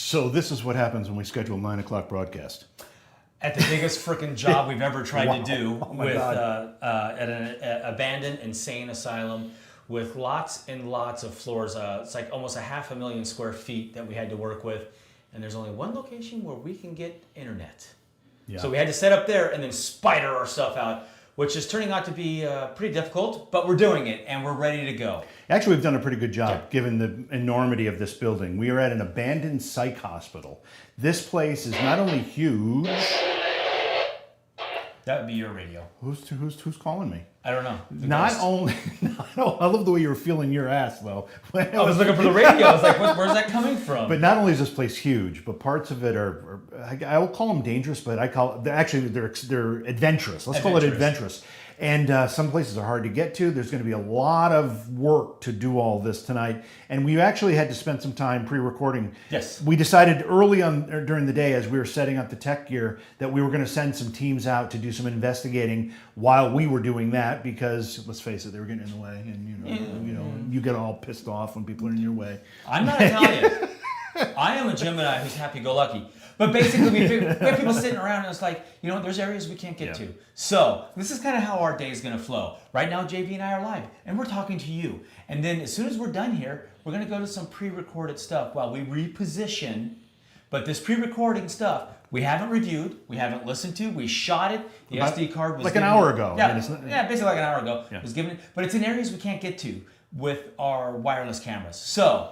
So this is what happens when we schedule a 9 o'clock broadcast. At the biggest freaking job we've ever tried to do at an abandoned insane asylum with lots and lots of floors. It's like almost 500,000 square feet that we had to work with. And there's only one location where we can get internet. Yeah. So we had to set up there and then spider our stuff out, which is turning out to be pretty difficult, but we're doing it and we're ready to go. Actually, we've done a pretty good job given the enormity of this building. We are at an abandoned psych hospital. This place is not only huge. That would be your radio. Who's calling me? I don't know. Not only, I love the way you were feeling your ass though. I was looking for the radio. I was like, where's that coming from? But not only is this place huge, but parts of it are I will call them dangerous, but I call it, they're adventurous. Let's call it adventurous. And some places are hard to get to. There's going to be a lot of work to do all this tonight. And we actually had to spend some time pre-recording. Yes. We decided early on during the day as we were setting up the tech gear that we were going to send some teams out to do some investigating while we were doing that because, let's face it, they were getting in the way. And, you get all pissed off when people are in your way. I'm not Italian. I am a Gemini who's happy-go-lucky. But basically, we have people sitting around and it's like, there's areas we can't get to. So this is kind of how our day is going to flow. Right now, JV and I are live, and we're talking to you. And then as soon as we're done here, we're going to go to some pre-recorded stuff while we reposition. But this pre-recording stuff, we haven't reviewed, we haven't listened to, we shot it. The SD card was like an hour ago. Yeah, basically like an hour ago. Yeah. It was given, but it's in areas we can't get to with our wireless cameras. So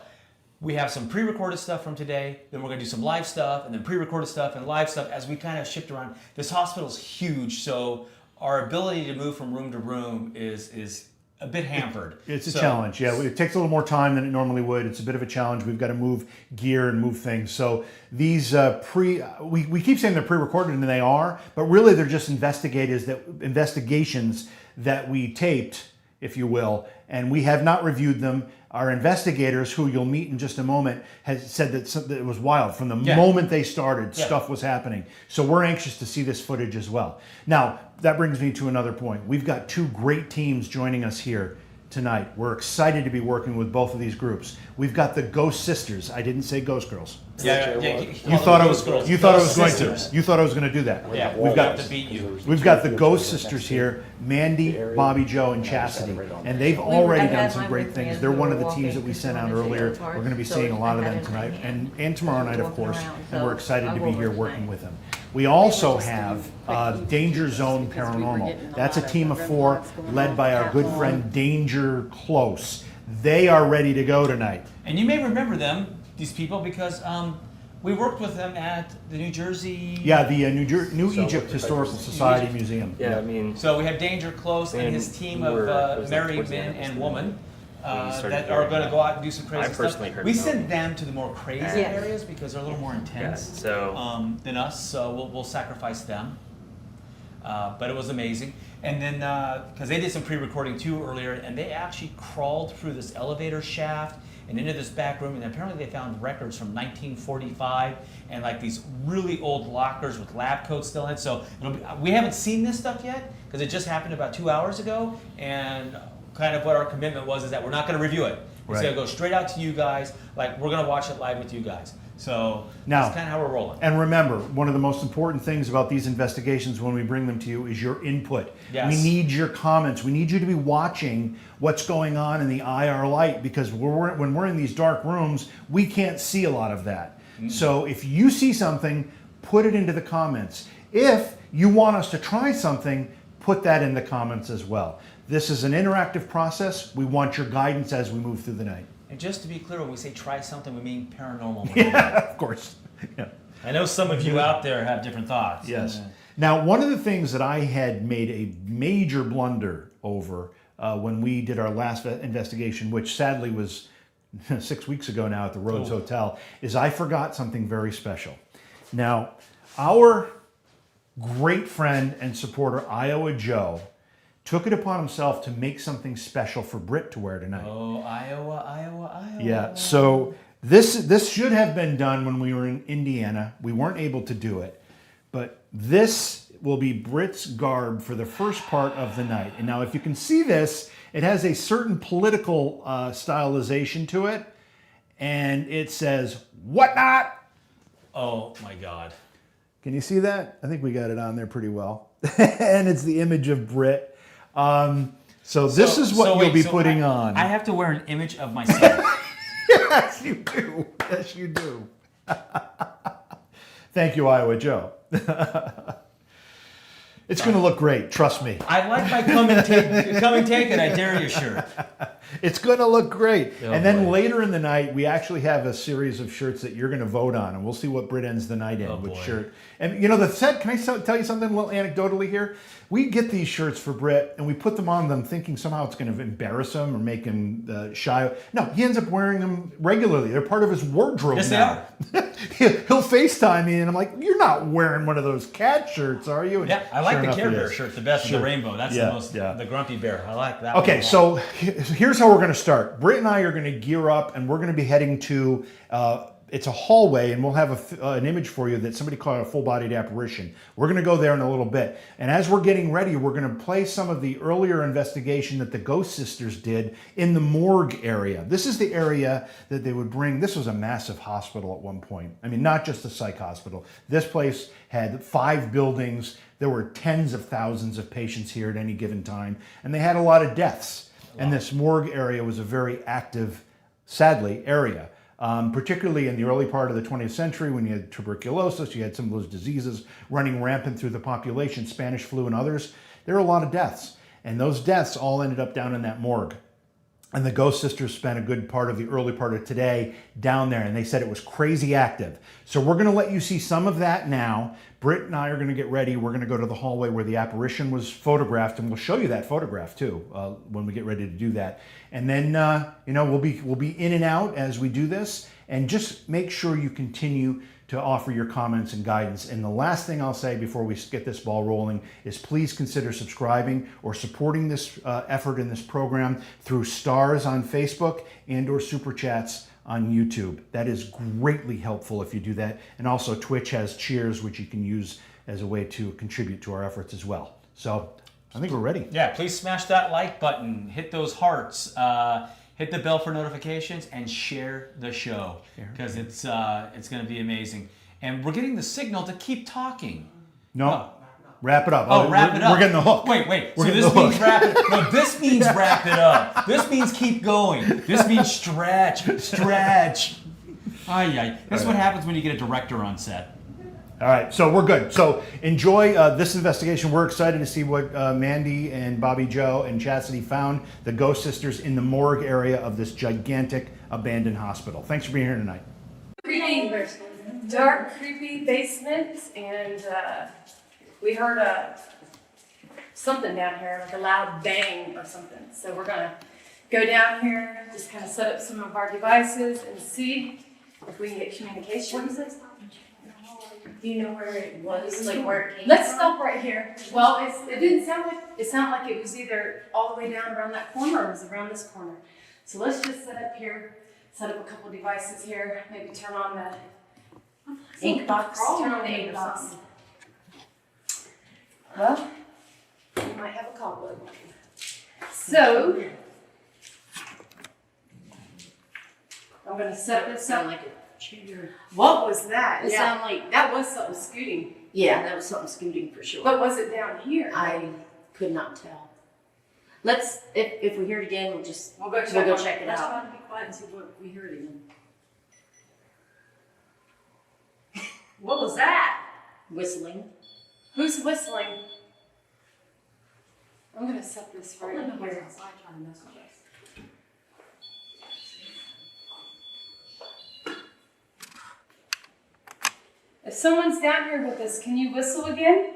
we have some pre-recorded stuff from today, then we're going to do some live stuff, and then pre-recorded stuff and live stuff as we kind of shift around. This hospital's huge, so our ability to move from room to room is a bit hampered. It's a challenge, yeah. It takes a little more time than it normally would. It's a bit of a challenge. We've got to move gear and move things. So these we keep saying they're pre-recorded, and they are, but really they're just investigations that we taped, if you will, and we have not reviewed them. Our investigators, who you'll meet in just a moment, has said that it was wild. From the moment they started, stuff was happening. So we're anxious to see this footage as well. Now, that brings me to another point. We've got two great teams joining us here tonight. We're excited to be working with both of these groups. We've got the Ghost Sisters. I didn't say Ghost Girls. You thought I was going to do that. Yeah, we've got to beat you. We've got the Ghost Sisters here, Mandy, Bobby Joe, and Chastity. And they've already done some great things. They're one of the teams that we sent out earlier. We're going to be seeing a lot of them tonight and tomorrow night, of course. And we're excited to be here working with them. We also have Danger Zone Paranormal. That's a team of 4 led by our good friend Danger Close. They are ready to go tonight. And you may remember them, these people, because we worked with them at the New Jersey... Yeah, the New Egypt Historical Society Museum. Yeah, I mean... So we have Danger Close and his team of married men and women that are going to go out and do some crazy stuff. We send them to the more crazy areas because they're a little more intense than us, so we'll sacrifice them. But it was amazing. And then, because they did some pre-recording too earlier, and they actually crawled through this elevator shaft and into this back room, and apparently they found records from 1945 and like these really old lockers with lab coats still in it. So we haven't seen this stuff yet because it just happened about 2 hours ago, and kind of what our commitment was is that we're not going to review it. It's going to go straight out to you guys, like we're going to watch it live with you guys. So that's kind of how we're rolling. And remember, one of the most important things about these investigations when we bring them to you is your input. Yes. We need your comments. We need you to be watching what's going on in the IR light because when we're in these dark rooms, we can't see a lot of that. Mm-hmm. So if you see something, put it into the comments. If you want us to try something, put that in the comments as well. This is an interactive process. We want your guidance as we move through the night. And just to be clear, when we say try something, we mean paranormal. Yeah, of course. Yeah. I know some of you out there have different thoughts. Yes. Now, one of the things that I had made a major blunder over when we did our last investigation, which sadly was 6 weeks ago now at the Rhodes Hotel, is I forgot something very special. Now, our great friend and supporter, Iowa Joe, took it upon himself to make something special for Britt to wear tonight. Oh, Iowa. Yeah, so this should have been done when we were in Indiana. We weren't able to do it, but this will be Britt's garb for the first part of the night. And now if you can see this, it has a certain political stylization to it, and it says, "Whatnot." Oh my God. Can you see that? I think we got it on there pretty well. And it's the image of Britt. So this is what you'll be putting on. I have to wear an image of myself. Yes, you do. Yes, you do. Thank you, Iowa Joe. It's going to look great. Trust me. I like my come and take it, I dare you shirt. It's going to look great. Oh, and then boy. later in the night, we actually have a series of shirts that you're going to vote on, and we'll see what Britt ends the night in with boy. shirt. And you know, the set. Can I tell you something a little anecdotally here? We get these shirts for Britt, and we put them on them thinking somehow it's going to embarrass him or make him shy. No, he ends up wearing them regularly. They're part of his wardrobe now. He'll FaceTime me, and I'm like, "You're not wearing one of those cat shirts, are you?" And yeah, I like sure the enough, Care he Bear is. shirt the best, Sure. the rainbow. That's the most, the grumpy bear. I like that Okay, one. so here's how we're going to start. Britt and I are going to gear up, and we're going to be heading to, it's a hallway, and we'll have an image for you that somebody called a full-bodied apparition. We're going to go there in a little bit. And as we're getting ready, we're going to play some of the earlier investigation that the Ghost Sisters did in the morgue area. This is the area that they would bring. This was a massive hospital at one point. I mean, not just a psych hospital. This place had 5 buildings. There were tens of thousands of patients here at any given time, and they had a lot of deaths. And this morgue area was a very active, sadly, area. Particularly in the early part of the 20th century when you had tuberculosis, you had some of those diseases running rampant through the population, Spanish flu and others. There were a lot of deaths. And those deaths all ended up down in that morgue. And the Ghost Sisters spent a good part of the early part of today down there, and they said it was crazy active. So we're going to let you see some of that now. Britt and I are going to get ready. We're going to go to the hallway where the apparition was photographed, and we'll show you that photograph too when we get ready to do that. And then you know, we'll be in and out as we do this, and just make sure you continue to offer your comments and guidance. And the last thing I'll say before we get this ball rolling is please consider subscribing or supporting this effort in this program through stars on Facebook and or super chats on YouTube. That is greatly helpful if you do that. And also Twitch has cheers, which you can use as a way to contribute to our efforts as well. So I think we're ready. Yeah, please smash that like button, hit those hearts, hit the bell for notifications, and share the show because it's going to be amazing. And we're getting the signal to keep talking. No, wrap it up. Oh, wrap it up. We're getting the hook. Wait. So this means wrap it. No, this means wrap it up. This means keep going. This means stretch. Ay. That's what happens when you get a director on set. All right, so we're good. So enjoy this investigation. We're excited to see what Mandy and Bobby Joe and Chastity found, the Ghost Sisters in the morgue area of this gigantic abandoned hospital. Thanks for being here tonight. Creepy, dark, creepy basement, and we heard something down here, like a loud bang or something. So we're gonna go down here, just kind of set up some of our devices and see if we can get communication. What is this? Do you know where it was? Like where it came Let's from? stop right here. Well, it didn't sound like it sounded like it was either all the way down around that corner or it was around this corner. So let's just set up here, set up a couple devices here, maybe turn on the ink box. Turn on the ink box. Well, we might have a cobweb. So I'm gonna set this Sound up. like a cheater. What was that? It sounded like that was something scooting. yeah, that was something scooting for sure. But was it down here? I could not tell. Let's if we hear it again, we'll go check it Let's out. try to be quiet and see what we heard again. What was that? Whistling. Who's whistling? I'm gonna set this right here. If someone's down here with us, can you whistle again?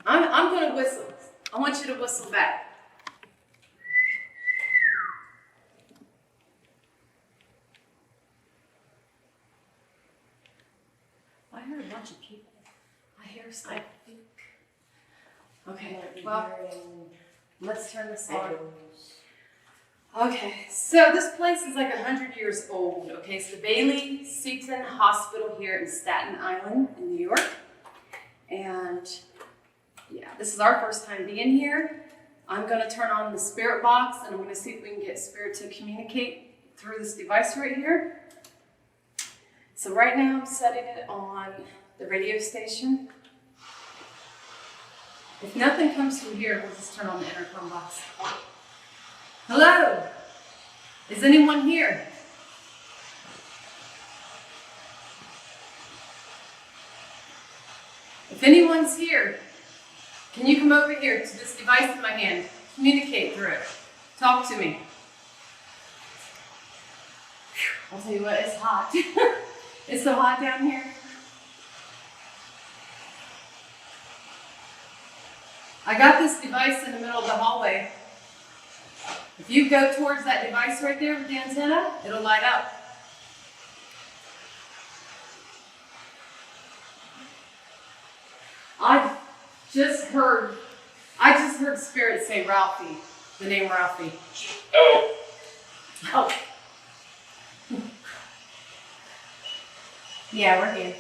I'm gonna whistle. I want you to whistle back. I heard a bunch of people. I hear stuff. Okay, well, let's turn this on. Okay, so this place is like 100 years old. Okay, it's the Bailey Seton Hospital here in Staten Island in New York. And yeah, this is our first time being here. I'm gonna turn on the spirit box and I'm gonna see if we can get spirit to communicate through this device right here. So right now I'm setting it on the radio station. If nothing comes from here, we'll just turn on the intercom box. Hello? Is anyone here? If anyone's here, can you come over here to this device in my hand? Communicate through it. Talk to me. I'll tell you what, it's hot. It's so hot down here. I got this device in the middle of the hallway. If you go towards that device right there with the antenna, it'll light up. I just heard Spirit say Ralphie, the name Ralphie. Oh. Oh. Yeah, we're here.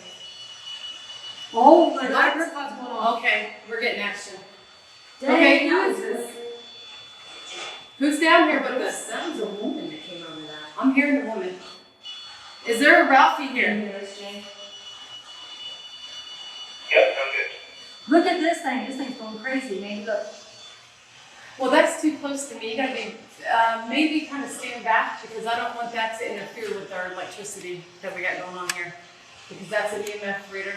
Oh my God, what's going on? Okay, we're getting action. Dang, Okay, who is this? Who's down here with us? That was a woman that came over that. I'm hearing a woman. Is there a Ralphie here? Yep, I'm good. Look at this thing. This thing's going crazy, man. Look. Well, that's too close to me. You gotta be, maybe kind of stand back because I don't want that to interfere with our electricity that we got going on here. Because that's an EMF reader.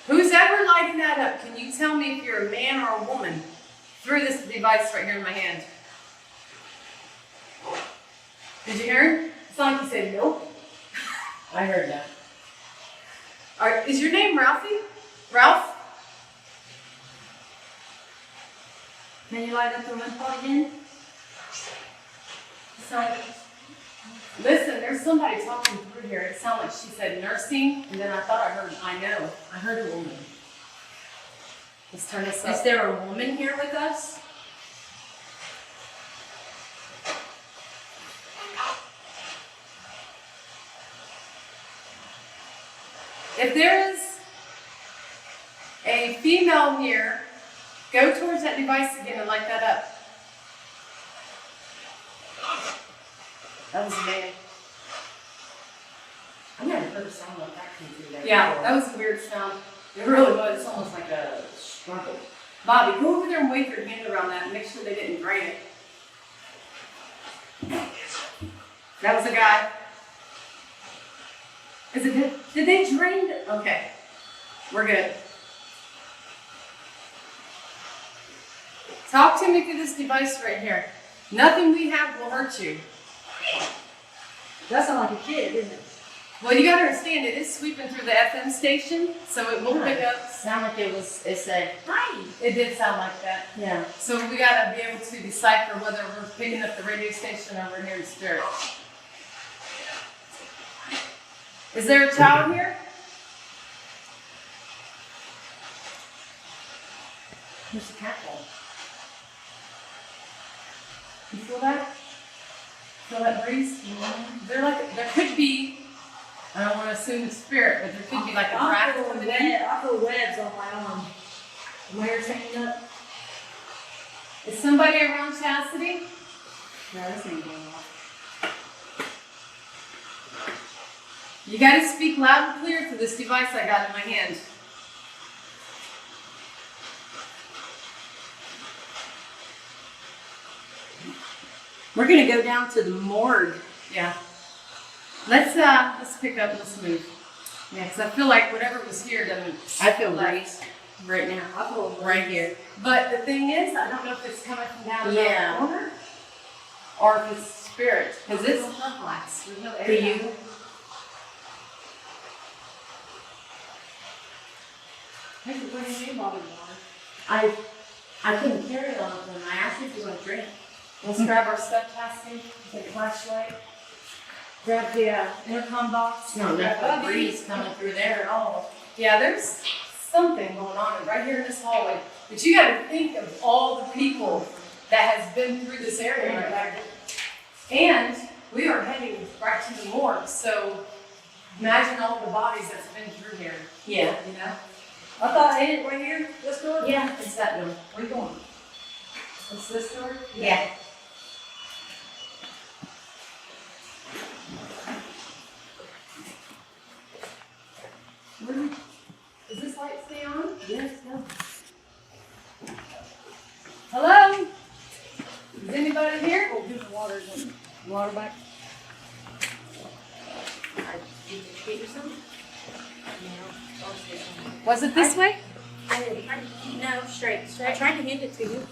Who's ever lighting that up? Can you tell me if you're a man or a woman through this device right here in my hand? Did you hear him? It's like you said nope. I heard that. All right, is your name Ralphie? Ralph? Can you light up the one part again? Listen, there's somebody talking through here. It sounded like she said nursing, and then I thought I heard, I know. I heard a woman. Let's turn this up. Is there a woman here with us? If there is a female here, go towards that device again and light that up. That was a man. I never heard a sound like that come through there. Yeah, before. that was a weird sound. It really was. It's almost like a struggle. Bobby, go over there and wave your hand around that and make sure they didn't drain it. That was a guy. Is it good? Did they drain it? Okay. We're good. Talk to me through this device right here. Nothing we have will hurt you. That sounds like a kid, isn't it? Well, you gotta understand, it is sweeping through the FM station, so it will pick up. Sound like it said, hi. It did sound like that. Yeah. So we gotta be able to decipher whether we're picking up the radio station or we're hearing spirit. Is there a child here? There's a cat hole. You feel that? Feel that breeze? Mm-hmm. There could be, I don't want to assume it's spirit, but there could be like a draft coming in. I feel webs on my arm. My hair's hanging up. Is somebody around Chastity? No, this ain't going off. You gotta speak loud and clear through this device I got in my hand. We're gonna go down to the morgue. Yeah. Let's pick up, let's move. Yeah, because I feel like whatever was here doesn't. I feel left. right now. I feel right here. But the thing is, I don't know if it's coming from down Yeah. the corner or if it's spirit. Because it's complex. There's no Do area. you? Hey, what do you mean, Bobby? I couldn't carry it on when I asked you if you want to drink. Let's grab our stuff, Cassie. Take a flashlight. Grab the intercom box. No, Grab not the Bobby. breeze coming through there at all. Yeah, there's something going on right here in this hallway. But you got to think of all the people that has been through this area right now. And we are heading right to the morgue. So imagine all the bodies that's been through here. Yeah. You know? I thought I hit it right here. This door? Yeah, it's that door. Where you going? What's this door? Yeah. Does this light stay on? Yes, no. Hello? Is anybody here? Oh, here's the water. Water back. Did you get yourself? Was it this way? No, straight. I tried to hand it to you.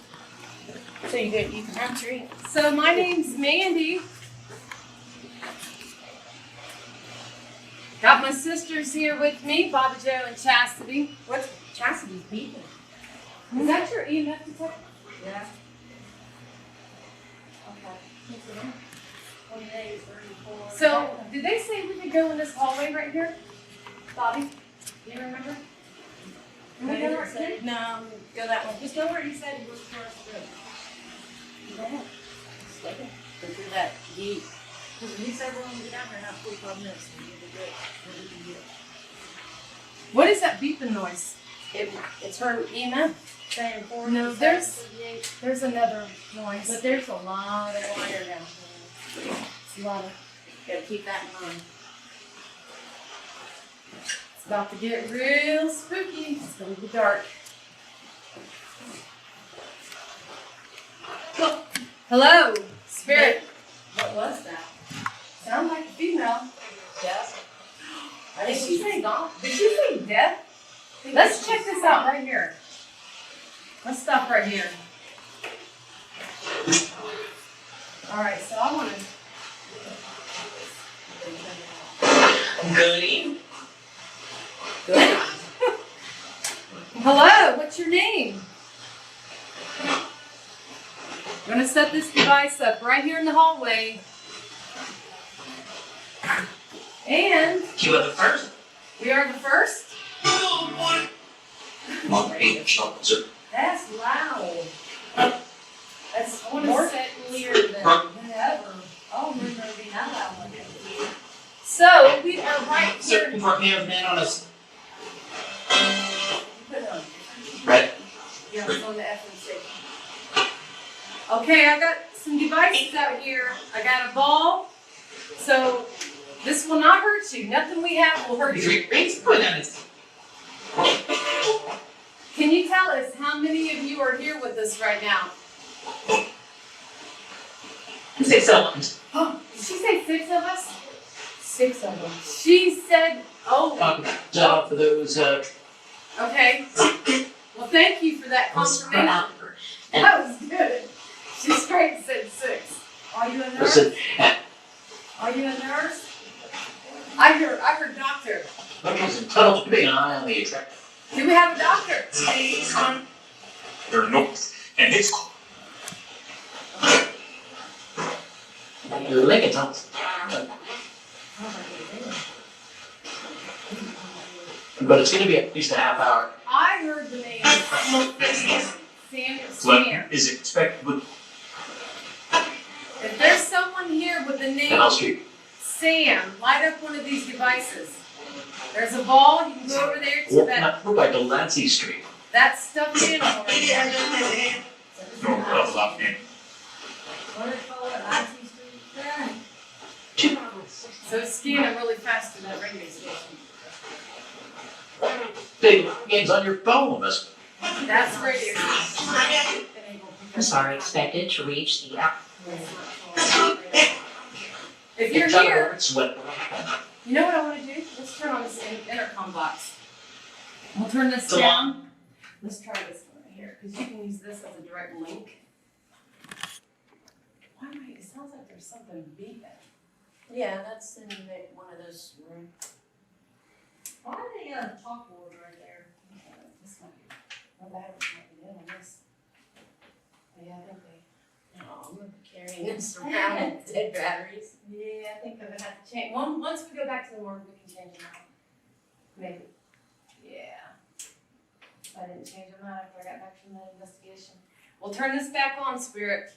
So you can have a drink. So my name's Mandy. Got my sisters here with me, Bobby Joe and Chastity. What's Chastity's beeping? Is that your EMF detector? Yeah. Okay. 28, 34. So, did they say we could go in this hallway right here? Bobby, do you remember? Can we go right here? No, go that way. Just go where he said he was first. Yeah. Go through that gate. Because he said we're going to get down there in about 45 minutes. So you'll be good. We'll be good. What is that beeping noise? It's her EMF. Saying 4, No, 7, there's- 38. There's another noise. But there's a lot of wire down here. It's a lot of. Gotta keep that in mind. It's about to get real spooky. It's gonna be dark. Hello, spirit. What was that? Sound like a female. Death? I Did think she she say death? Did she say death? Let's check this out right here. Let's stop right here. All right, so I want to. Good evening. Good. Hello, what's your name? I'm gonna set this device up right here in the hallway. And You are the first. we are the first. That's loud. That's I want More to set. clear than ever. Oh, we're going to be not loud like that. So we are right here. Certain for me of men on us. Put it on. Right. Yeah, it's on the FM station. Okay, I got some devices out here. I got a ball. So this will not hurt you. Nothing we have will hurt you. Can you tell us how many of you are here with us right now? Say someone. Did she say 6 of us? 6 of them. She said, oh, For those, okay. Well, thank you for that confirmation. That was good. She straight said 6. Are you a nurse? listen, Are you a nurse? I heard doctor. tunnel to be an eye on the attractor. Do we have a doctor? They're north, and it's Your leg is on. But it's gonna be at least a half hour. I heard the name Samuel Flip Smear. is expected with If there's someone here with the And I'll name speak. Sam, light up one of these devices. There's a ball. You can go over there to that By Delancey Street. stuffed animal right there. north of Lafayette. What do they call it? IT Street? So scan them really fast to that radio station. Big games on your phone, miss. That's radio station. I'm sorry, expected to reach the app. If you're here, It's wet. you know what I want to do? Let's turn on this intercom box. We'll turn this It's a down. Let's try this one right here, because you can use this as a direct link. Why am I? It sounds like there's something beeping. Yeah, that's in one of those rooms. Why are they on the chalkboard right there? This might be. My batteries might be dead on this. Yeah, I think they. No, I'm gonna be carrying this around with dead batteries. Yeah, I think they're gonna have to change. Once we go back to the morgue, we can change them out. Maybe. Yeah. I didn't change them out after I got back from that investigation. We'll turn this back on, Spirit.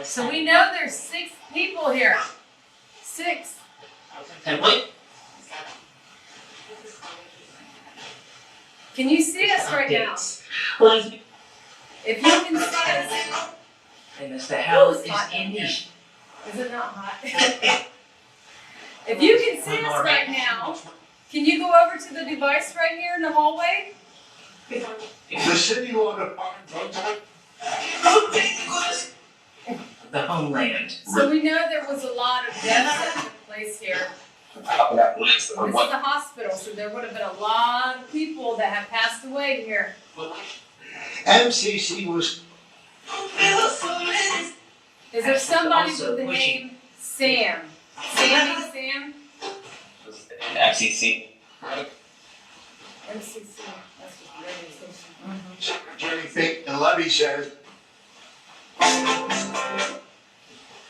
So we know there's 6 people here. 6. And wait. Can you see us right now? Well, If you can see us, and as the hell Ooh, it's is hot in in here. these. is it not hot? If you can see us right now, Can you go over to the device right here in the hallway? The city law department. The homeland. So we know there was a lot of deaths that took place here. This is a hospital, so there would have been a lot of people that have passed away here. MCC was. Is there somebody with the name Sam? Sammy Sam? FCC. MCC. That's just a radio station. Secretary Fink and Levy says.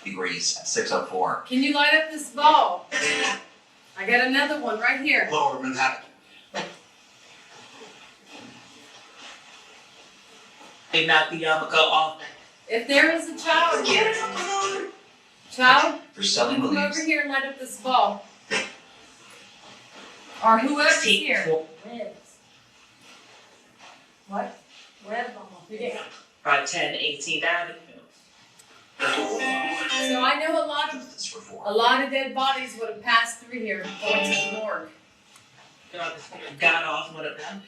Degrees at 604. Can you light up this ball? I got another one right here. Lower Manhattan. They knocked the yarmulke off. If there is a child here, child, For selling come believes. over here and light up this ball. Or whoever's here. Ribs. What? Red ball. Yeah. Right, 10, 18th Avenue. So I know a lot of dead bodies would have passed through here going to the morgue. Got off one of them.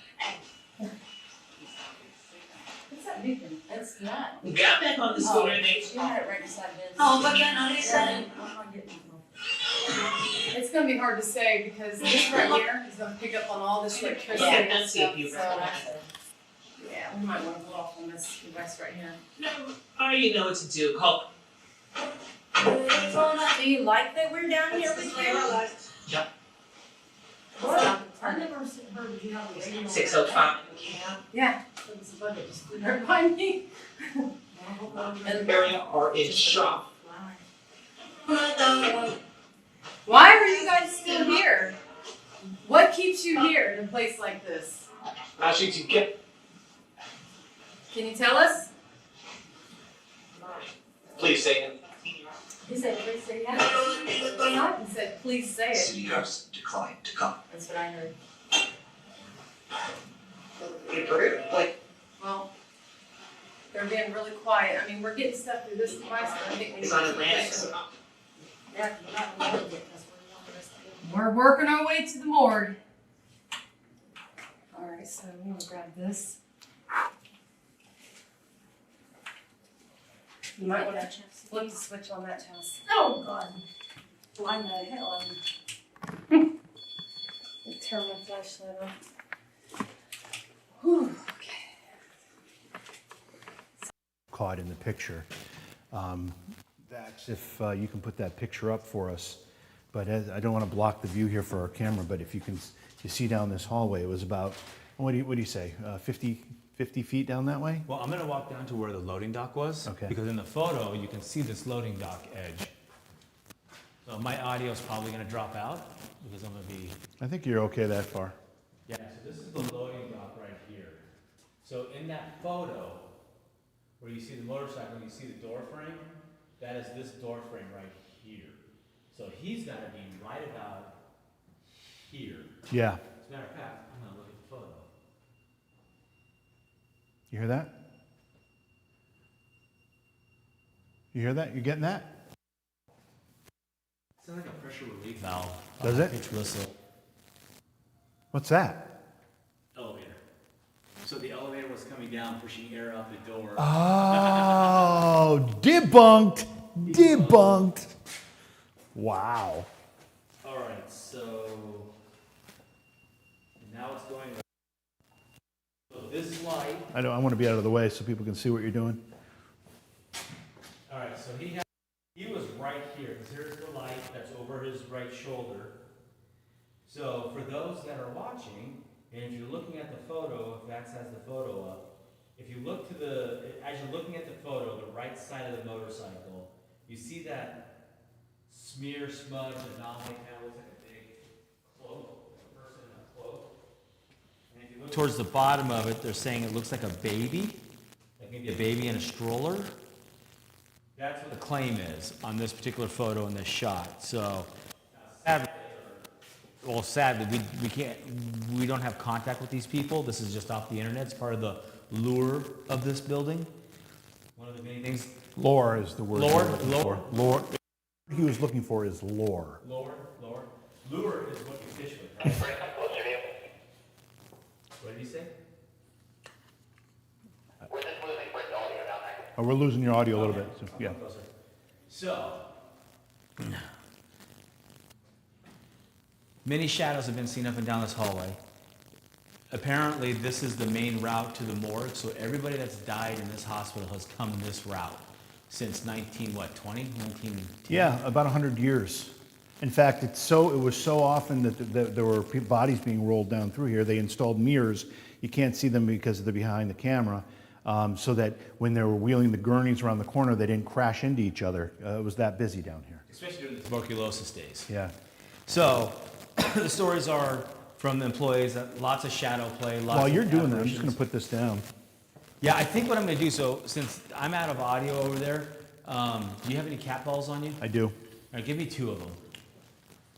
What's that beeping? That's not. Got back on the scooter and they. You had it right beside this. Oh, but then on this side. I'm not getting it. It's gonna be hard to say because this right here is gonna pick up on all this electricity Yeah, and that's stuff, if you so yeah, we might wanna blow off on this device right here. No, I already know what to do. Call. Do you like that we're down here with you? What? I never heard you have a radio. 605. Yeah. It was a bug that just flew right by me. And area are in shock. Why are you guys still here? What keeps you here in a place like this? Actually, to get. Can you tell us? Please say it. He said, please say it. He said, please say it. City has declined to come. That's what I heard. Like, Well, they're being really quiet. I mean, we're getting stuff through this device, but I think we need it's to on keep Atlantic. pushing. Yeah, you're not gonna get this. We're working our way to the morgue. All right, so I'm gonna grab this. You might want to flip the switch on that house. Oh, God. Blind the hell out of me. Turn my flashlight on. Whew, okay. Caught in the picture. Dax, if you can put that picture up for us. But I don't want to block the view here for our camera, but if you can, you see down this hallway, it was about, what do you say, 50 feet down that way? Well, I'm gonna walk down to where the loading dock was. Okay. Because in the photo, you can see this loading dock edge. So my audio is probably gonna drop out because I'm gonna be. I think you're okay that far. Yeah, so this is the loading dock right here. So in that photo, where you see the motorcycle, you see the door frame, that is this door frame right here. So he's gonna be right about here. Yeah. As a matter of fact, I'm gonna look at the photo. You hear that? You hear that? You getting that? Sounds like a pressure relief valve. Does it? Pitch whistle. What's that? Elevator. So the elevator was coming down, pushing air out the door. Oh, debunked. Debunked. Wow. All right, so now it's going. So this light. I want to be out of the way so people can see what you're doing. All right, so he was right here because here's the light that's over his right shoulder. So for those that are watching, and if you're looking at the photo, if Max has the photo up, if you look to as you're looking at the photo, the right side of the motorcycle, you see that smear, smudge, anomaly, kind of looks like a big cloak, a person in a cloak. And if you look towards the bottom of it, they're saying it looks like a baby, like maybe a baby in a stroller. That's what the claim is on this particular photo in this shot. So, sadly, we don't have contact with these people. This is just off the internet. It's part of the lure of this building. One of the main things. Lore is the word. Lore? you're looking for. Lore. What he was looking for is lore. Lore. Lure is what you fish with, right? What did he say? Oh, we're losing your audio a little bit. So, yeah. So, many shadows have been seen up and down this hallway. Apparently, this is the main route to the morgue, so everybody that's died in this hospital has come this route since 1920? Yeah, about 100 years. In fact, it was so often that there were bodies being rolled down through here. They installed mirrors. You can't see them because they're behind the camera, so that when they were wheeling the gurneys around the corner, they didn't crash into each other. It was that busy down here. Especially during the tuberculosis days. Yeah. So, the stories are from the employees, lots of shadow play, lots While of you're doing that, I'm just apparitions. going to put this down. Yeah, I think what I'm going to do, so since I'm out of audio over there, do you have any cat balls on you? I do. All right, give me 2 of them.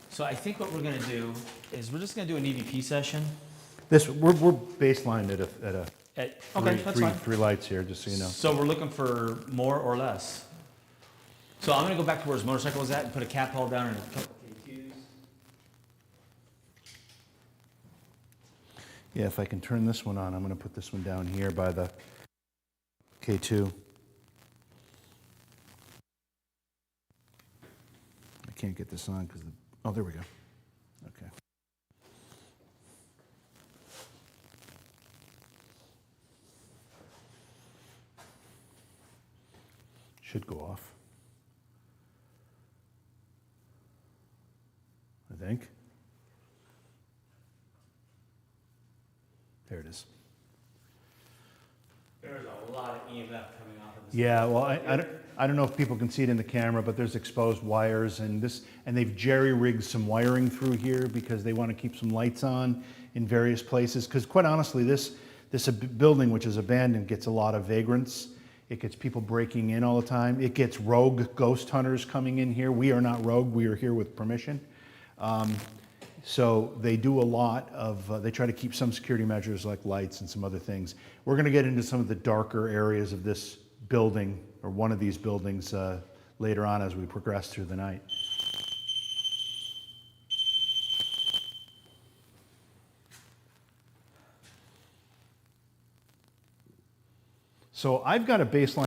So I think what we're going to do is we're just going to do an EVP session. We're baselined at Okay, that's fine. 3 lights here, just so you know. So we're looking for more or less. So I'm going to go back to where his motorcycle was at and put a cat ball down and a couple K2s. Yeah, if I can turn this one on, I'm going to put this one down here by the K2. I can't get this on because oh, there we go. Okay. Should go off. I think. There it is. There's a lot of EMF coming off of this. Yeah, well, I don't know if people can see it in the camera, but there's exposed wires and they've jerry-rigged some wiring through here because they want to keep some lights on in various places. Because quite honestly, this building, which is abandoned, gets a lot of vagrants. It gets people breaking in all the time. It gets rogue ghost hunters coming in here. We are not rogue. We are here with permission. So they do a lot of, they try to keep some security measures like lights and some other things. We're going to get into some of the darker areas of this building, or one of these buildings, later on as we progress through the night. So I've got a baseline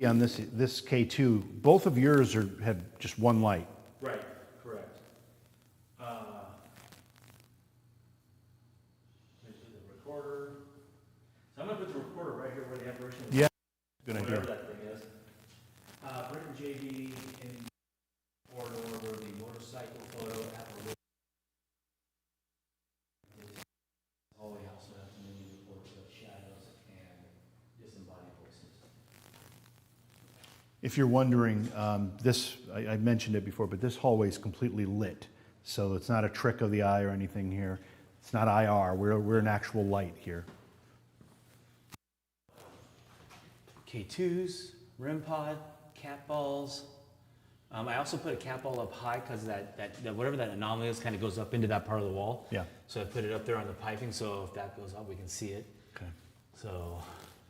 on this K2. Both of yours have just one light. Right, correct. The recorder. So I'm going to put the recorder right here where the apparition is. Yeah, good Whatever idea. that thing is. Brent and JD in corridor where the motorcycle photo apparition. Hallway also has many reports of shadows and disembodied voices. If you're wondering, I mentioned it before, but this hallway is completely lit. So it's not a trick of the eye or anything here. It's not IR. We're an actual light here. K2s, REM pod, cat balls. I also put a cat ball up high because that whatever that anomaly is kind of goes up into that part of the wall. Yeah. So I put it up there on the piping so if that goes up we can see it. Okay. So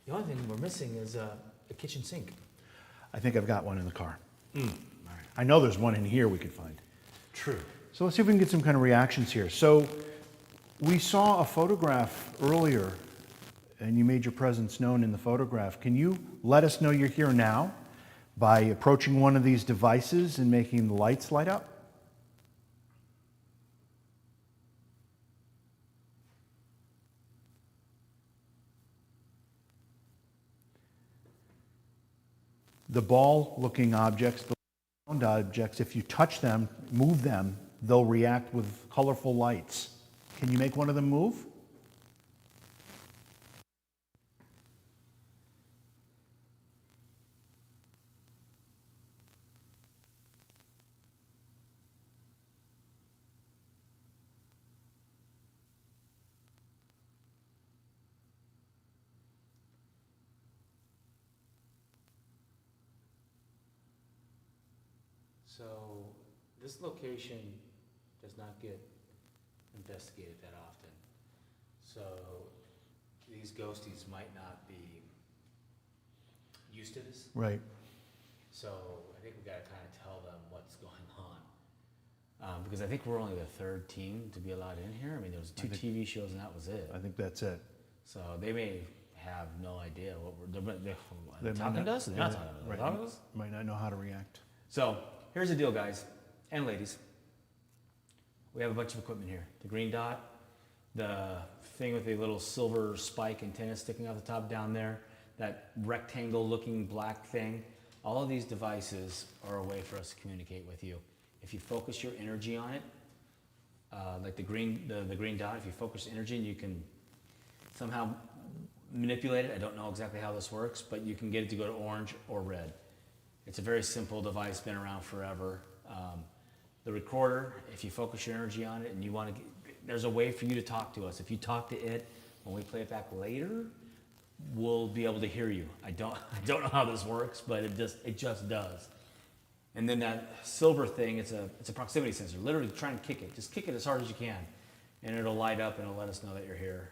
the only thing we're missing is a kitchen sink. I think I've got one in the car. All right. I know there's one in here we could find. True. So let's see if we can get some kind of reactions here. So we saw a photograph earlier, and you made your presence known in the photograph. Can you let us know you're here now by approaching one of these devices and making the lights light up? The ball-looking objects, the round objects, if you touch them, move them, they'll react with colorful lights. Can you make one of them move? So this location does not get investigated that often. So these ghosties might not be used to this. Right. So I think we gotta kind of tell them what's going on. because I think we're only the third team to be allowed in here. I mean, there was 2 TV shows and that was it. I think that's it. So they may have no idea what they're They talking to us. They're not talking to us. Might not know how to react. So here's the deal, guys and ladies. We have a bunch of equipment here. The green dot, the thing with the little silver spike antenna sticking out the top down there, that rectangle-looking black thing. All of these devices are a way for us to communicate with you. If you focus your energy on it, like the green dot, if you focus energy and you can somehow manipulate it, I don't know exactly how this works, but you can get it to go to orange or red. It's a very simple device, been around forever. The recorder, if you focus your energy on it and you want to, there's a way for you to talk to us. If you talk to it, when we play it back later, we'll be able to hear you. I don't know how this works, but it just does. And then that silver thing, it's a proximity sensor. Literally try and kick it. Just kick it as hard as you can, and it'll light up and it'll let us know that you're here.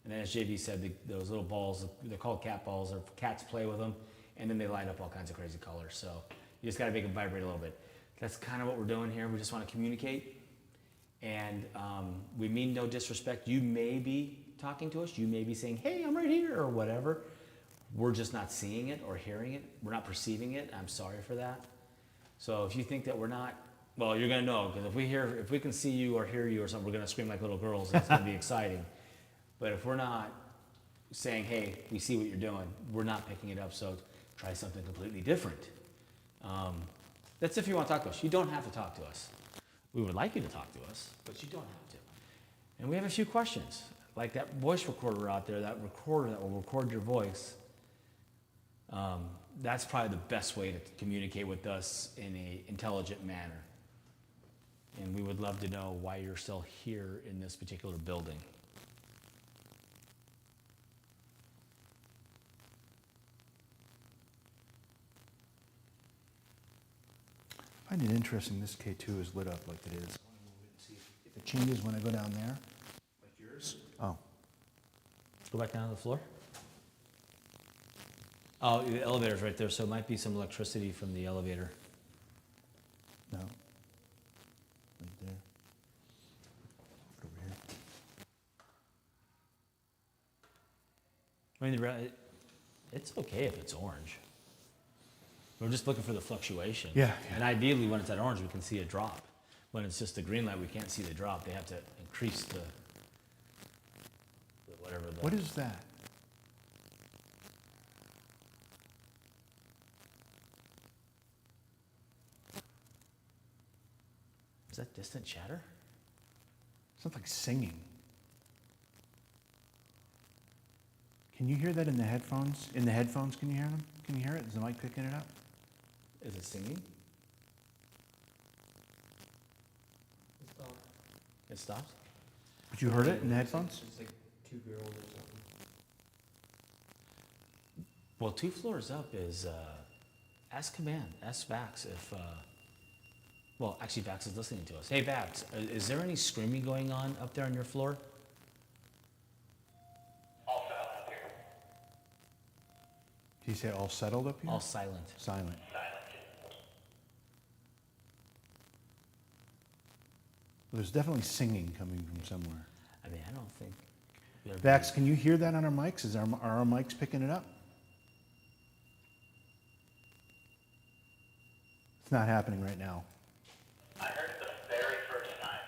And then as JV said, those little balls, they're called cat balls, or cats play with them, and then they light up all kinds of crazy colors. So you just got to make them vibrate a little bit. That's kind of what we're doing here. We just want to communicate, and we mean no disrespect. You may be talking to us. You may be saying, hey, I'm right here, or whatever. We're just not seeing it or hearing it. We're not perceiving it. I'm sorry for that. So if you think that we're not, well, you're going to know, because if we can see you or hear you or something, we're going to scream like little girls, and it's going to be exciting. But if we're not saying, hey, we see what you're doing, we're not picking it up, so try something completely different. That's if you want to talk to us. You don't have to talk to us. We would like you to talk to us, but you don't have to. And we have a few questions, like that voice recorder out there, that recorder that will record your voice. That's probably the best way to communicate with us in an intelligent manner. And we would love to know why you're still here in this particular building. I find it interesting this K2 is lit up like it is. I want to move it and see if it changes when I go down there. Like yours? Oh. Let's go back down to the floor. Oh, the elevator's right there, so it might be some electricity from the elevator. No. Right there. Over here. I mean, it's okay if it's orange. We're just looking for the fluctuation. Yeah. And ideally, when it's at orange, we can see a drop. When it's just a green light, we can't see the drop. They have to increase the whatever. What is that? Is that distant chatter? Sounds like singing. Can you hear that in the headphones? In the headphones, can you hear them? Can you hear it? Is the mic picking it up? Is it singing? It stopped? But you heard it in the headphones? It's like 2 girls or something. Well, 2 floors up is ask command, ask Vax if. Well, actually, Vax is listening to us. Hey, Vax, is there any screaming going on up there on your floor? All settled up here. Did you say all settled up here? All silent. Silent. There's definitely singing coming from somewhere. I mean, I don't think. Vax, can you hear that on our mics? Are our mics picking it up? It's not happening right now. I heard it the very first time.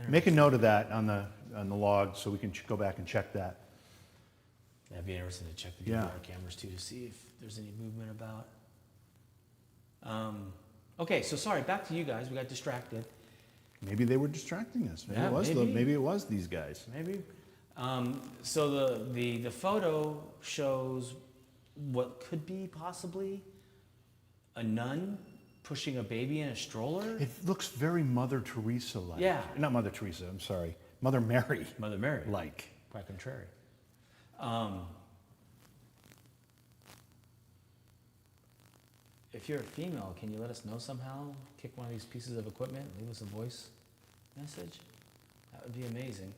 Make a note of that on the log so we can go back and check that. That'd be interesting to check the DVR cameras too to see if there's any movement about. Okay, so sorry, back to you guys. We got distracted. Maybe they were distracting us. Maybe, maybe it was these guys. Maybe. So the photo shows what could be possibly a nun pushing a baby in a stroller. It looks very Mother Teresa-like. Yeah. Not Mother Teresa, I'm sorry. Mother Mary. Mother Mary. Like. Quite contrary. If you're a female, can you let us know somehow? Kick one of these pieces of equipment, leave us a voice message. That would be amazing.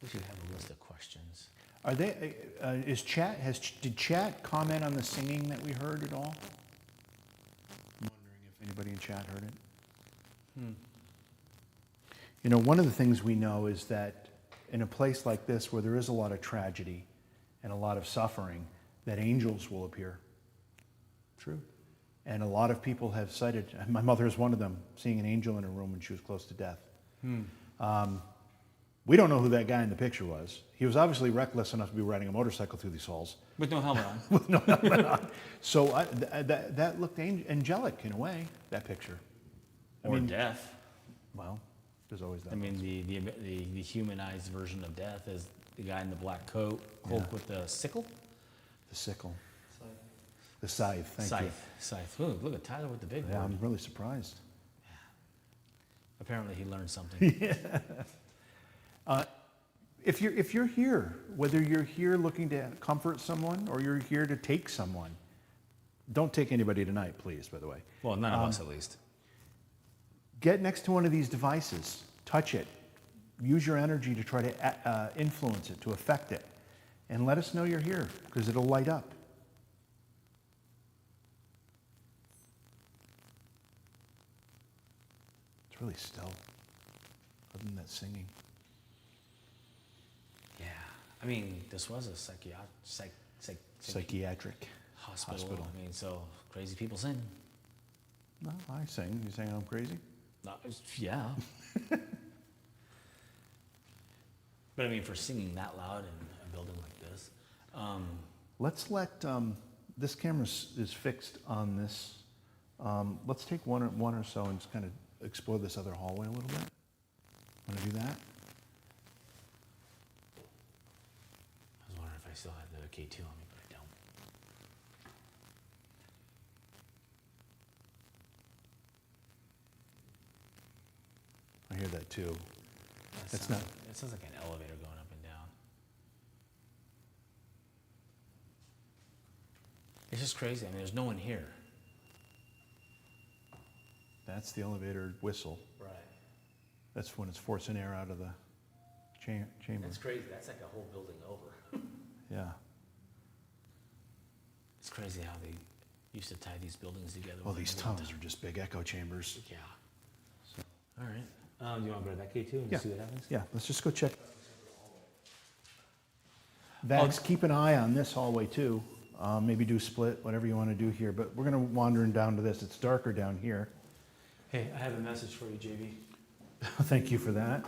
We should have a list of questions. Are they? Did chat comment on the singing that we heard at all? I'm wondering if anybody in chat heard it. You know, one of the things we know is that in a place like this, where there is a lot of tragedy and a lot of suffering, that angels will appear. True. And a lot of people have cited. My mother is one of them, seeing an angel in her room when she was close to death. We don't know who that guy in the picture was. He was obviously reckless enough to be riding a motorcycle through these halls. With no helmet on. With no helmet on. So that looked angelic in a way, that picture. Or death. Well, there's always that. I mean, the humanized version of death is the guy in the black coat, cloak with the sickle. The sickle. The scythe, thank you. Scythe. Ooh, look at Tyler with the big one. Yeah, I'm really surprised. Yeah. Apparently he learned something. If you're here, whether you're here looking to comfort someone or you're here to take someone, don't take anybody tonight, please, by the way. Well, none of us at least. Get next to one of these devices, touch it, use your energy to try to influence it, to affect it, and let us know you're here, because it'll light up. It's really still, other than that singing. Yeah. I mean, this was a Psychiatric hospital. I mean, so crazy people sing. No, I sing. You saying I'm crazy? No, yeah. But I mean, for singing that loud in a building like this. Let's let, this camera is fixed on this. Let's take one or so and just kind of explore this other hallway a little bit. Want to do that? I was wondering if I still had the K2 on me, but I don't. I hear that too. It sounds like an elevator going up and down. It's just crazy. I mean, there's no one here. That's the elevator whistle. Right. That's when it's forcing air out of the chamber. That's crazy. That's like a whole building over. Yeah. It's crazy how they used to tie these buildings together. Well, these tunnels are just big echo chambers. Yeah. So. All right. Do you want to grab that K2 and see what happens? Yeah, let's just go check. Vax, keep an eye on this hallway too. Maybe do split, whatever you want to do here. But we're going to wander down to this. It's darker down here. Hey, I have a message for you, JB. Thank you for that.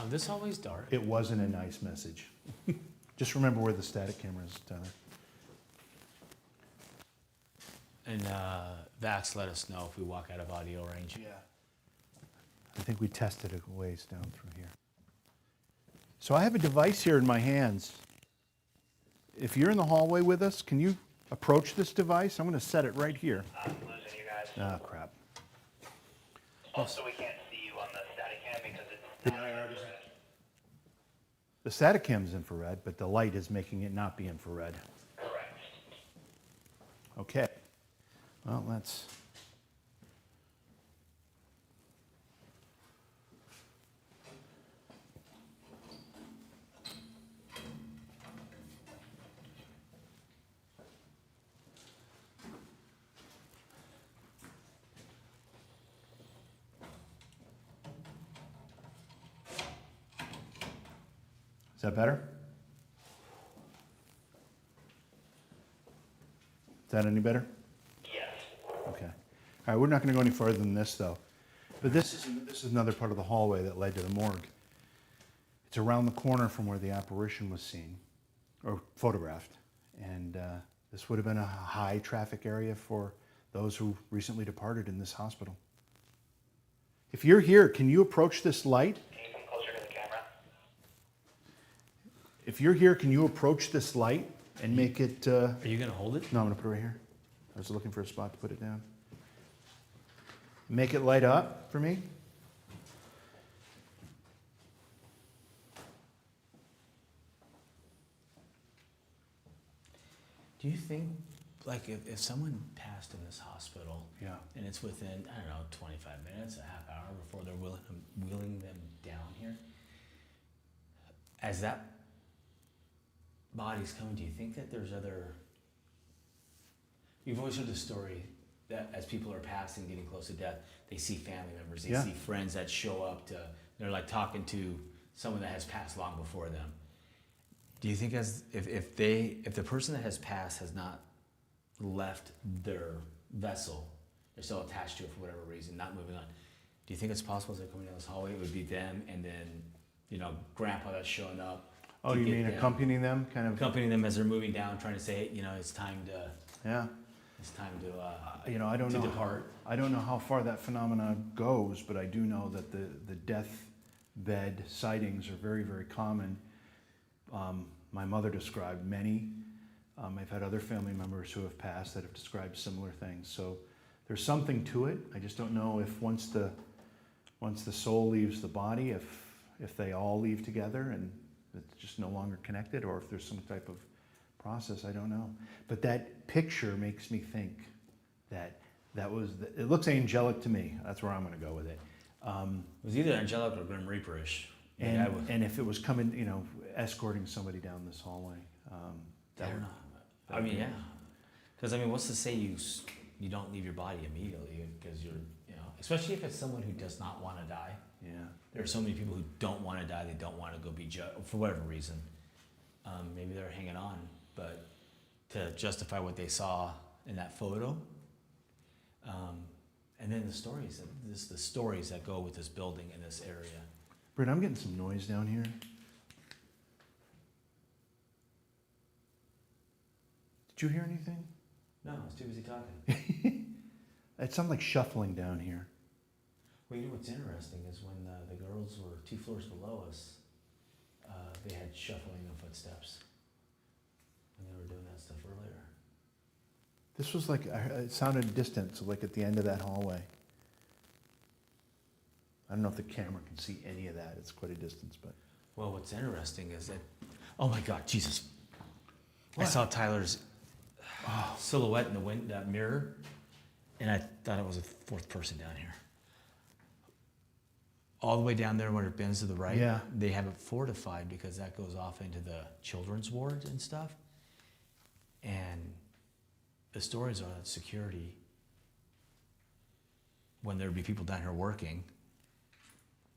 This hallway's dark. It wasn't a nice message. Just remember where the static camera is, Tyler. And Vax let us know if we walk out of audio range. Yeah. I think we tested it a ways down through here. So I have a device here in my hands. If you're in the hallway with us, can you approach this device? I'm going to set it right here. I'm losing you guys. Ah, crap. Also, we can't see you on the static cam because it's not infrared. The static cam's infrared, but the light is making it not be infrared. Correct. Okay. Well, that's... Is that better? Is that any better? Yes. Okay. All right, we're not going to go any further than this, though. But this is another part of the hallway that led to the morgue. It's around the corner from where the apparition was seen, or photographed. And this would have been a high traffic area for those who recently departed in this hospital. If you're here, can you approach this light? Can you come closer to the camera? If you're here, can you approach this light and make it... Are you going to hold it? No, I'm going to put it right here. I was looking for a spot to put it down. Make it light up for me. Do you think, like, if someone passed in this hospital, Yeah. and it's within, I don't know, 25 minutes, a half hour before they're wheeling them down here, as that body's coming, do you think that there's other? You've always heard the story that as people are passing, getting close to death, they see family members, they see friends that show up to. They're like talking to someone that has passed long before them. Do you think if the person that has passed has not left their vessel, they're still attached to it for whatever reason, not moving on, do you think it's possible as they're coming down this hallway, it would be them and then, grandpa that's showing up? Oh, you mean accompanying them? Kind of accompanying them as they're moving down, trying to say, it's time to... Yeah. It's time to I don't know depart. I don't know how far that phenomena goes, but I do know that the deathbed sightings are very, very common. My mother described many. I've had other family members who have passed that have described similar things. So there's something to it. I just don't know if once the soul leaves the body, if they all leave together and it's just no longer connected, or if there's some type of process. I don't know. But that picture makes me think that it looks angelic to me. That's where I'm going to go with it. It was either angelic or Grim Reaperish. And if it was coming, escorting somebody down this hallway, Because what's to say you don't leave your body immediately? Because you're, especially if it's someone who does not want to die. Yeah. There are so many people who don't want to die. They don't want to go be judged for whatever reason. Maybe they're hanging on, but to justify what they saw in that photo. And then the stories that go with this building in this area. Britt, I'm getting some noise down here. Did you hear anything? No, I was too busy talking. It sounded like shuffling down here. Well, what's interesting is when the girls were 2 floors below us, they had shuffling of footsteps. And they were doing that stuff earlier. This was like, it sounded distant, so like at the end of that hallway. I don't know if the camera can see any of that. It's quite a distance, but. Well, what's interesting is that, oh my God, Jesus. What? I saw Tyler's silhouette in the mirror, and I thought it was a 4th person down here. All the way down there where it bends to the right, they have it fortified because that goes off into the children's wards and stuff. And the stories are that security, when there'd be people down here working,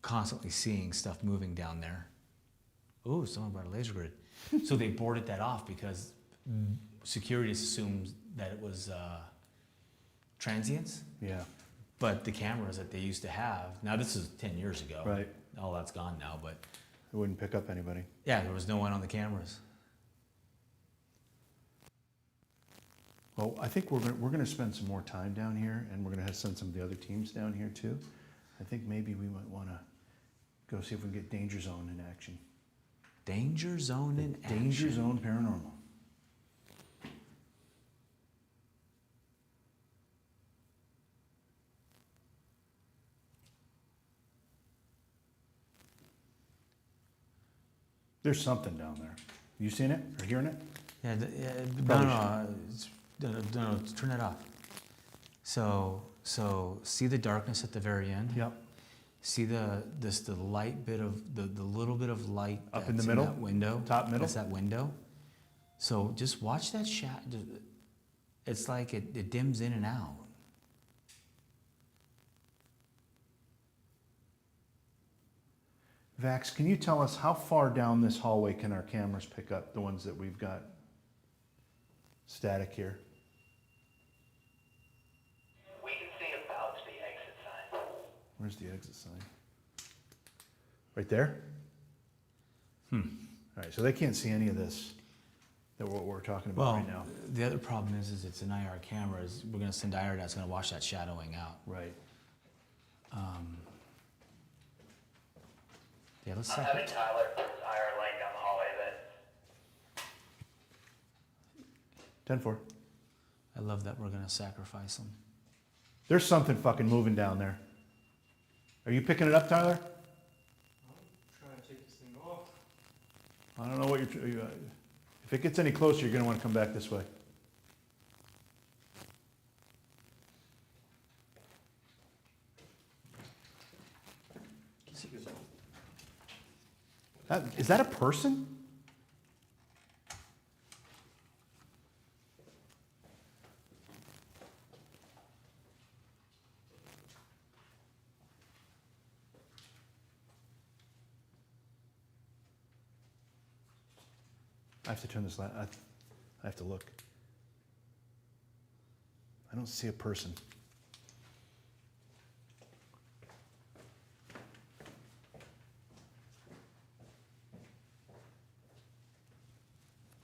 constantly seeing stuff moving down there. Ooh, someone brought a laser grid. So they boarded that off because security assumes that it was transients. Yeah. But the cameras that they used to have, now this is 10 years ago. Right. All that's gone now, but. It wouldn't pick up anybody. Yeah, there was no one on the cameras. Well, I think we're going to spend some more time down here, and we're going to send some of the other teams down here too. I think maybe we might want to go see if we can get Danger Zone in action. Danger Zone in action? Danger Zone Paranormal. There's something down there. You seen it or hearing it? Yeah, no, turn that off. So see the darkness at the very end? Yep. See the light bit of, the little bit of light up in the middle? That window? Top middle? That's that window. So just watch that shot. It's like it dims in and out. Vax, can you tell us how far down this hallway can our cameras pick up, the ones that we've got static here? We can see about the exit sign. Where's the exit sign? Right there? All right, so they can't see any of this, what we're talking about right now. The other problem is it's an IR camera. We're going to send IR that's going to wash that shadowing out. Right. Yeah, let's I'm check having it. Tyler put his IR light down the hallway, but 10-4. I love that we're going to sacrifice them. There's something fucking moving down there. Are you picking it up, Tyler? I'm trying to take this thing off. I don't know what you're. If it gets any closer, you're going to want to come back this way. Is that a person? I have to turn this light. I have to look. I don't see a person.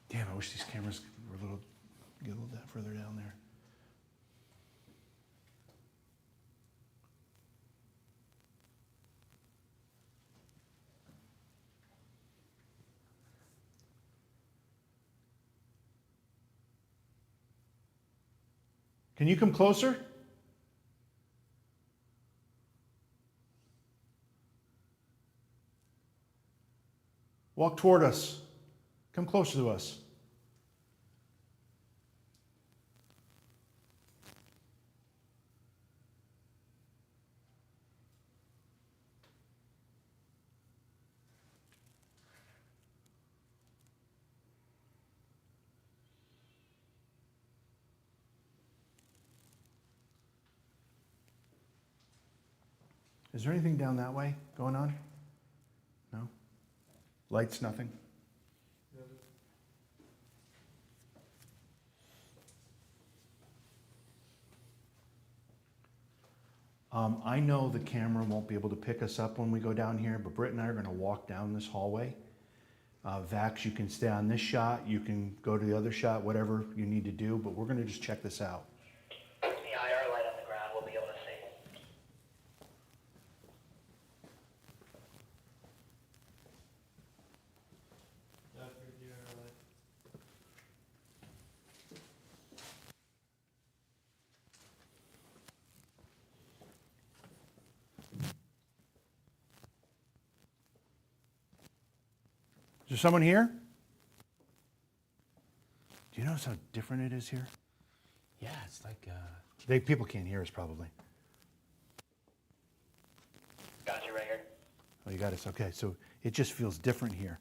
Damn, I wish these cameras were get a little bit further down there. Can you come closer? Walk toward us. Come closer to us. Is there anything down that way going on? No? Lights, nothing? I know the camera won't be able to pick us up when we go down here, but Britt and I are going to walk down this hallway. Vax, you can stay on this shot. You can go to the other shot, whatever you need to do, but we're going to just check this out. The IR light on the ground will be able to see. Is there someone here? Do you notice how different it is here? Yeah, it's like People can't hear us probably. Got you right here. Oh, you got us. Okay, so it just feels different here.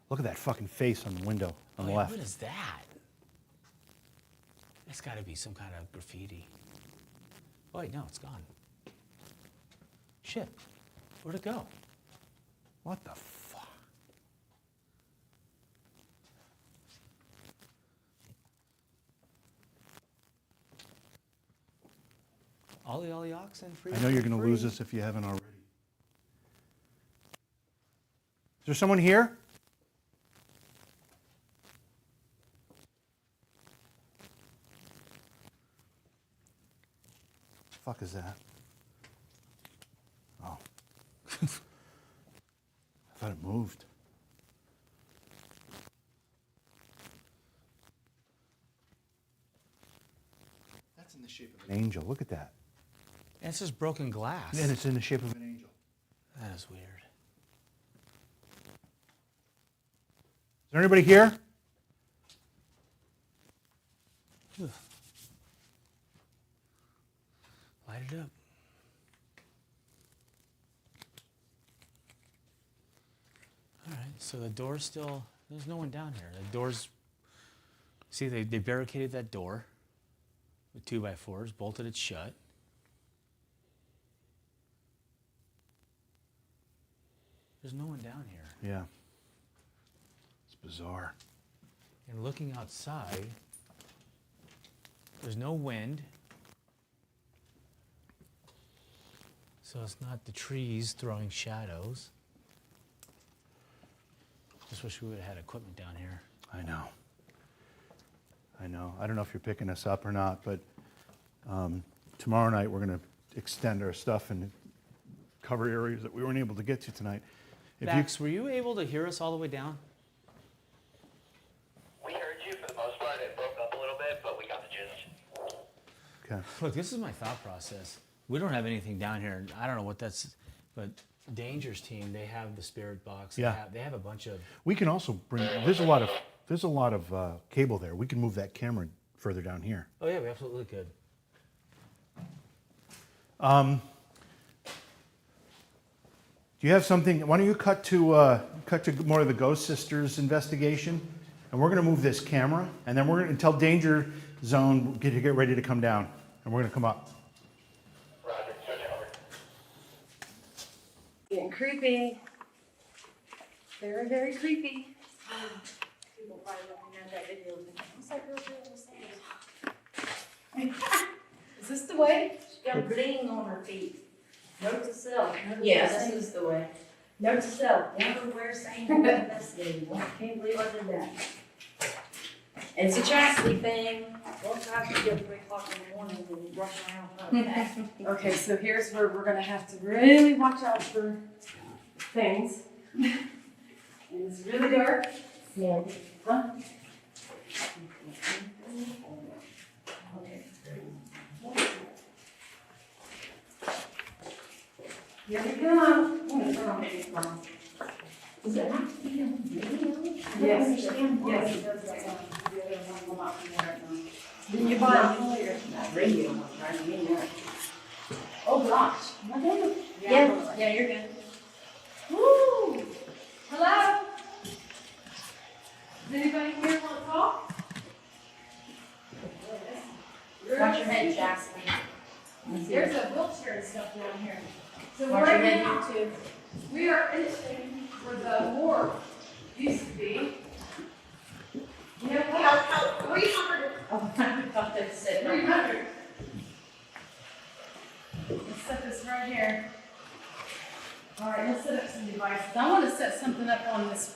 Look at that fucking face on the window on the left. What is that? It's got to be some kind of graffiti. Oh wait, no, it's gone. Shit, where'd it go? What the fuck? Ollie oxen free. I know you're going to lose us if you haven't already. Is there someone here? The fuck is that? Oh. I thought it moved. That's in the shape of an angel. Look at that. And it's just broken glass. And it's in the shape of an angel. That is weird. Is there anybody here? Ugh. Light it up. All right, so the door's still, there's no one down here. The door's, see, they barricaded that door with 2x4s, bolted it shut. There's no one down here. Yeah. It's bizarre. And looking outside, there's no wind. So it's not the trees throwing shadows. Just wish we would have had equipment down here. I know. I know. I don't know if you're picking us up or not, but tomorrow night we're going to extend our stuff and cover areas that we weren't able to get to tonight. Max, were you able to hear us all the way down? We heard you for the most part. It broke up a little bit, but we got the gist. Okay. Look, this is my thought process. We don't have anything down here. I don't know what that's, but Danger's team, they have the spirit box. Yeah. They have a bunch of. We can also bring. There's a lot of cable there. We can move that camera further down here. Oh yeah, we absolutely could. Do Do you have something? Why don't you cut to more of the Ghost Sisters investigation, and we're going to move this camera, and then we're going to until danger zone get ready to come down, and we're going to come up. Roger, switch over. Getting creepy. Very, very creepy. People probably looking at that video and thinking, what's that girl doing? What's that Is this the way? She's got bling on her feet. Note to self. Yes, this is the way. Note to self, never wear same investigating. I can't believe I did that. It's a chastity thing. One time you get 3 o'clock in the morning and rush around. Okay, so here's where we're gonna have to really watch out for things. And it's really dark. Yeah. Huh? Okay. Here we go. I'm gonna turn on the phone. Does it have to be on video? Yes. Yes. Yes, it does. The other one will not be there right now. Didn't you buy it earlier? That radio one, right? I mean, that. Oh gosh. Am I good? Yeah, you're good. Woo! Hello? Does anybody here want to talk? Watch your head, Jackson. There's a wheelchair and stuff down here. So Watch your right head, now, you too. we are entering where the morgue used to be. You know what? 300. Oh, I thought that said. 300. Let's set this right here. All right, let's set up some devices. I want to set something up on this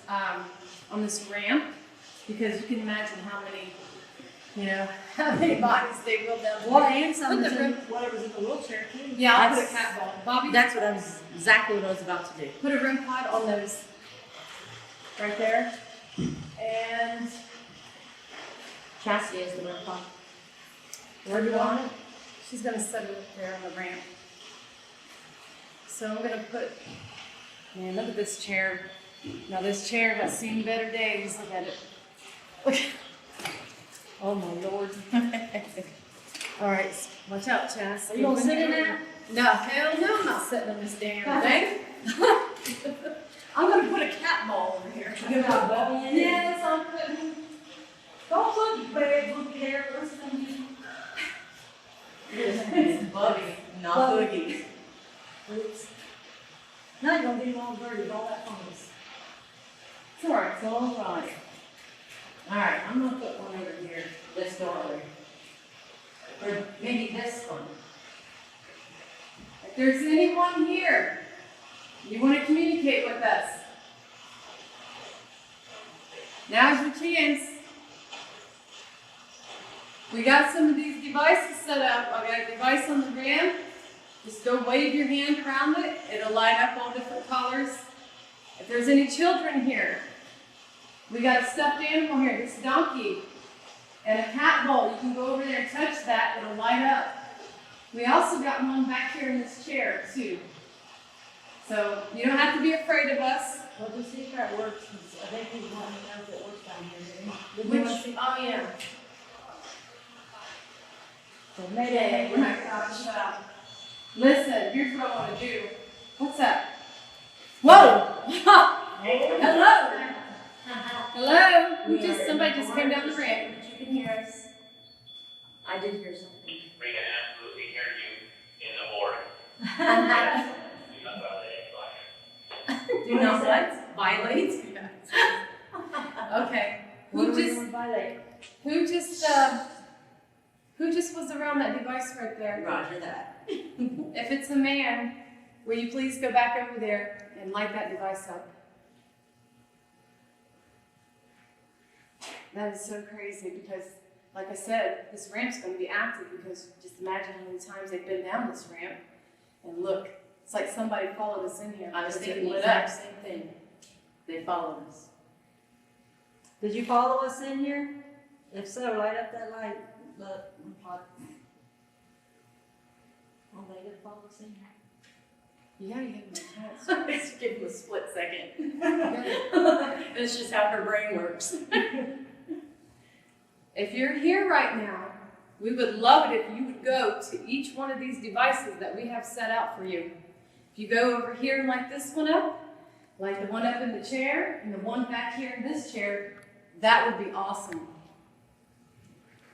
ramp because you can imagine how many bodies they will down there. Well, and some Put the rim- whatever's in the wheelchair too. Yeah, I'll put a That's- cat ball. Bobby, That's what I was, exactly what I was about to do. put a REM pod on those right there. And Chastity is the one pump. where do you want it? She's gonna set it up there on the ramp. So I'm gonna put, man, look at this chair. Now this chair has seen better days. Look at it. Look. Oh my Lord. All right, watch out, Chas. Are you gonna sit in there? No, hell no, I'm not sitting in this damn thing. I'm gonna put a cat ball over here. You got a ball in it? Yes, I'm putting. Don't look bad, look there. What's gonna be? It's Bubby, not Bubby. Boogie. Oops. Now you're gonna be all dirty, all that fungus. It's all right, it's all right. Alright, I'm gonna put one over here, this doorway. Or maybe this one. If there's anyone here, you want to communicate with us. Now's your chance. We got some of these devices set up. I got a device on the ramp. Just go wave your hand around it. It'll light up all different colors. If there's any children here, we got a stuffed animal here, this donkey, and a cat bowl. You can go over there and touch that, it'll light up. We also got one back here in this chair, too. So you don't have to be afraid of us. Well, just see if that works, 'cause I think we want to know if it works down here. Which, oh yeah. So maybe. Oh my gosh. Listen, here's what I want to do. What's that? Whoa! Hello! Hello? Somebody just came down the ramp. You can hear us. I did hear something. We can absolutely hear you in the morgue. Do not violate any life. Do not what? Violate? Okay. What Who are we just, gonna violate? who just was around that device right there? Roger that. If it's a man, will you please go back over there and light that device up? That is so crazy because, like I said, this ramp's going to be active because just imagine how many times they've been down this ramp. And look, it's like somebody followed us in here. I was because it thinking the lit up. exact same thing. They followed us. Did you follow us in here? If so, light up that light. But oh, they didn't follow us in here. Yeah, you have no chance. Just give them a split second. Yeah. That's just how her brain works. If you're here right now, we would love it if you would go to each one of these devices that we have set out for you. If If you go over here and light this one up, like the one up in the chair and the one back here in this chair, that would be awesome.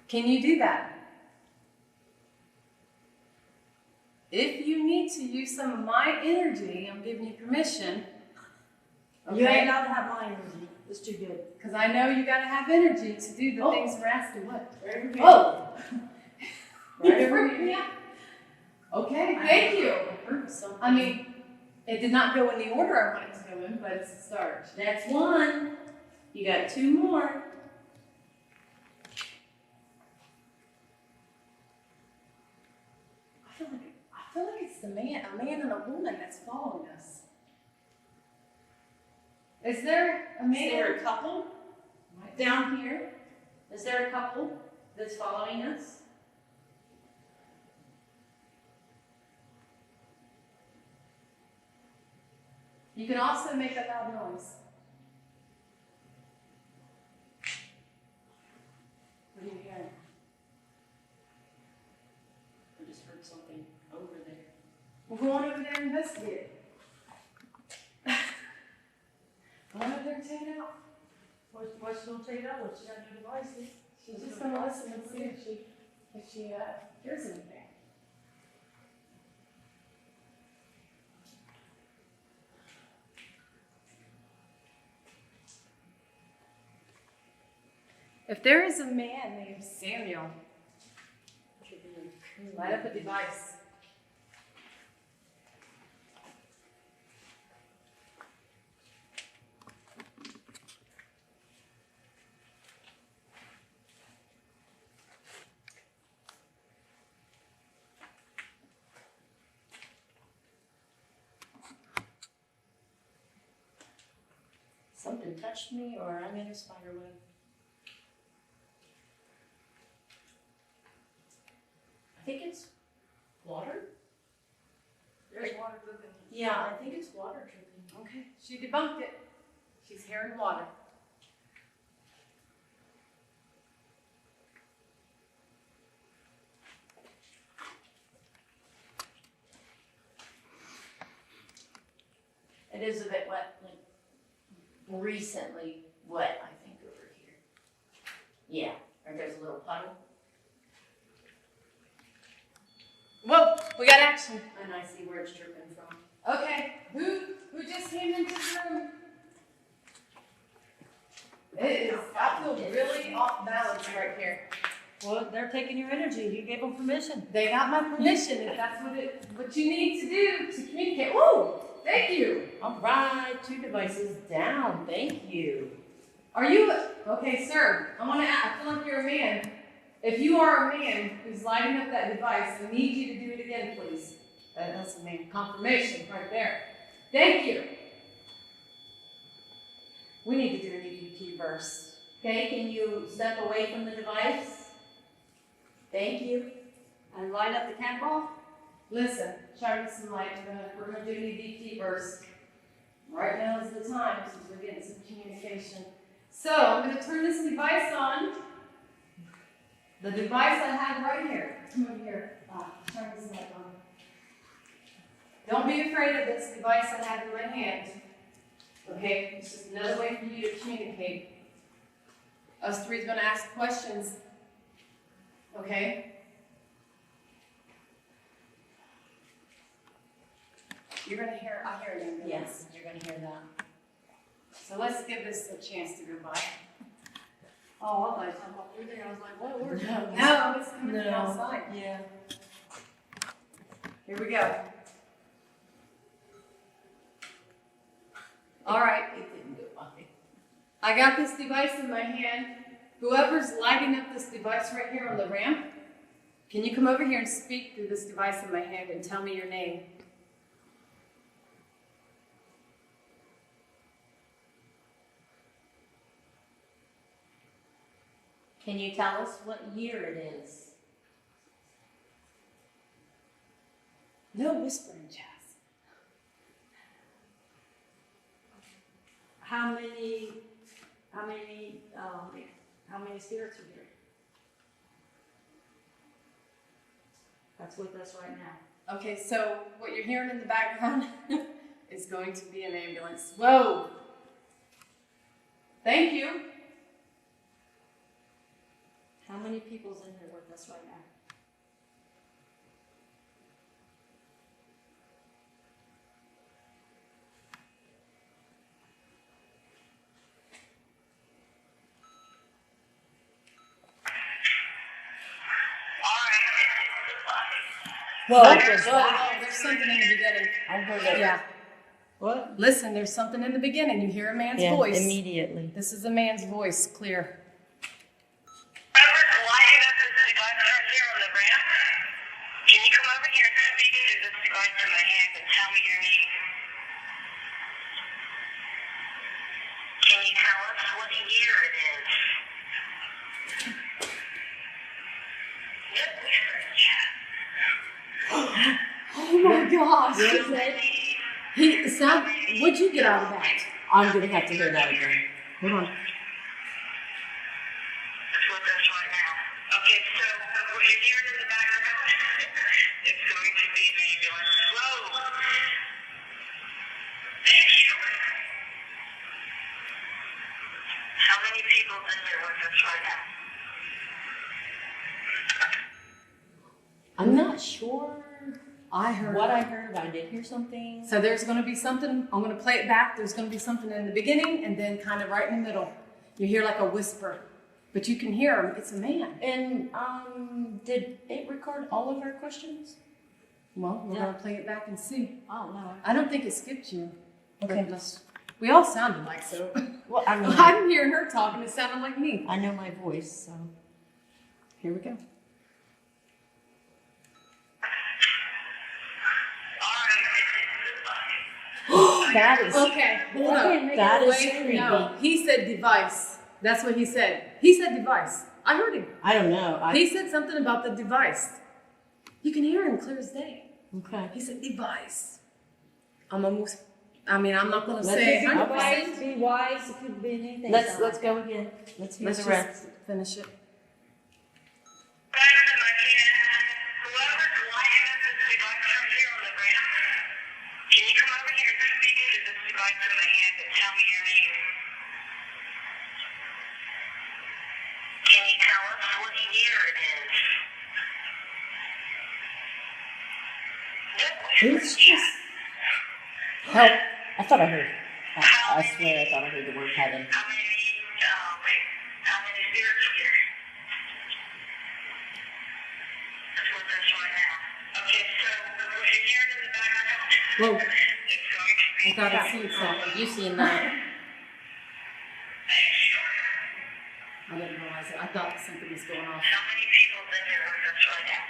Can you do that? If you need to use some of my energy, I'm giving you permission. You ain't allowed to have my energy. It's too good. Because I know you got to have energy to do the things we're asking. What? Oh! You're freaking me out. Okay, thank you. I mean, it did not go in the order I wanted to go in, but it's a start. That's one. You got two more. I feel like it's a man and a woman that's following us. Is there a man? Is there a couple down here? Is there a couple that's following us? You can also make a loud noise. What are you hearing? I just heard something over there. Well, go on over there and investigate. Go on over there and check it out. What's she gonna take it out? What's she got new devices? She's just gonna listen and see if she hears anything. If there is a man named Samuel, light up a device. Something touched me, or I'm in a spider web. I think it's water. There's water dripping. Yeah, I think it's water dripping. Okay, she debunked it. She's hearing water. It is a bit wet, like recently wet, I think, over here. Yeah, or there's a little puddle. Whoa, we got action. And I see where it's dripping from. Okay, who just came into the room? I feel really off balance right here. Well, they're taking your energy. You gave them permission. They got my permission if that's what you need to do to communicate. Woo! Thank you. All right, 2 devices down. Thank you. Are you okay, sir? I feel like you're a man. If you are a man who's lighting up that device, I need you to do it again, please. That's a man confirmation right there. Thank you. We need to do an EVP verse. Okay, can you step away from the device? Thank you. And light up the candle. Listen, shine some light. We're gonna do an EVP verse. Right now is the time since we're getting some communication. So I'm gonna turn this device on. The device I have right here. Come over here. Turn this light on. Don't be afraid of this device I have in my hand. Okay, it's just another way for you to communicate. Us three's gonna ask questions. Okay? You're gonna hear, I hear it. Yes, you're gonna hear that. So let's give this a chance to go by. Oh, I thought you were talking about through there. I was like, what word? No, it's coming from outside. Yeah. Here we go. All right. It didn't go by. I got this device in my hand. Whoever's lighting up this device right here on the ramp, can you come over here and speak through this device in my hand and tell me your name? Can you tell us what year it is? No whispering, Chaz. How many spirits are here? That's with us right now. Okay, so what you're hearing in the background is going to be an ambulance. Whoa! Thank you. How many people's in here with us right now? Whoa, there's something in the beginning. I heard it. Yeah. What? Listen, there's something in the beginning. You hear a man's Yeah, voice. immediately. This is a man's voice, clear. Whoever's lighting up this device right here on the ramp, can you come over here and speak to this device in my hand and tell me your name? Can you tell us what year it is? Yep, we heard you. Oh my gosh. What is it? He sound. What'd you get out of that? I'm gonna have to hear that again. Hold on. That's what that's right now. Okay, so what you're hearing in the background, it's going to be an ambulance. Whoa! Thank you. How many people in there with us right now? I'm not sure I heard. what I heard. I did hear something. So there's going to be something. I'm going to play it back. There's going to be something in the beginning, and then kind of right in the middle. You hear like a whisper, but you can hear him. It's a man. And did it record all of our questions? Well, we're going to play it back and see. Oh no. I don't think it skipped you. Okay. But we all sounded like so. Well, I mean, I'm hearing her talking. It sounded like me. I know my voice, so. Here we go. That is Okay, hold on. That is Wait, creepy. no, he said device. That's what he said. He said device. I heard him. I don't know. He said something about the device. You can hear him clear as day. Okay. He said device. I'm not gonna Let's say be 100%. wise. Be wise. It could be anything. Let's go again. Let's hear Let's the rest. just finish it. Guys, whoever's lighting up this device right here on the ramp, can you come over here and speak to this device in my hand and tell me your name? Can you tell us what year it is? It's just help. I thought I heard. I swear I thought I heard the word heaven. How many spirits here? That's what that's right now. Okay, so what you're hearing in the background, Whoa. it's going to be... I thought I seen something. You seen that? I didn't realize it. I thought something was going off. How many people in there with us right now?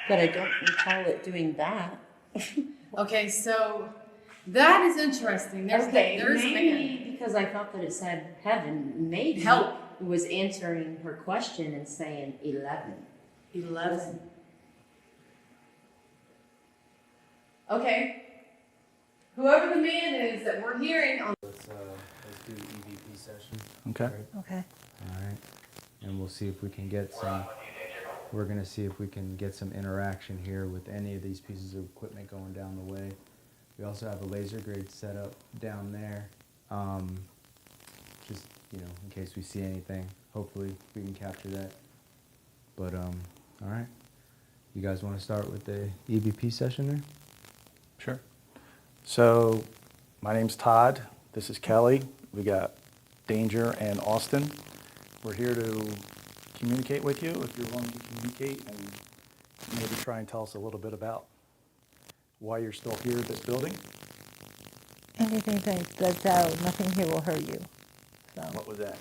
But I don't recall it doing that. Okay, so that is interesting. There's a man. maybe because I thought that it said heaven. Maybe Help. it was answering her question and saying 11. 11. Okay. Whoever the man is that we're hearing on. Let's do EVP session. Okay. Okay. All right, and we'll see if we can get some. We're gonna see if we can get some interaction here with any of these pieces of equipment going down the way. We also have a laser grid set up down there, just in case we see anything. Hopefully we can capture that. But all right, you guys want to start with the EVP session there? Sure. So, my name's Todd. This is Kelly. We got Danger and Austin. We're here to communicate with you if you're willing to communicate and maybe try and tell us a little bit about why you're still here at this building. Anything that's out, nothing here will hurt you. So What was that?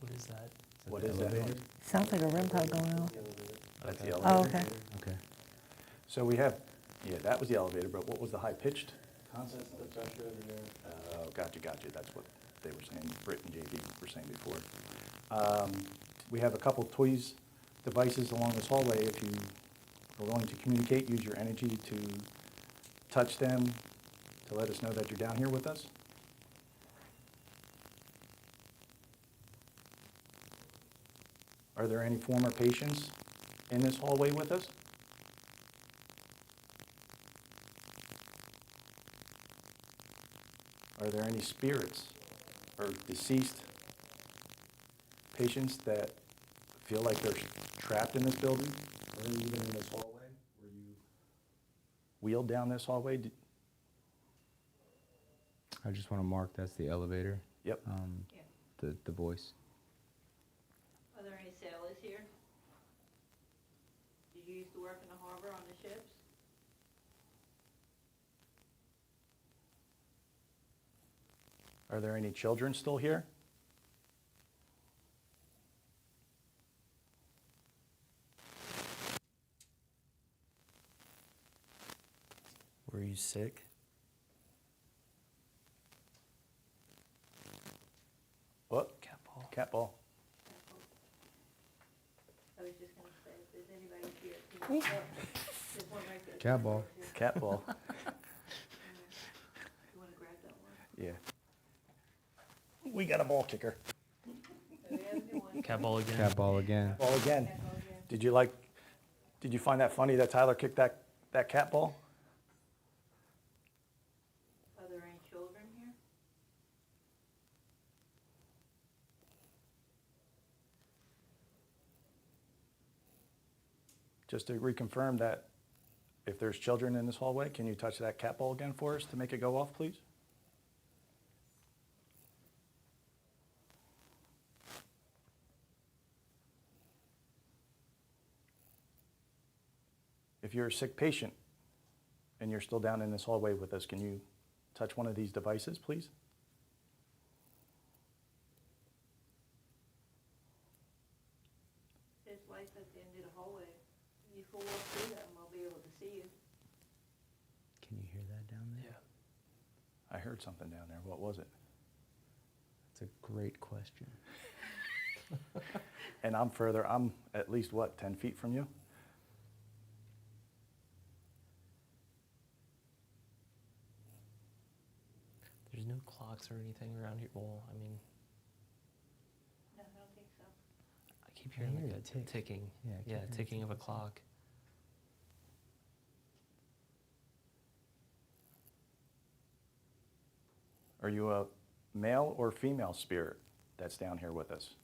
What is that? What is that? sounds like a REM pod going on. That's the Oh, elevator. okay. Okay. So we have, that was the elevator, but what was the high-pitched? Concepts of the pressure over there. Oh, gotcha. That's what they were saying, Britt and JD were saying before. We have a couple toys, devices along this hallway. If you are willing to communicate, use your energy to touch them, to let us know that you're down here with us. Are there any former patients in this hallway with us? Are there any spirits or deceased patients that feel like they're trapped in this building or even in this hallway? Were you wheeled down this hallway? I just want to mark that's the elevator. Yep. The voice. Are there any sailors here? Did you used to work in the harbor on the ships? Are there any children still here? Were you sick? What? Cat ball. Cat ball. I was just gonna say, if there's anybody here, please. There's one right there. Cat ball. Cat ball. You wanna grab that one? Yeah. We got a ball kicker. So we have a new one. Cat ball again. Cat ball again. Ball again. Cat ball again. Did you find that funny that Tyler kicked that cat ball? Are there any children here? Just to reconfirm that if there's children in this hallway, can you touch that cat ball again for us to make it go off, please? If you're a sick patient and you're still down in this hallway with us, can you touch one of these devices, please? There's lights at the end of the hallway. You can walk through them, I'll be able to see you. Can you hear that down there? Yeah. I heard something down there. What was it? That's a great question. And I'm at least, what, 10 feet from you? There's no clocks or anything around here. Well, I mean, No, I don't think so. I keep hearing hear like it a tick. ticking. Yeah, I keep Yeah, hearing ticking of a tick. clock. Are you a male or female spirit that's down here with us?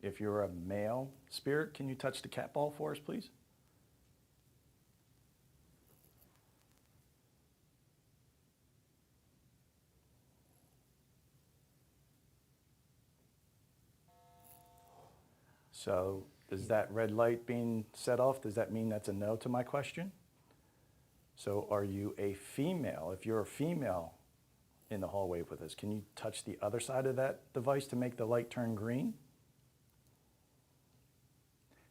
If you're a male spirit, can you touch the cat ball for us, please? So is that red light being set off? Does that mean that's a no to my question? So are you a female? If you're a female in the hallway with us, can you touch the other side of that device to make the light turn green?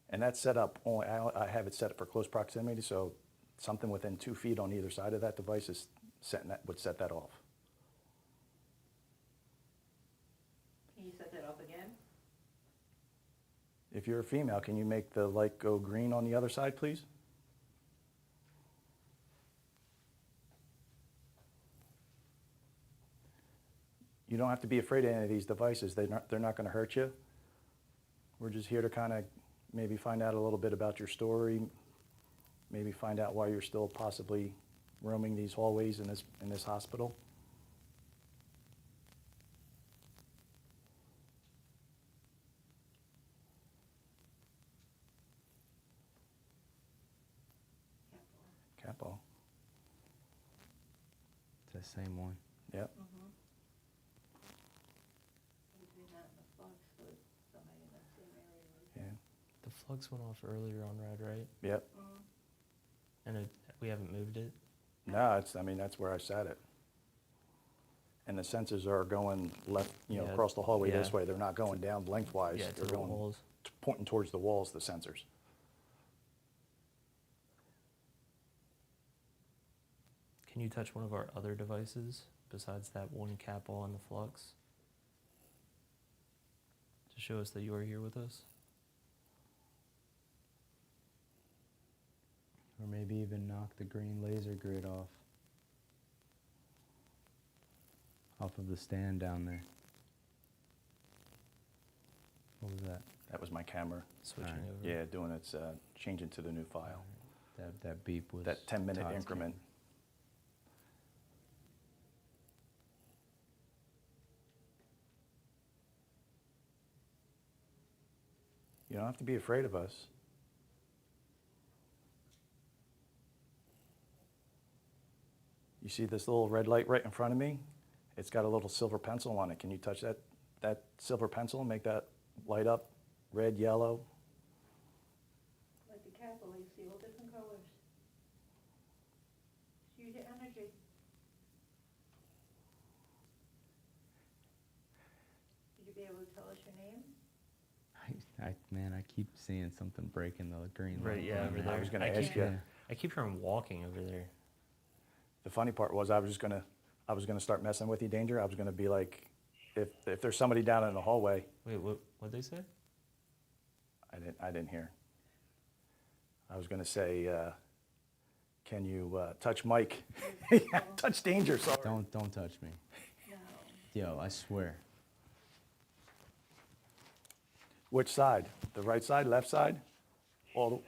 And that's set up, only I have it set up for close proximity, so something within 2 feet on either side of that device is would set that off. Can you set that up again? If you're a female, can you make the light go green on the other side, please? You don't have to be afraid of any of these devices. They're not going to hurt you. We're just here to kind of maybe find out a little bit about your story, maybe find out why you're still possibly roaming these hallways in this hospital. Cat ball. It's the same one. Yep. Mm-hmm. Between that and the flux, so somebody in that same area. Yeah. The flux went off earlier on Red, right? Yep. And we haven't moved it. No, that's where I sat it. And the sensors are going left, Yeah, across the hallway this yeah. way. They're not going down lengthwise. Yeah, to They're the going walls. pointing towards the walls, the sensors. Can you touch one of our other devices besides that one cat ball and the flux to show us that you are here with us? Or maybe even knock the green laser grid off of the stand down there. What was that? That was my camera. Switching Alright. over. Yeah, doing its changing to the new file. That beep was That 10-minute Todd's increment. You don't have to be afraid of us. You see this little red light right in front of me? It's got a little silver pencil on it. Can you touch that silver pencil and make that light up? Red, yellow. Like the capital, you see all different colors. Use your energy. Would you be able to tell us your name? Man, I keep seeing something breaking the green light. Right, yeah, over there. I was going to ask you. I keep hearing walking over there. The funny part was I was gonna start messing with you, Danger. I was gonna be like, if there's somebody down in the hallway. Wait, what'd they say? I didn't hear. I was gonna say, can you touch Mike? Yeah, touch Danger. Sorry. Don't touch me. No. Yo, I swear. Which side? The right side, left side? All the.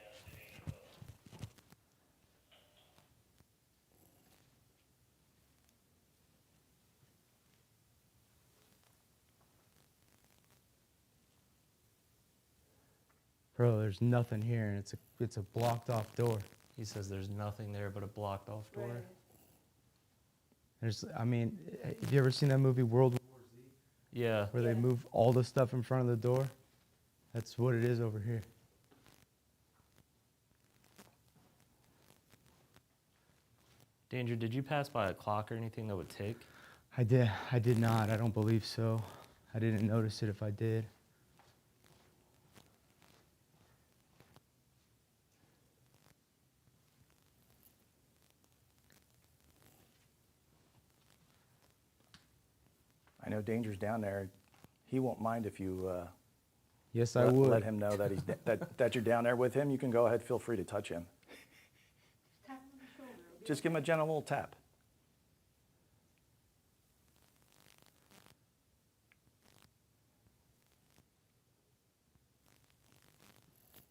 Bro, there's nothing here, and it's a blocked off door. He says there's nothing there but a blocked off door. Have you ever seen that movie World War Z? Yeah. Where they move all the stuff in front of the door? That's what it is over here. Danger, did you pass by a clock or anything that would tick? I did not. I don't believe so. I didn't notice it if I did. I know Danger's down there. He won't mind if you. Yes, I would. Let him know that he's that you're down there with him. You can go ahead. Feel free to touch him. Tap on the shoulder. Just give him a gentle little tap.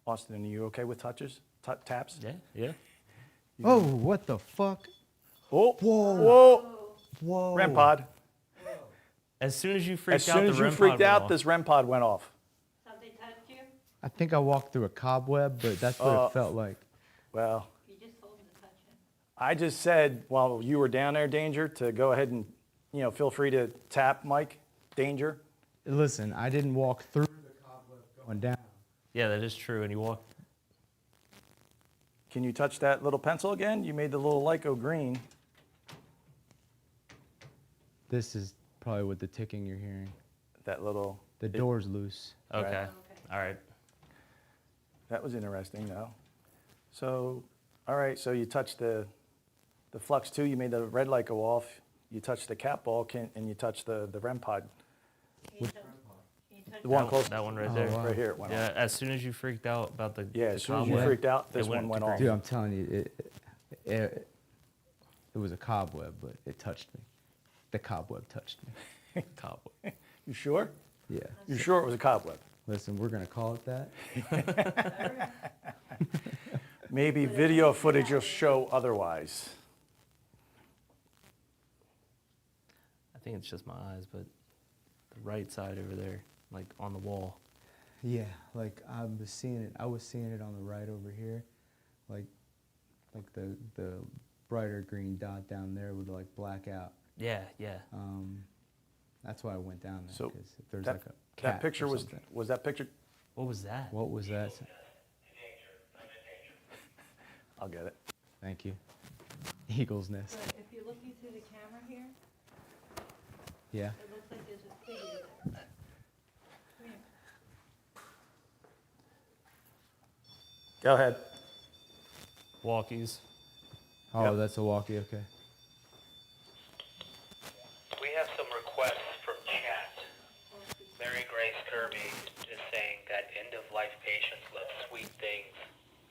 Austin, are you okay with touches? Taps? Yeah, yeah. Oh, what the fuck? Oh, Whoa. whoa, Whoa. REM pod. As soon as you freaked out, As soon as you freaked out, this REM pod went off. Something touched you? I think I walked through a cobweb, but that's what it felt like. Well, You just told him to touch him. I just said while you were down there, Danger, to go ahead and, feel free to tap Mike, Danger. Listen, I didn't walk through the cobweb going down. Yeah, that is true. And you walked. Can you touch that little pencil again? You made the little light go green. This is probably what the ticking you're hearing. That little. The door's loose. Okay. Right. All right. That was interesting, though. So, all right, so you touched the flux too. You made the red light go off. You touched the cat ball, and you touched the REM pod. The one close. That one right there. wow. Right here, it went off. Yeah, as soon as you freaked out about the Yeah, the as soon as you cobweb, freaked out, this it one went to off. Dude, I'm telling you, it was a cobweb, but it touched me. The cobweb touched me. cobweb. You sure? Yeah. You sure it was a cobweb? Listen, we're going to call it that. Maybe video footage will show otherwise. I think it's just my eyes, but the right side over there, like on the wall. Yeah, like I was seeing it on the right over here, like the brighter green dot down there would like black out. Yeah, yeah. That's why I went down there, So because if there's that, like a cat that picture or something. was that picture? What was that? What was that? I'll get it. Thank you. Eagle's nest. But if you're looking through the camera here, Yeah. it looks like there's a figure there. Come here. Go ahead. Walkies. Oh, Yep. that's a walkie. Okay. We have some requests from chat. Mary Grace Kirby is saying that end-of-life patients love sweet things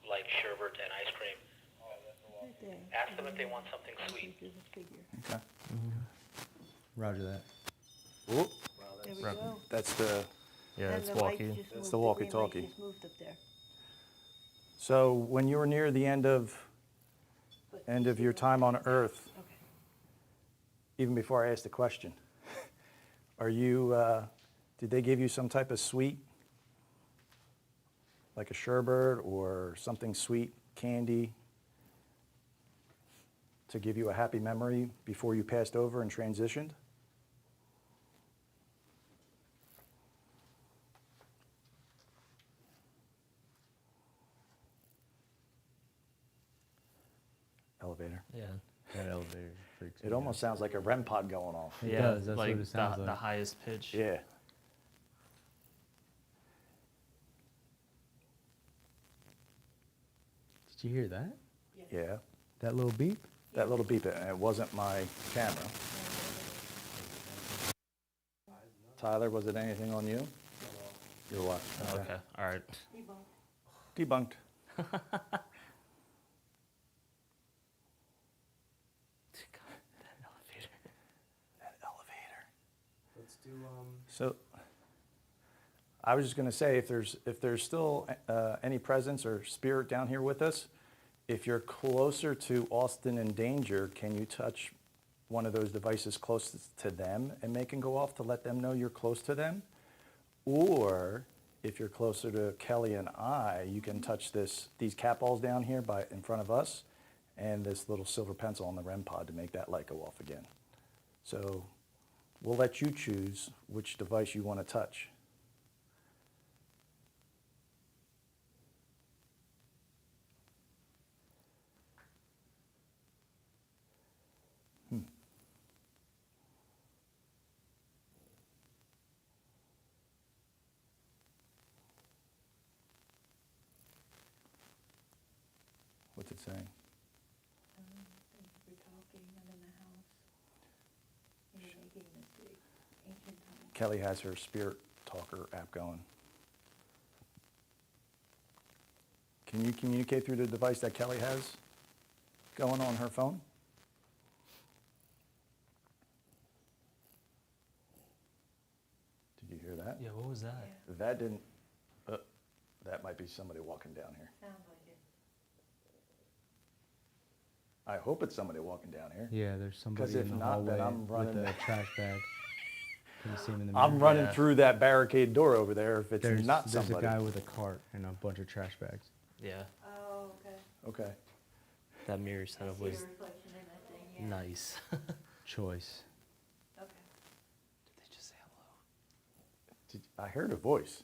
like sherbet and ice cream. Right there. Ask them if they want something sweet. There's a figure. Okay. Roger that. Ooh, There we Right. go. that's the. Yeah, And it's the lights walkie. just That's moved, the green light walkie-talkie. just moved up there. So when you were near the end of your time on Earth, Okay. even before I asked the question, are you? Did they give you some type of sweet like a sherbet or something sweet, candy, to give you a happy memory before you passed over and transitioned? Elevator. Yeah. That elevator freaks me It almost sounds like a REM pod going off. It Yeah, does. That's like what it sounds like. the highest pitch. Yeah. Did you hear that? Yeah. That little beep? That little beep, and it wasn't my camera. Tyler, was it anything on you? You're what? Okay. All right. Debunked. That elevator. Let's do So, I was just going to say, if there's still any presence or spirit down here with us, if you're closer to Austin and Danger, can you touch one of those devices closest to them and make them go off to let them know you're close to them? Or if you're closer to Kelly and I, you can touch these cat balls down here in front of us and this little silver pencil on the REM pod to make that light go off again. So we'll let you choose which device you want to touch. What's it saying? Kelly has her Spirit Talker app going. Can you communicate through the device that Kelly has going on her phone? Did you hear that? Yeah, what was that? That didn't, that might be somebody walking down here. Sounds like it. I hope it's somebody walking down here. Yeah, there's somebody 'Cause in if the not, then hallway I'm running with a the- trash bag. Can you see him in the mirror? I'm running through that barricade door over there if it's not There's somebody. a guy with a cart and a bunch of trash bags. Yeah. Oh, okay. Okay. That mirror setup See was the reflection in that thing, yeah. nice. Choice. Okay. Did they just say hello? I heard a voice.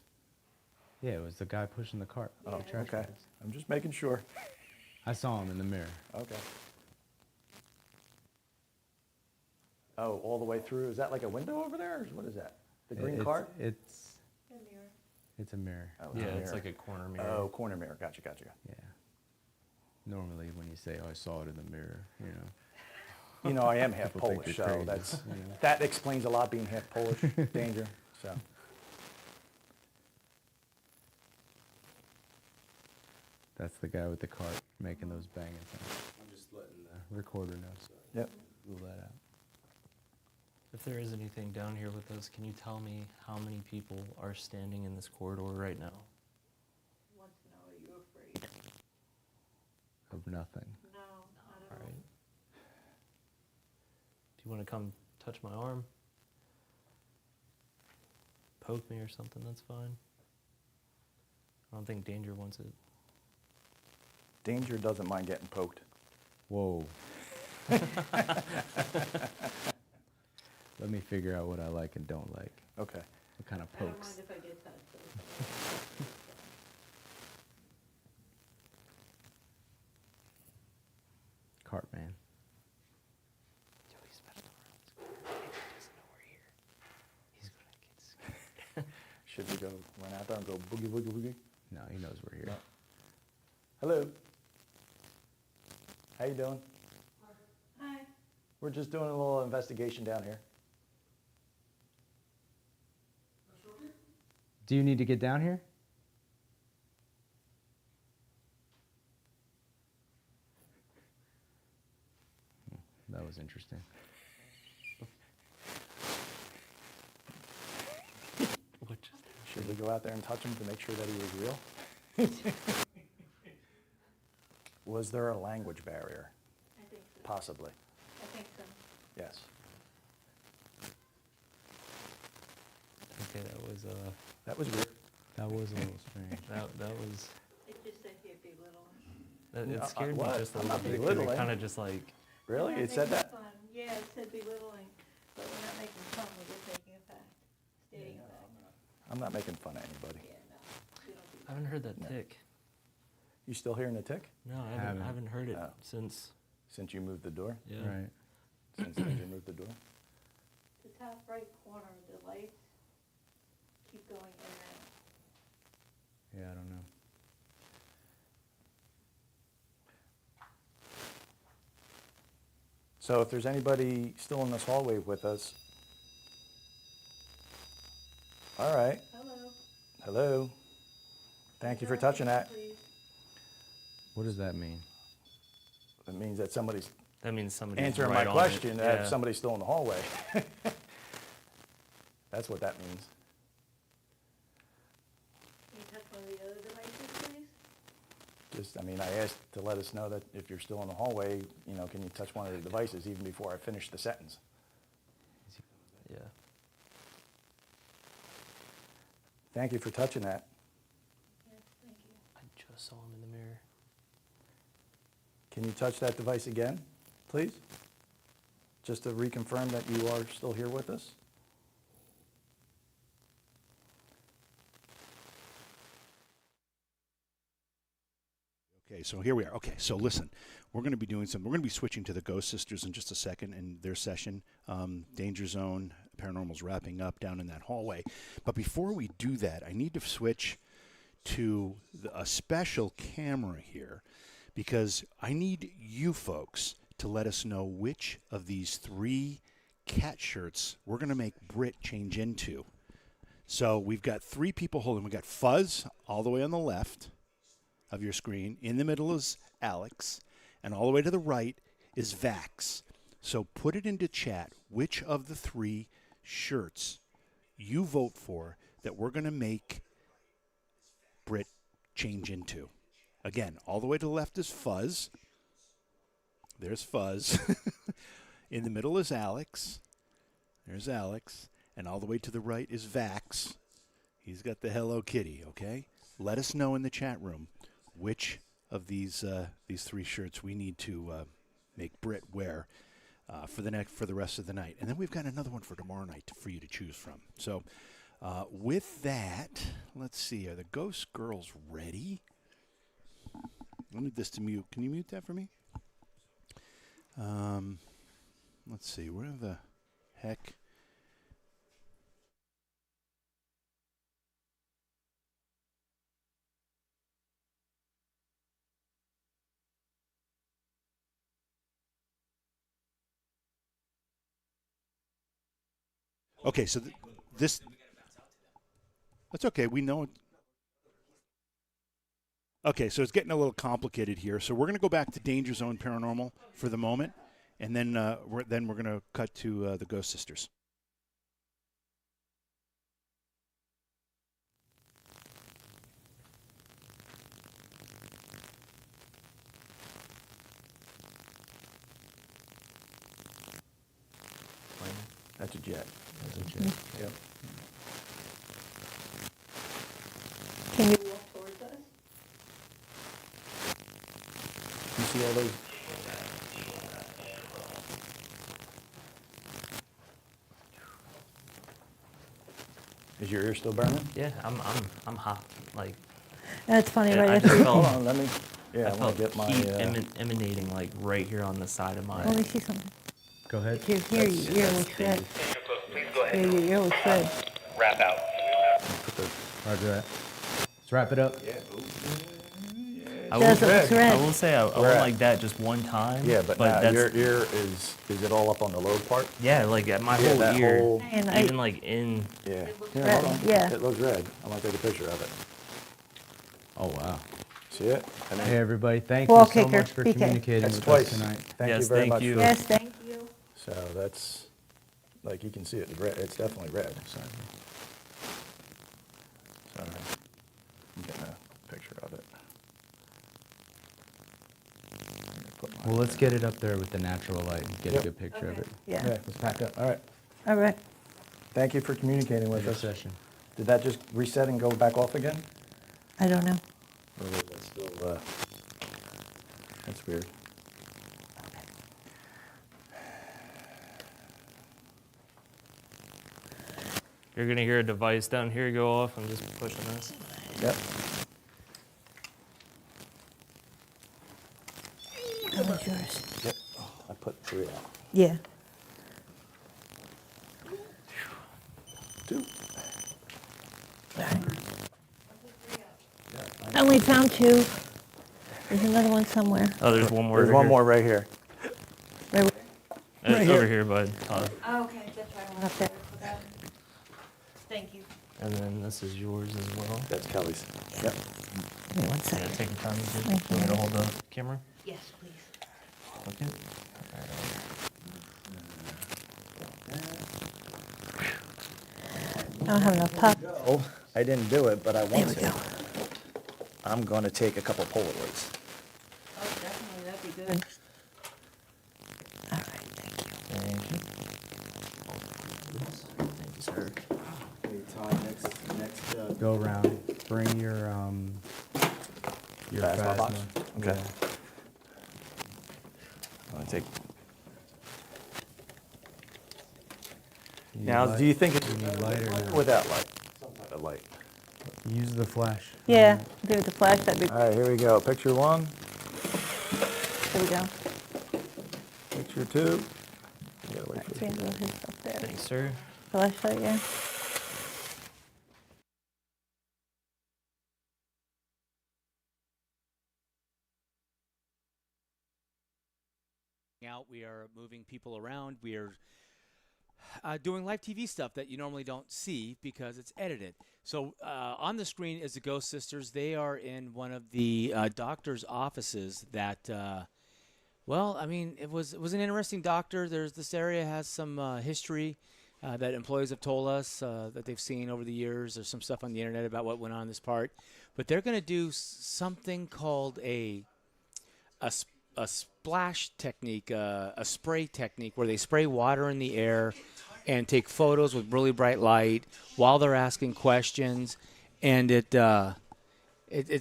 Yeah, it was the guy pushing the cart. Oh, with the trash okay. bags. I'm just making sure. I saw him in the mirror. Okay. Oh, all the way through? Is that like a window over there, or what is that? The green cart? It's The mirror. it's a mirror. Oh, Yeah, a it's mirror. like a corner mirror. Oh, corner mirror. Gotcha. Yeah. Normally, when you say, "Oh, I saw it in the mirror," you know. You know, I am half People think Polish, you're so crazy, that's you know. that explains a lot. Being half Polish, Danger. So. That's the guy with the cart making those banging sounds. I'm just letting the recorder know. So Yep. rule that out. If there is anything down here with us, can you tell me how many people are standing in this corridor right now? Want to know, are you afraid? Of nothing. No, not All at all. right. Do you want to come touch my arm? Poke me or something, that's fine. I don't think Danger wants it. Danger doesn't mind getting poked. Whoa. Let me figure out what I like and don't like. Okay. What kind of I don't pokes? mind if I get touched, though. Cart man. Joey's better around. He doesn't know we're here. He's gonna get scared. Should we go run out there and go boogie woogie woogie? No, he knows we're here. No. Hello. How you doing? Hi. We're just doing a little investigation down here. Do you need to get down here? That was interesting. Should we go out there and touch him to make sure that he was real? Was there a language barrier? I think so. Possibly. I think so. Yes. Okay, that was That was weird. That was a little strange. That was. It just said you're belittling. It scared me What? just a I'm little not bit. 'Cause belittling. it kind of just like. Really? We're not It said making that? fun. Yeah, it said belittling, but we're not making fun, we're just taking a fact, stating a fact. I'm not making fun of anybody. Yeah, no, we don't do I haven't heard that tick. You still hearing the tick? No, I haven't heard it Oh. since. Since you moved the door? Yeah. Right. Since you moved the door? The top right corner, the lights keep going in and out. Yeah, I don't know. So if there's anybody still in this hallway with us. All right. Hello. Hello. Thank you for touching that. Please. What does that mean? It means that somebody's That means somebody's answering right my on question, it. that Yeah. somebody's still in the hallway. That's what that means. Can you touch one of the other devices, please? Just, I mean, I asked to let us know that if you're still in the hallway, you know, can you touch one of the devices even before I finish the sentence? Yeah. Thank you for touching that. Yes, thank you. I just saw him in the mirror. Can you touch that device again, please? Just to reconfirm that you are still here with us? Okay, so here we are. Okay, so listen, we're going to be switching to the Ghost Sisters in just a second in their session. Danger Zone, Paranormal's wrapping up down in that hallway. But before we do that, I need to switch to a special camera here because I need you folks to let us know which of these 3 cat shirts we're going to make Britt change into. So we've got 3 people holding. We've got Fuzz all the way on the left of your screen. In the middle is Alex, and all the way to the right is Vax. So put it into chat which of the 3 shirts you vote for that we're going to make Britt change into. Again, all the way to the left is Fuzz. There's Fuzz. In the middle is Alex. There's Alex. And all the way to the right is Vax. He's got the Hello Kitty, okay? Let us know in the chat room which of these 3 shirts we need to make Britt wear for the rest of the night. And then we've got another one for tomorrow night for you to choose from. So with that, let's see. Are the Ghost Girls ready? I need this to mute. Can you mute that for me? Let's see. Where the heck? Okay, so this. That's okay. We know it. Okay, so it's getting a little complicated here. So we're going to go back to Danger Zone Paranormal for the moment, and then we're going to cut to the Ghost Sisters. That's a jet. That's a jet. Yep. Can you walk towards us? You see all those? Is your ear still burning? Yeah, I'm hot. Like. That's funny, I right? just felt. Hold on, let me. Yeah, I I want felt to get my. heat emanating like right here on the side of my. Let me see something. Go ahead. Here, your ear looks red. Please go ahead. Your ear looks red. Wrap out. Roger that. Let's wrap it up. I Does it look I red? will say I went like that just one time. Yeah, but now that's, your ear is it all up on the low part? yeah, like my Yeah, whole that ear, whole- And I- even like in. Yeah. Here, red, hold on. yeah. It looks red. I'm gonna take a picture of it. Oh, wow. See it? And Hey, everybody. Thank Ball you so kicker, much for PK. communicating That's with twice. us tonight. Thank Yes, you very thank much. you. For, Yes, thank you. So that's, like you can see it, red. It's definitely red. So I'm getting a picture of it. Well, let's get it up there with the natural light and get Yep. a good picture of Okay, it. yeah. Yeah, let's pack up. All right. All right. Thank you for communicating with Good us. session. Did that just reset and go back off again? I don't know. Or was that still, that's weird. You're gonna hear a device down here go off. I'm just pushing this. Yep. That was yours. Yep. I put 3 out. Yeah. 2. I only found 2. There's another one somewhere. Oh, there's one more. There's over one here. more right here. Right It's over here, bud. Oh, okay, that's right. up there. Thank you. And then this is yours as well. That's Kelly's. Yep. Give me 1 Yeah, second. take your time. You good? Thank You want me to you. hold the camera? Yes, please. Okay. I don't have enough pop. Oh, I didn't do it, but I There want we to. go. I'm going to take a couple Polaroids. Oh, definitely, that'd be good. All right, thank you. Thank you. Thank you, sir. Hey, Todd, next go around. Bring your Phasma box? Phasma. Okay. Yeah. I'm going to take. You need Now, light? do you think it's You need light or no? without light? Some type of light. Use the flash. Yeah, do the flash. That'd be. All right, here we go. Picture 1, There we go. picture 2. You gotta wait for See, this. his stuff there. Thanks, sir. Flashlight, yeah. Out, we are moving people around. We are doing live TV stuff that you normally don't see because it's edited. So on the screen is the Ghost Sisters. They are in one of the doctor's offices that, well, I mean, it was an interesting doctor. This area has some history that employees have told us that they've seen over the years. There's some stuff on the internet about what went on in this part. But they're going to do something called a splash technique, a spray technique, where they spray water in the air and take photos with really bright light while they're asking questions, and it's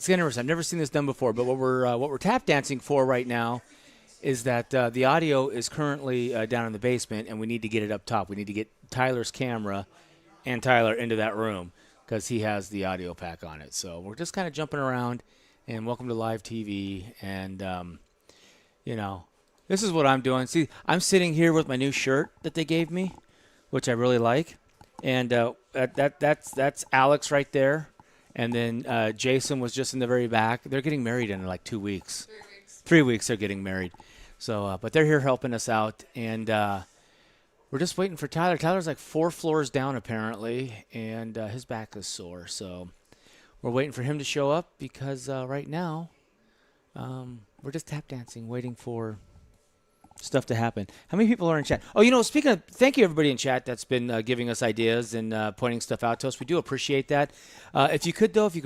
interesting. I've never seen this done before, but what we're tap dancing for right now is that the audio is currently down in the basement, and we need to get it up top. We need to get Tyler's camera and Tyler into that room because he has the audio pack on it. So we're just kind of jumping around, and welcome to live TV, and you know, this is what I'm doing. See, I'm sitting here with my new shirt that they gave me, which I really like. And that's Alex right there. And then Jason was just in the very back. They're getting married in like 2 weeks. 3 weeks. 3 weeks they're getting married. So, but they're here helping us out. And we're just waiting for Tyler. Tyler's like 4 floors down apparently. And his back is sore. So we're waiting for him to show up because right now we're just tap dancing, waiting for stuff to happen. How many people are in chat? Oh, you know, speaking of, thank you everybody in chat that's been giving us ideas and pointing stuff out to us. We do appreciate that. If you could, though, if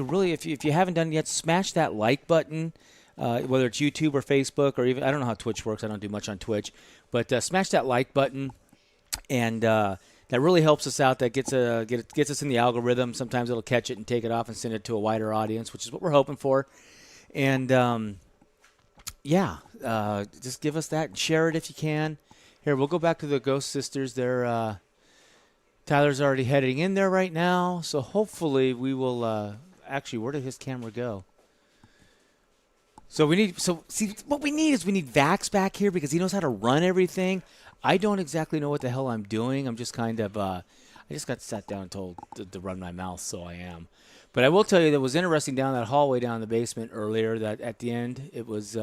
you haven't done it yet, smash that like button, whether it's YouTube or Facebook or even, I don't know how Twitch works. I don't do much on Twitch. But smash that like button, and that really helps us out. That gets us in the algorithm. Sometimes it'll catch it and take it off and send it to a wider audience, which is what we're hoping for. And yeah, just give us that and share it if you can. Here, we'll go back to the Ghost Sisters. They're Tyler's already heading in there right now, so hopefully we will. Actually, where did his camera go? So see, what we need is Vax back here because he knows how to run everything. I don't exactly know what the hell I'm doing. I'm just kind of I just got sat down and told to run my mouth, so I am. But I will tell you that was interesting down that hallway down in the basement earlier, that at the end it was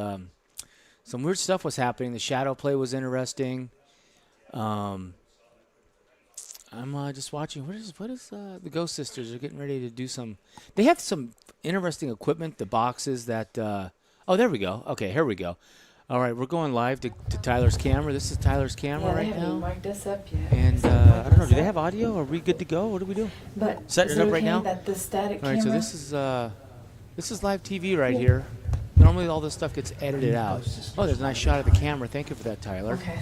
some weird stuff was happening. The shadow play was interesting. I'm just watching. What is the Ghost Sisters are getting ready to do some. They have some interesting equipment, the boxes that oh, there we go. Okay, here we go. All right, we're going live to Tyler's camera. This is Tyler's camera right now. They haven't marked us up yet. And I don't know, do they have audio? Are we good to go? What do we do? But setting it up right now. That the static all right, camera? so this is live TV right here. Normally all this stuff gets edited out. Oh, there's a nice shot of the camera. Thank you for that, Tyler. Okay.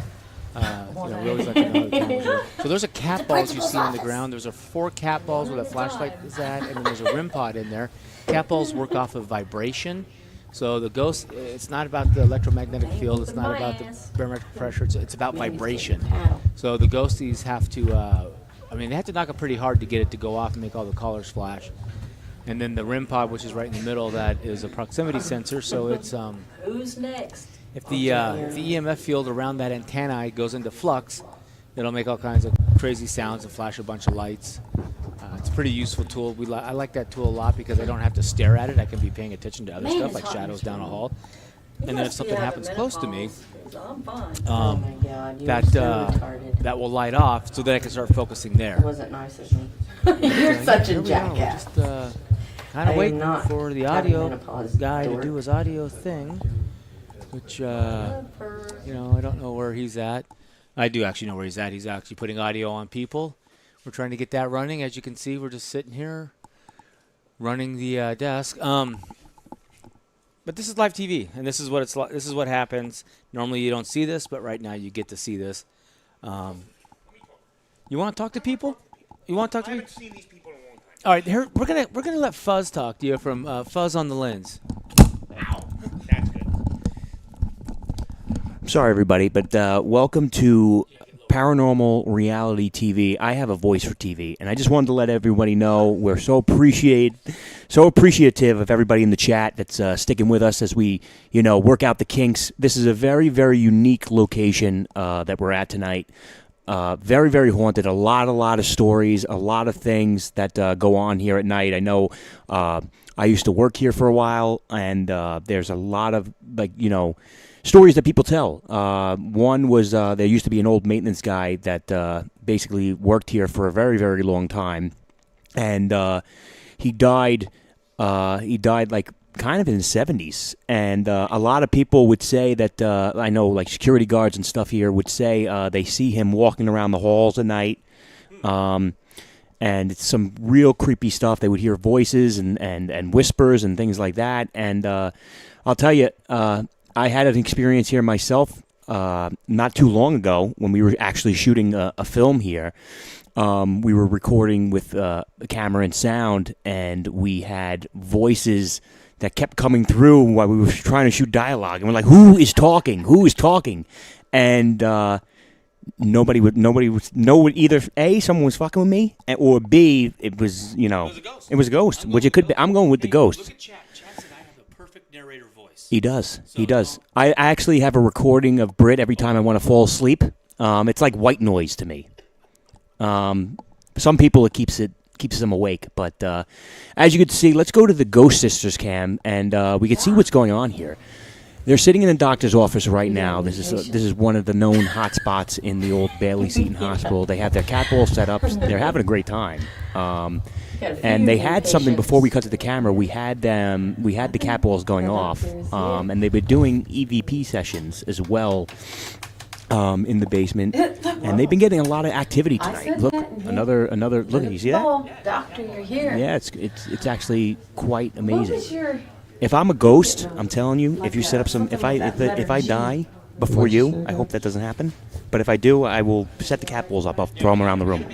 We always like to know how the cameras work. So those are cat balls you see on the ground. Those are 4 cat balls where the flashlight is at, and then there's a REM pod in there. Cat balls work off of vibration. So the ghost, it's not about the electromagnetic field. It's not about the barometric pressure. It's about vibration. So the ghosties have to, they have to knock it pretty hard to get it to go off and make all the colors flash. And then the REM pod, which is right in the middle, that is a proximity sensor. So it's Who's next? if the EMF field around that antenna goes into flux, it'll make all kinds of crazy sounds and flash a bunch of lights. It's a pretty useful tool. I like that tool a lot because I don't have to stare at it. I can be paying attention to other stuff like shadows down a hall. And then if something happens close to me, that will light off so that I can start focusing there. Wasn't nice of me. You're such a jackass. Just kind of waiting for the audio guy to do his audio thing, which I don't know where he's at. I do actually know where he's at. He's actually putting audio on people. We're trying to get that running. As you can see, we're just sitting here running the desk. But this is live TV, and this is what it's like. This is what happens. Normally, you don't see this, but right now you get to see this. You want to talk to people? You want to talk to me? I haven't seen these people in a long time. All right, here we're gonna let Fuzz talk to you from Fuzz on the Lens. Wow, that's good. Sorry, everybody, but welcome to Paranormal Reality TV. I have a voice for TV, and I just wanted to let everybody know we're so appreciative of everybody in the chat that's sticking with us as we, work out the kinks. This is a very, very unique location that we're at tonight. Very, very haunted. A lot of stories, a lot of things that go on here at night. I know I used to work here for a while, and there's a lot of, stories that people tell. One was there used to be an old maintenance guy that basically worked here for a very, very long time, and he died. He died like kind of in his 70s, and a lot of people would say that I know, like security guards and stuff here would say they see him walking around the halls at night, and it's some real creepy stuff. They would hear voices and whispers and things like that. And I'll tell you, I had an experience here myself not too long ago when we were actually shooting a film here. We were recording with a camera and sound, and we had voices that kept coming through while we were trying to shoot dialogue. And we're like, who is talking? Who is talking? And nobody would know either A, someone was fucking with me, or B, it was, it was a ghost, which it could be. I'm going with the ghost. Look at Chat. Chat said I have a perfect narrator voice. He does. He does. I actually have a recording of Britt every time I want to fall asleep. It's like white noise to me. Some people it keeps them awake, but as you can see, let's go to the Ghost Sisters cam, and we can see what's going on here. They're sitting in the doctor's office right now. This is one of the known hot spots in the old Bailey Seton Hospital. They have their cat ball set up. They're having a great time. And they had something before we cut to the camera. We had the cat balls going off, and they've been doing EVP sessions as well. In the basement, and they've been getting a lot of activity tonight. Look, another look. You see that? Oh, doctor, you're here. Yeah, it's actually quite amazing. If I'm a ghost, I'm telling you, if you set up some, if I die before you, I hope that doesn't happen. But if I do, I will set the cat balls up. I'll throw them around the room.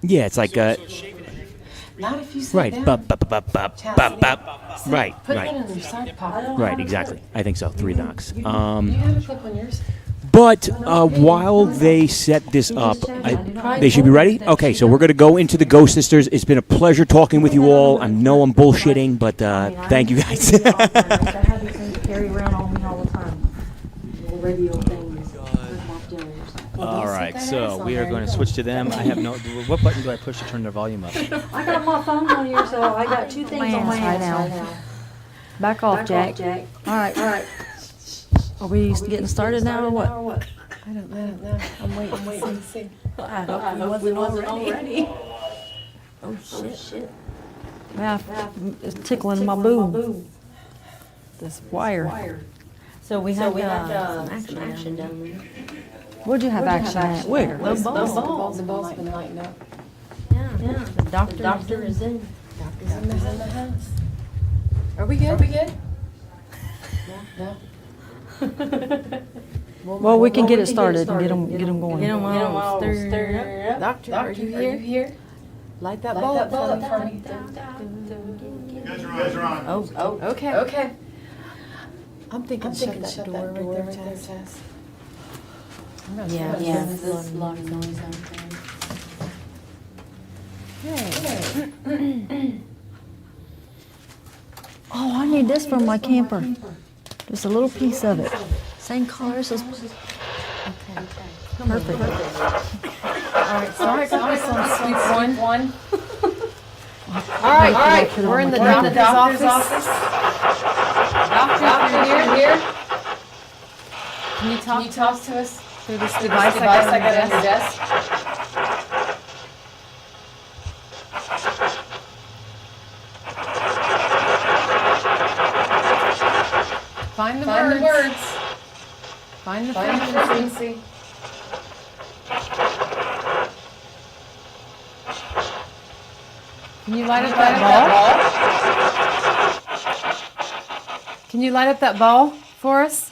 Yeah, it's like Not if you sit right. down. Right. Put that in your side pocket. Right. Exactly. I think so. 3 knocks. Do you have a clip on yours? But while they set this up, they should be ready? Okay, so we're going to go into the Ghost Sisters. It's been a pleasure talking with you all. I know I'm bullshitting, but thank you guys. I have these things carry around on me all the time. Little radio things. All right, so we are going to switch to them. I have no. What button do I push to turn their volume up? I got my phone on here, so I got 2 things on my hands right now. Back off, Jack. All right. Are we getting started now or what? I don't know. I'm waiting to see. I hope we wasn't already. Oh, shit. Yeah, it's tickling my boob. This wire. So we have some action down there. Where'd you have action at? Where? The balls have been lighting up. Yeah. The Doctor is in. Doctor's in the house. Are we good? No. Well, we can get it started and get them going. Get them all stirred up. Doctor, are you here? Light that bulb for me. You guys are on. Oh, okay. I'm thinking shut that door right there, Tess. Yeah, this is a lot of noise out there. Oh, I need this from my camper. Just a little piece of it. Same color as this. Okay. Perfect. All right, sorry for this on sweep one. All right, we're in the doctor's office. Doctor, you're here. Can you talk to us through this device I got on your desk? Find the words. Find the frequency. Can you light up that ball? Can you light up that ball for us?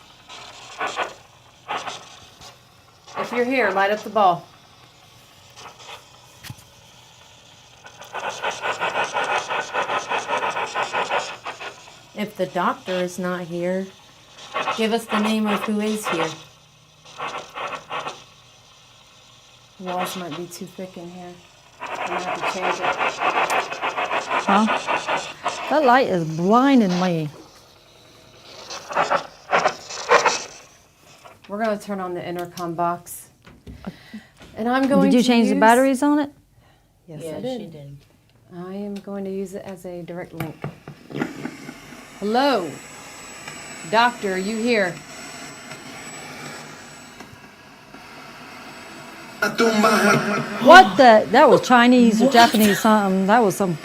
If you're here, light up the ball. If the doctor is not here, give us the name of who is here. The walls might be too thick in here. I'm gonna have to change it. Huh? That light is blinding me. We're gonna turn on the intercom box. And I'm going to Did you change the batteries on it? Yes, Yeah, I did. she did. I am going to use it as a direct link. Hello? Doctor, are you here? What the? That was Chinese or Japanese something. That was some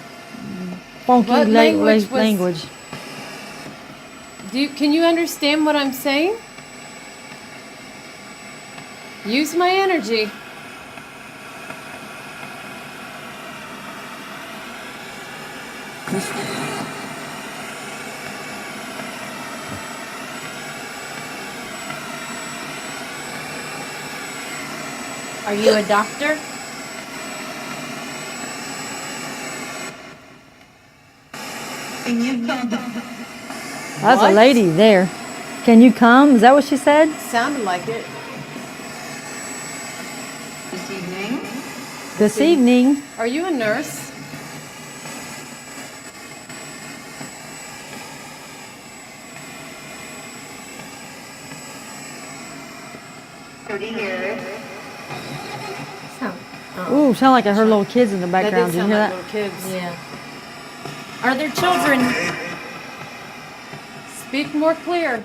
funky What language language. Can you understand what I'm saying? Use my energy. Are you a doctor? That's a lady there. Can you come? Is that what she said? Sounded like it. This evening. This evening. Are you a nurse? Ooh, sound like I heard little kids in the background. Did you hear that? Little kids. Yeah. Are there children? Speak more clear.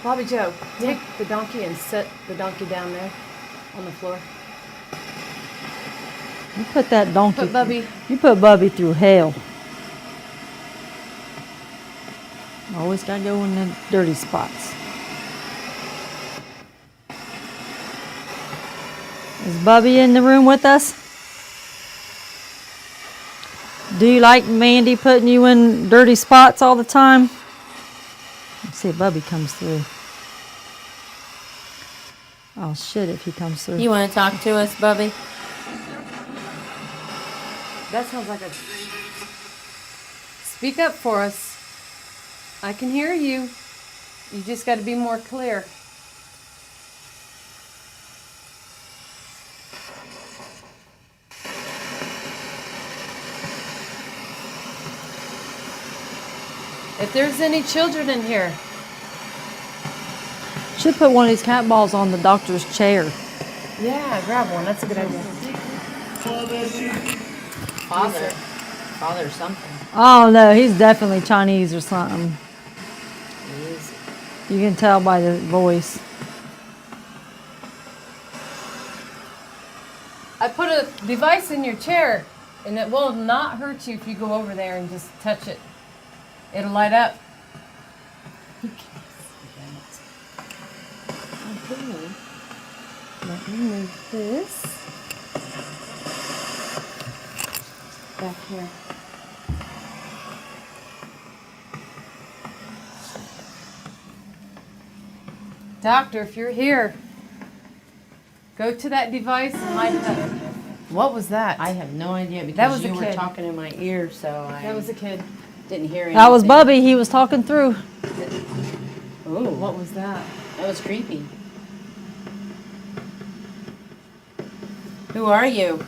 Bobby Joe, take the donkey and set the donkey down there on the floor. You put that donkey. Put Bubby. You put Bubby through hell. Always gotta go in the dirty spots. Is Bubby in the room with us? Do you like Mandy putting you in dirty spots all the time? Let's see if Bubby comes through. Oh shit, if he comes through. You want to talk to us, Bubby? That sounds like a... Speak up for us. I can hear you. You just got to be more clear. If there's any children in here. Should put one of these cat balls on the doctor's chair. Yeah, grab one. That's a good idea. Father something. Oh no, he's definitely Chinese or something. He is. You can tell by the voice. I put a device in your chair, and it will not hurt you if you go over there and just touch it. It'll light up. Okay. Let me move this back here. Doctor, if you're here, go to that device and light it up. What was that? I have no idea because That was a you were kid. talking in my ear, so I That was a kid. didn't hear anything. That was Bubby. He was talking through. Ooh, What was that? that was creepy. Who are you?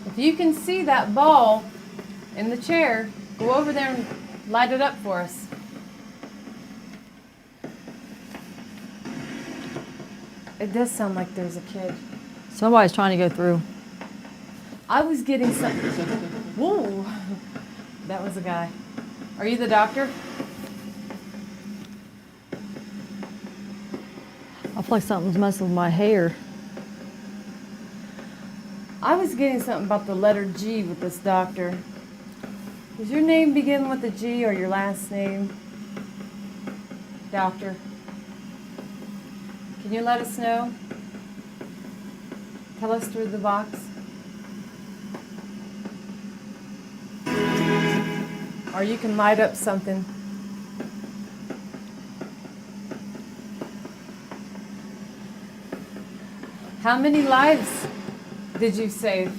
If you can see that ball in the chair, go over there and light it up for us. It does sound like there's a kid. Somebody's trying to go through. I was getting something. Whoa. That was a guy. Are you the doctor? I feel like something's messing with my hair. I was getting something about the letter G with this doctor. Does your name begin with a G or your last name? Doctor. Can you let us know? Tell us through the box. Or you can light up something. How many lives did you save?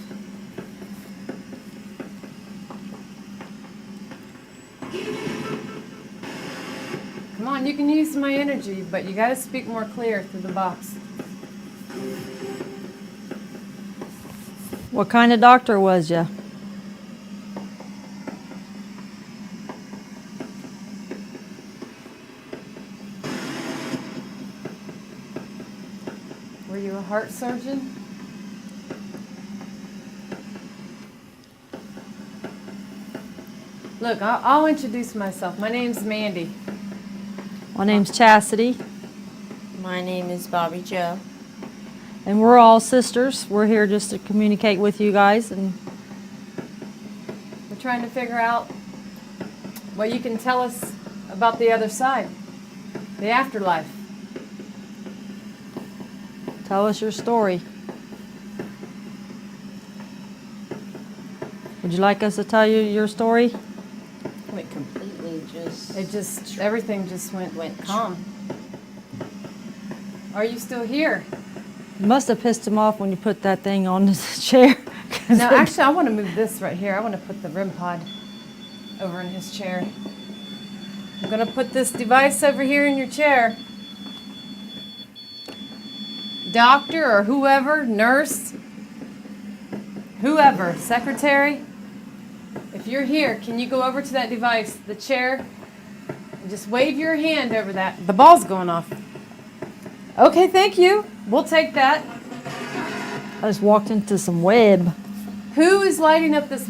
Come on, you can use my energy, but you gotta speak more clear through the box. What kind of doctor was you? Were you a heart surgeon? Look, I'll introduce myself. My name's Mandy. My name's Chastity, My name is Bobby Joe. and we're all sisters. We're here just to communicate with you guys, and We're trying to figure out what you can tell us about the other side, the afterlife. tell us your story. Would you like us to tell you your story? Went completely Everything just went calm. Are you still here? You must have pissed him off when you put that thing on this chair. No, actually, I want to move this right here. I want to put the REM pod over in his chair. I'm going to put this device over here in your chair. Doctor or whoever, nurse, whoever, secretary, if you're here, can you go over to that device, the chair, and just wave your hand over that? The ball's going off. Okay, thank you. We'll take that. I just walked into some web. Who is lighting up this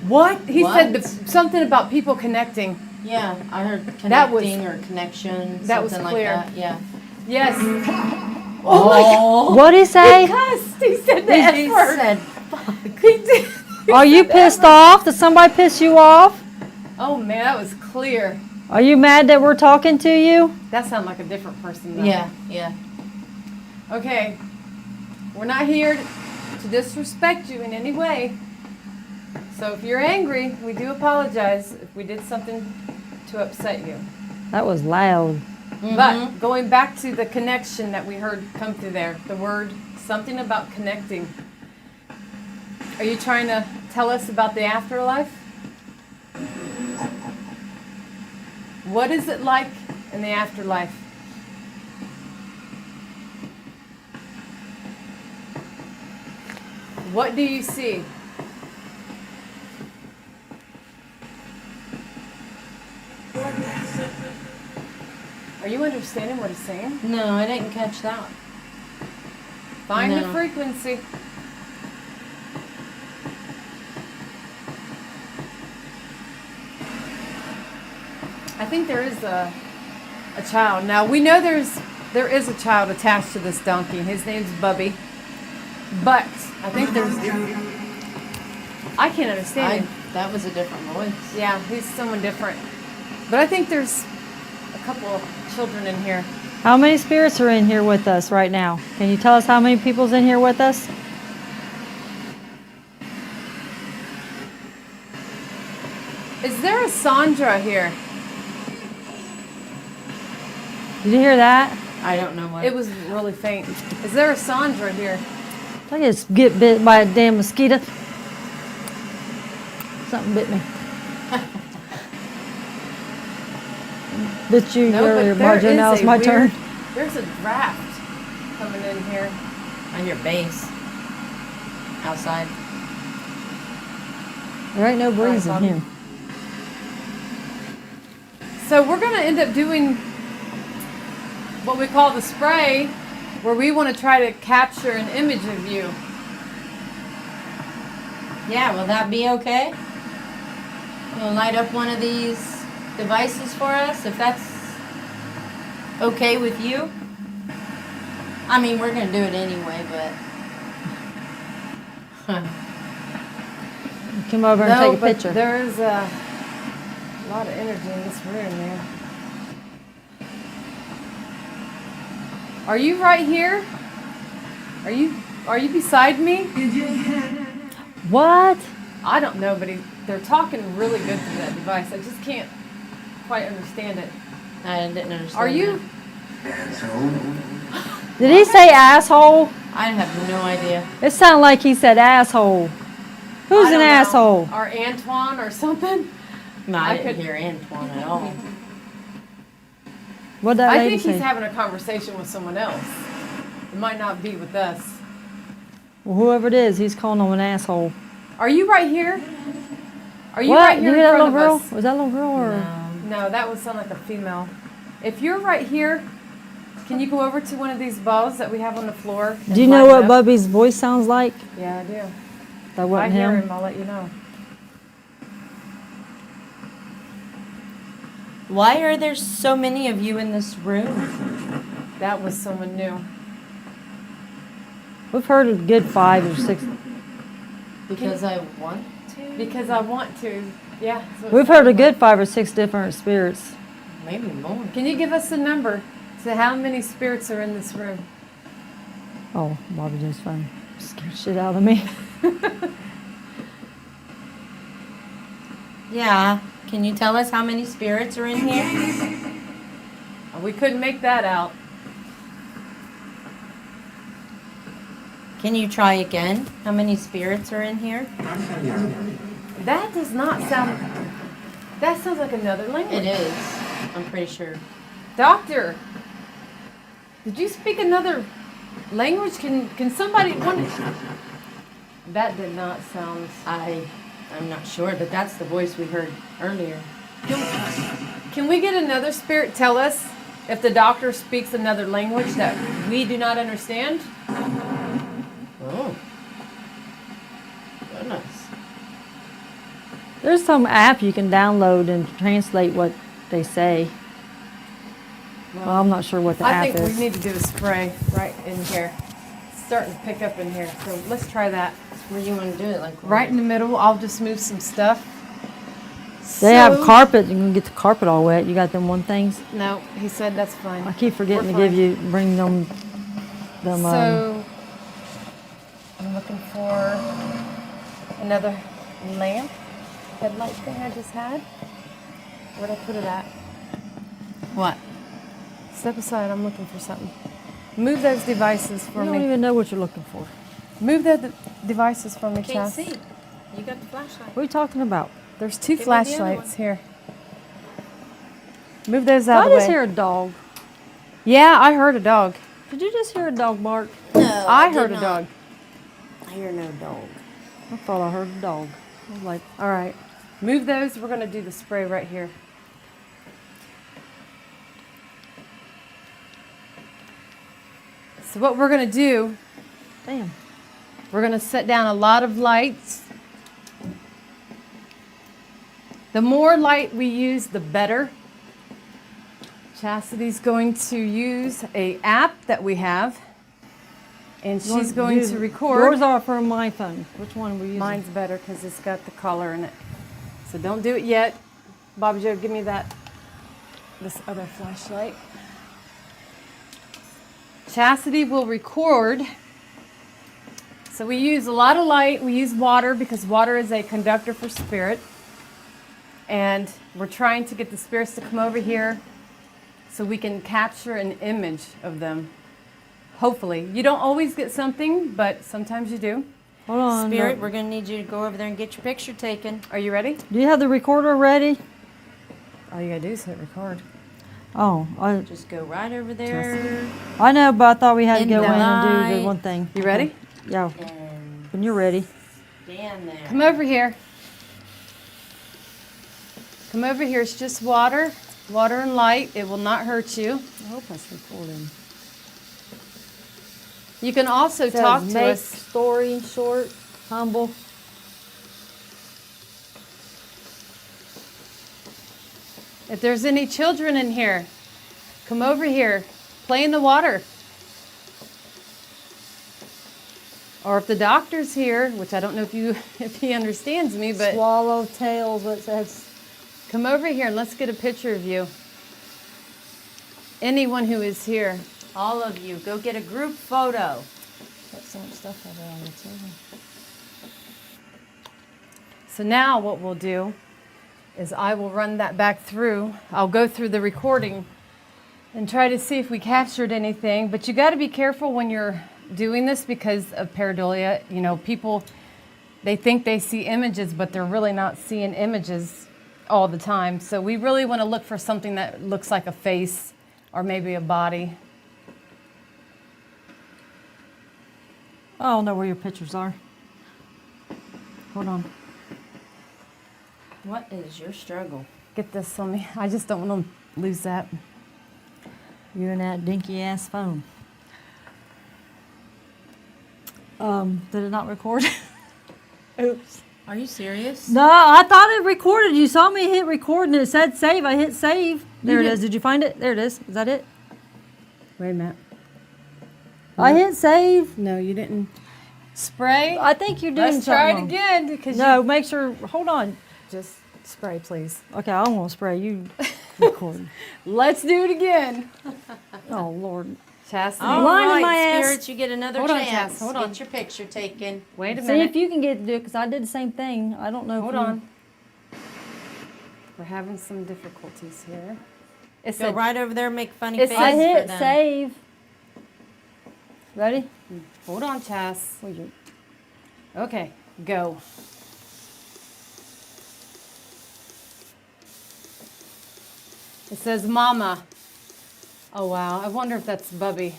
what? He said something about people connecting. Yeah, I heard connecting That was- or connection, that was something clear. like that. Yeah. Yes. Oh my God. What'd he say? He cussed. He said the F word. said, He did. He Are you said the pissed F word. off? Did somebody piss you off? Oh man, that was clear. Are you mad that we're talking to you? That sounded like a different person though. Yeah, yeah. Okay. We're not here to disrespect you in any way. So if you're angry, we do apologize if we did something to upset you. That was loud. But going back to the connection that we heard come through there, the word something about connecting. Are you trying to tell us about the afterlife? What is it like in the afterlife? What do you see? Are you understanding what he's saying? No, I didn't catch that. Find the No. frequency. I think there is a child. Now we know there is a child attached to this donkey. His name's Bubby. But I think there's I can't understand him. That was a different voice. Yeah, he's someone different. But I think there's a couple of children in here. How many spirits are in here with us right now? Can you tell us how many people's in here with us? Sandra here? Did you hear that? I don't know what. It was really faint. Is there a Sandra here? I just get bit by a damn mosquito. Something bit me. Bit you earlier, Marjorie. Now it's my turn. There's a draft coming in here. I hear bass. Outside. There ain't no breeze in here. So we're going to end up doing what we call the spray, where we want to try to capture an image of you. Yeah, will that be okay? You'll light up one of these devices for us, if that's okay with you? I mean, we're going to do it anyway, but... Come over and take a picture. There is a lot of energy in this room, man. Are you right here? Are you beside me? What? I don't know, but they're talking really good through that device. I just can't quite understand it. I didn't understand. Are you? Did he say asshole? I have no idea. It sounded like he said asshole. Who's an asshole? Or Antoine or something? No, I didn't hear Antoine at all. What that I lady think he's say? having a conversation with someone else. It might not be with us. Well, whoever it is, he's calling him an asshole. Are you right here? Are you What? right here You in hear that front little girl? of us? Was that little girl or? No, that would sound like a female. If you're right here, can you go over to one of these bows that we have on the floor? Do you know what Bubby's voice sounds like? Yeah, I do. That If I wasn't hear him. him, I'll let you know. Why are there so many of you in this room? That was someone new. We've heard a good 5 or 6. Because I want to? Because I want to. Yeah. that's what it We've heard a sounded good 5 or 6 different spirits. Maybe more. like. Can you give us a number to how many spirits are in this room? Oh, Bobby just fun. Scared shit out of me. Yeah. Can you tell us how many spirits are in here? We couldn't make that out. Can you try again? How many spirits are in here? That does not sound. That sounds like another language. It is. I'm pretty sure. Doctor, did you speak another language? Can somebody? That did not sound. I'm not sure, but that's the voice we heard earlier. Can we get another spirit tell us if the doctor speaks another language that we do not understand? Oh. Goodness. There's some app you can download and translate what they say. Well, I'm not sure what the app I think is. we need to do a spray right in here. It's starting to pick up in here, so let's try that. Where do you want to do it? Like right in the middle. I'll just move some stuff. They have carpet. You can get the carpet all wet. You got them one things? No, he said that's fine. I keep forgetting We're to give you, bring them. So I'm looking for another lamp, headlight thing I just had. Where'd I put it at? What? Step aside. I'm looking for something. Move those devices for You me. don't even know what you're looking for. Move the devices for me, Can't Chas. see. You got the flashlight. What are you talking about? There's 2 Give me the other flashlights one. here. Move those out I of the way. just hear a dog. Yeah, I heard a dog. Did you just hear a dog bark? No, I did heard a not. dog. I hear no dog. I thought I heard a dog. I was like, All right. Move those. We're going to do the spray right here. So what we're going to do, damn. we're going to set down a lot of lights. The more light we use, the better. Chastity's going to use a app that we have, and she's going to record. Yours are from my phone. Which one are we using? Mine's better because it's got the color in it. So don't do it yet. Bobby Joe, give me this other flashlight. Chastity will record. So we use a lot of light. We use water because water is a conductor for spirit. And we're trying to get the spirits to come over here so we can capture an image of them. Hopefully. You don't always get something, but sometimes you do. Hold on. Spirit, we're going to need you to go over there and get your picture taken. Are you ready? Do you have the recorder ready? All you gotta do is hit record. Oh, Just go right over there. I know, but I thought we had to In go the in and do light. the one thing. You ready? Yeah. And When you're ready. stand there. Come over here. Come over here. It's just water. Water and light. It will not hurt you. I hope that's recording. You can also talk to Make us. story short, humble. If there's any children in here, come over here. Play in the water. Or if the doctor's here, which I don't know if he understands me, but Swallow tails, what it says. come over here and let's get a picture of you. Anyone who is here. All of you, go get a group photo. Got so much stuff over on the table. So now what we'll do is I will run that back through. I'll go through the recording and try to see if we captured anything. But you got to be careful when you're doing this because of pareidolia. You know, people, they think they see images, but they're really not seeing images all the time. So we really want to look for something that looks like a face or maybe a body. I don't know where your pictures are. Hold on. What is your struggle? Get this on me. I just don't want to lose that. You and that dinky ass phone. Did it not record? Oops. Are you serious? No, I thought it recorded. You saw me hit record and it said save. I hit save. There it is. Did you find it? There it is. Is that it? Wait a minute. I hit save. No, you didn't. Spray. I think you're doing Let's something try it wrong. again because No, make sure. Hold on. just spray, please. Okay, I won't spray. You record. Let's do it again. Oh Lord. Chastity. All Blind in right, my ass. spirits, you get another Hold on, chance. Cass, hold on. Get your picture taken. Wait a See minute. if you can get to do it because I did the same thing. I don't know. Hold if you, on. We're having some difficulties here. It Go said right over there and make funny It faces I says- for hit them. save. Ready? Hold on, Chas. Where's your- Okay, go. It says Mama. Oh wow, I wonder if that's Bubby.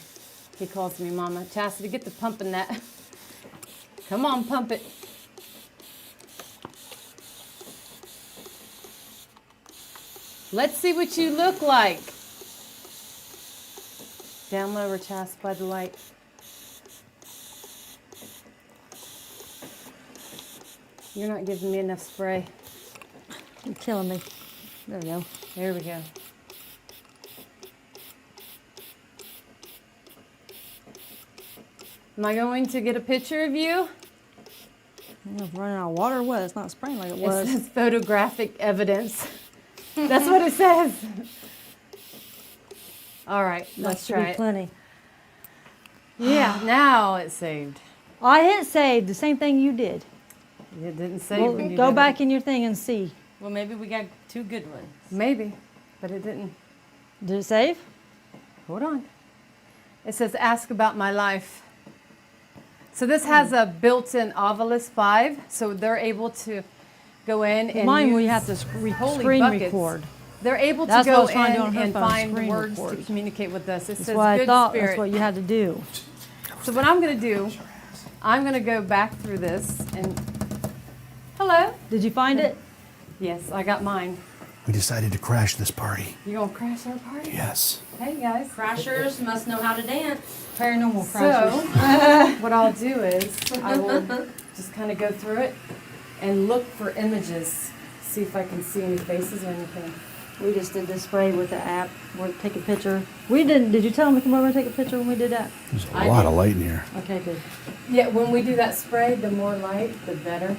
He calls me Mama. Chastity, get the pump in that. Come on, pump it. Let's see what you look like. Down lower, Chas, by the light. You're not giving me enough spray. You're killing me. There we go. There we go. Am I going to get a picture of you? I don't know if we're running out of water or what. It's not spraying like it It was. says photographic evidence. That's what it says. All right, That let's should try be it. plenty. Yeah, now it's saved. I hit save. The same thing you did. It didn't save Well, when you go did back it. in your thing and see. Well, maybe we got two good ones. Maybe, but it didn't. Did it save? Hold on. It says ask about my life. So this has a built-in Ovilus 5, so they're able to go in and Mine use we have to holy screen buckets. record. They're able That's to what I go was trying to do on in her and phone, find screen words record. to communicate with us. It That's says what I good thought. spirit. That's what you had to do. So what I'm going to do, I'm going to go back through this and hello. Did you find it? Yes, I got mine. We decided to crash this party. You gonna crash our party? Yes. Hey guys. Crashers must know how to dance. Paranormal So, crashers. what I'll do is I will just kind of go through it and look for images, see if I can see any faces or anything. We just did this spray with the app. We'll take a picture. We didn't. Did you tell them to come over and take a picture when we did that? There's a lot of light in here. Okay, good. Yeah, when we do that spray, the more light, the better.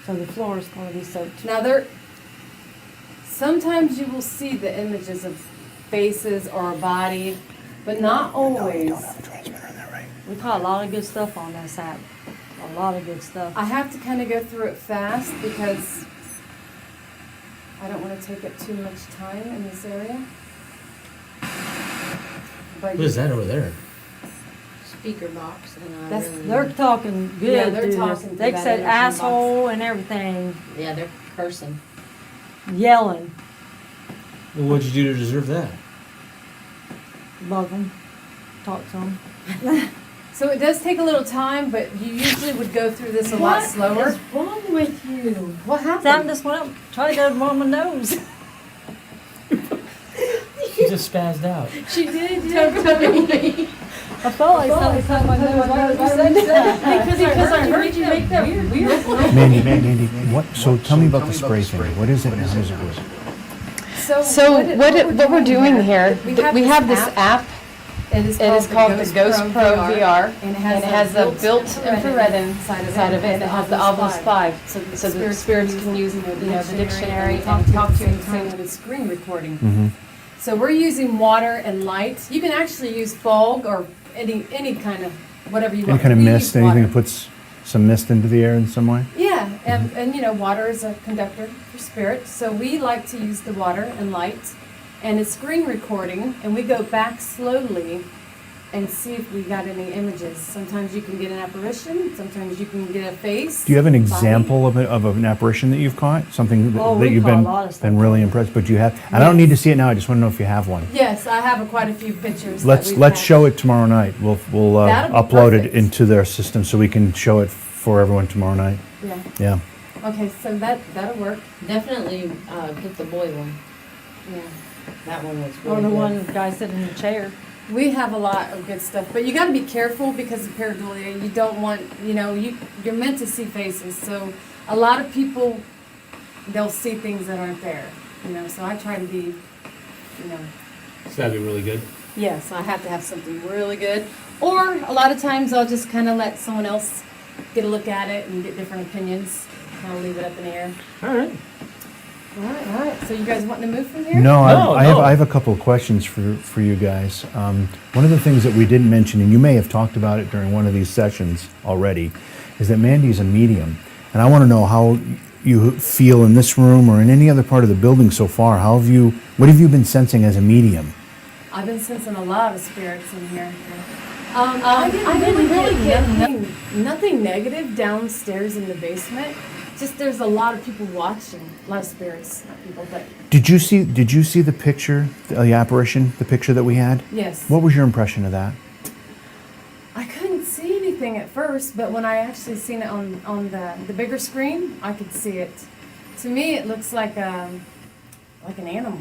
So the floor is going to be soaked. Now sometimes you will see the images of faces or a body, but not always. You don't have a transmitter in there, right? We caught a lot of good stuff on this app. a lot of good stuff. I have to kind of go through it fast because I don't want to take up too much time in this area. But What is that over there? Speaker box. And That's- They're talking good. Yeah, they're through talking this. through They that said intercom box. asshole and everything, yeah, they're cursing. yelling, Well, what'd you do to deserve that? bug them, talk to them. So it does take a little time, but you usually would go through this a lot slower. What is wrong with you? What happened? Sam just went up, tried to go to mama's nose. She just spazzed out. She did. Totally. I felt like somebody cut my nose right when you said that. Because I heard you make that weird noise. Mandy, what? So tell me about the spray thing. What is it and how does it work? So what we're doing here, we have this app. It is called the Ghost Pro VR, and it has a built infrared inside of it, and it has the Ovilus 5, so the spirits can use the dictionary and talk to you and it's screen recording. Mm-hmm. So we're using water and light. You can actually use fog or any kind of whatever you Any want. kind of We mist, use anything water. that puts some mist into the air in some way? Yeah, and you know, water is a conductor for spirit, so we like to use the water and light, and it's screen recording, and we go back slowly and see if we got any images. Sometimes you can get an apparition, sometimes you can get a face. Do you have an body. example of an apparition that you've caught? Something that, Oh, that we you've caught a been lot of stuff. been really impressed, but you have. And I don't need to see it now. I just want to know if you have one. Yes, I have quite a few pictures. Let's show it tomorrow night. We'll That'll be upload it perfect. into their system so we can show it for everyone tomorrow night. Yeah. Yeah. Okay, so that'll work. Definitely get the boy one. Yeah. That one was Or really the good. one guy sitting in the chair. We have a lot of good stuff, but you got to be careful because of pareidolia. You don't want, you're meant to see faces. So a lot of people, they'll see things that aren't there. So I try to be, So that'd be really good. yes, I have to have something really good. Or a lot of times I'll just kind of let someone else get a look at it and get different opinions. Kind of leave it up in the air. All right. All right. So you guys wanting to move from here? No, No, I no. have a couple of questions for you guys. One of the things that we didn't mention, and you may have talked about it during one of these sessions already, is that Mandy's a medium, and I want to know how you feel in this room or in any other part of the building so far. What have you been sensing as a medium? I've been sensing a lot of spirits in here. I didn't really get nothing negative downstairs in the basement. Just there's a lot of people watching, a lot of spirits, not people, but Did you see the picture, the apparition, the picture that we had? yes. What was your impression of that? I couldn't see anything at first, but when I actually seen it on the bigger screen, I could see it. To me, it looks like an animal.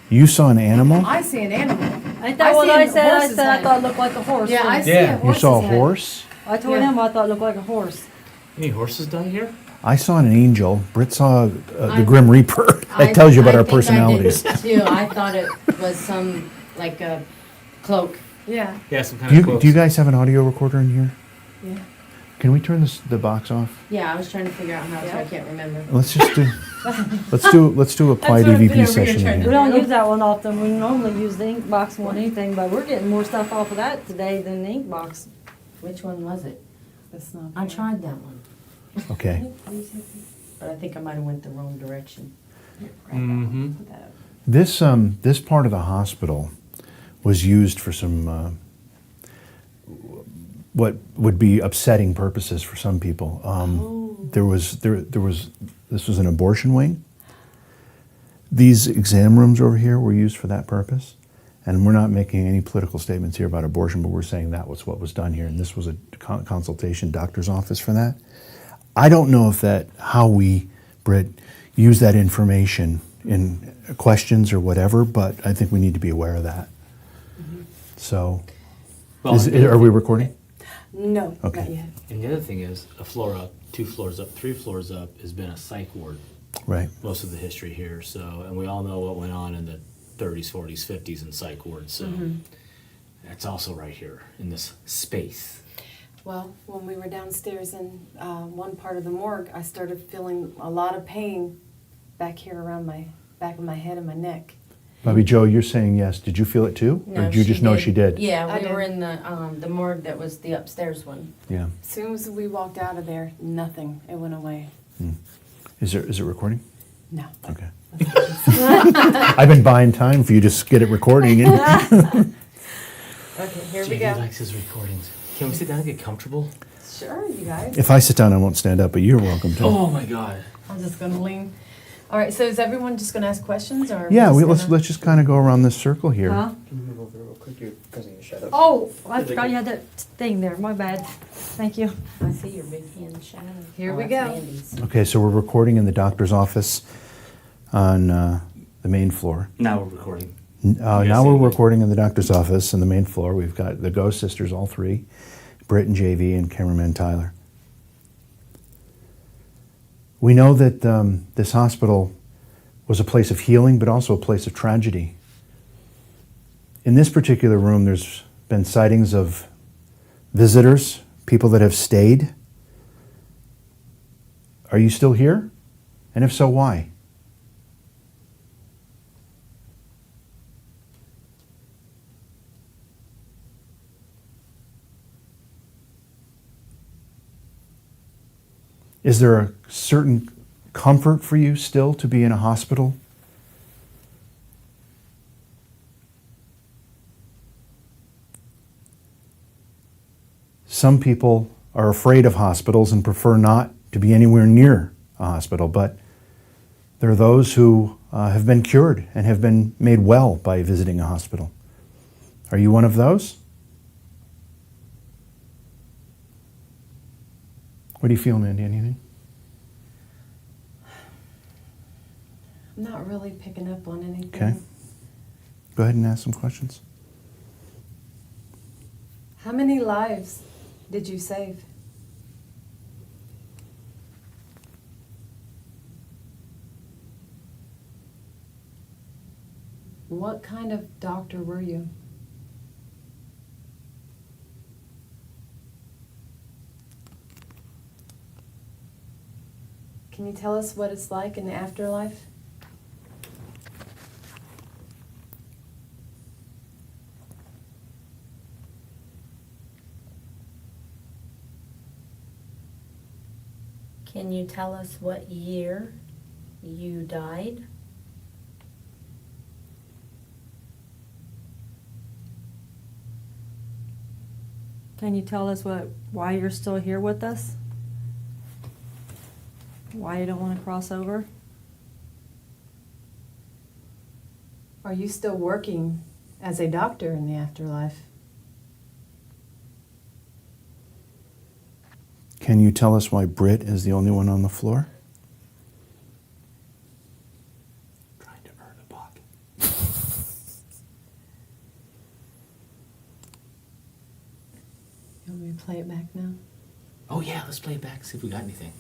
You saw an animal? I see an animal. Ain't that what I see a said? I horse's said I head. thought it looked like a horse. Yeah, I didn't see Yeah. a You horse's saw a head. horse? I told Yeah. him I thought it looked like a horse. Any horses down here? I saw an angel. Britt saw the Grim Reaper. That tells you about our personalities. I think I did too. I thought it was some, like a cloak. Yeah, Yeah, some kind Do of you guys have an audio recorder in here? yeah. Can we turn the box off? Yeah, I was trying to figure out how to, Yeah. I can't remember. Let's just do let's do a Plight what I've been EVP over here session trying in to We here. don't use that one often. We normally use the ink box more than anything, but we're getting more stuff off of that today than the ink box. Which one was it? That's not. I tried that one, Okay. but I think I might have went the wrong direction. Mm-hmm. Put that up. This part of the hospital was used for some what would be upsetting purposes for some people. There was this was an abortion wing. These exam rooms over here were used for that purpose. And we're not making any political statements here about abortion, but we're saying that was what was done here, and this was a consultation doctor's office for that. I don't know if how we, Britt, use that information in questions or whatever, but I think we need to be aware of that. So, Well, are we recording? No, Okay. not yet. And the other thing is, a floor up, 2 floors up, 3 floors up has been a psych ward Right. most of the history here. So, and we all know what went on in the 30s, 40s, 50s in psych wards. So that's also right here in this space. Well, when we were downstairs in one part of the morgue, I started feeling a lot of pain back here around my back of my head and my neck. Bobby Joe, you're saying yes. Did you feel it too? Or did you just know she did? Yeah, I we were did. in the morgue that was the upstairs one. Yeah. As soon as we walked out of there, nothing. It went away. Is it recording? No. Okay. I've been buying time for you to just get it recording. And Okay, here we JD go. likes his recordings. Can we sit down and get comfortable? Sure, you guys. if I sit down, I won't stand up, but you're welcome to. Oh my God. I'm just gonna lean. All right, so is everyone just gonna ask questions, or? Yeah, we let's just kind of go around this circle here. Huh? Can you move over real quick? You're causing a shadow. Oh, I forgot you had that thing there. My bad. Thank you. I see your big hand shadow. Here Oh, we that's go. Mandy's. Okay, so we're recording in the doctor's office on the main floor. Now we're recording. Now we're recording in the doctor's office on the main floor. We've got the Ghost Sisters, all three, Britt and JV, and cameraman Tyler. We know that this hospital was a place of healing, but also a place of tragedy. In this particular room, there's been sightings of visitors, people that have stayed. Are you still here? And if so, why? Is there a certain comfort for you still to be in a hospital? Some people are afraid of hospitals and prefer not to be anywhere near a hospital, but there are those who have been cured and have been made well by visiting a hospital. Are you one of those? What do you feel, Mandy? Anything? I'm not really picking up on anything. Okay. Go ahead and ask some questions. How many lives did you save? What kind of doctor were you? Can you tell us what it's like in the afterlife? Can you tell us what year you died? Can you tell us why you're still here with us? Why you don't want to cross over? Are you still working as a doctor in the afterlife? Can you tell us why Britt is the only one on the floor? Trying to earn a buck. You want me to play it back now? Oh yeah, let's play it back, see if we got anything.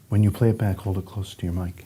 When you play it back, hold it close to your mic.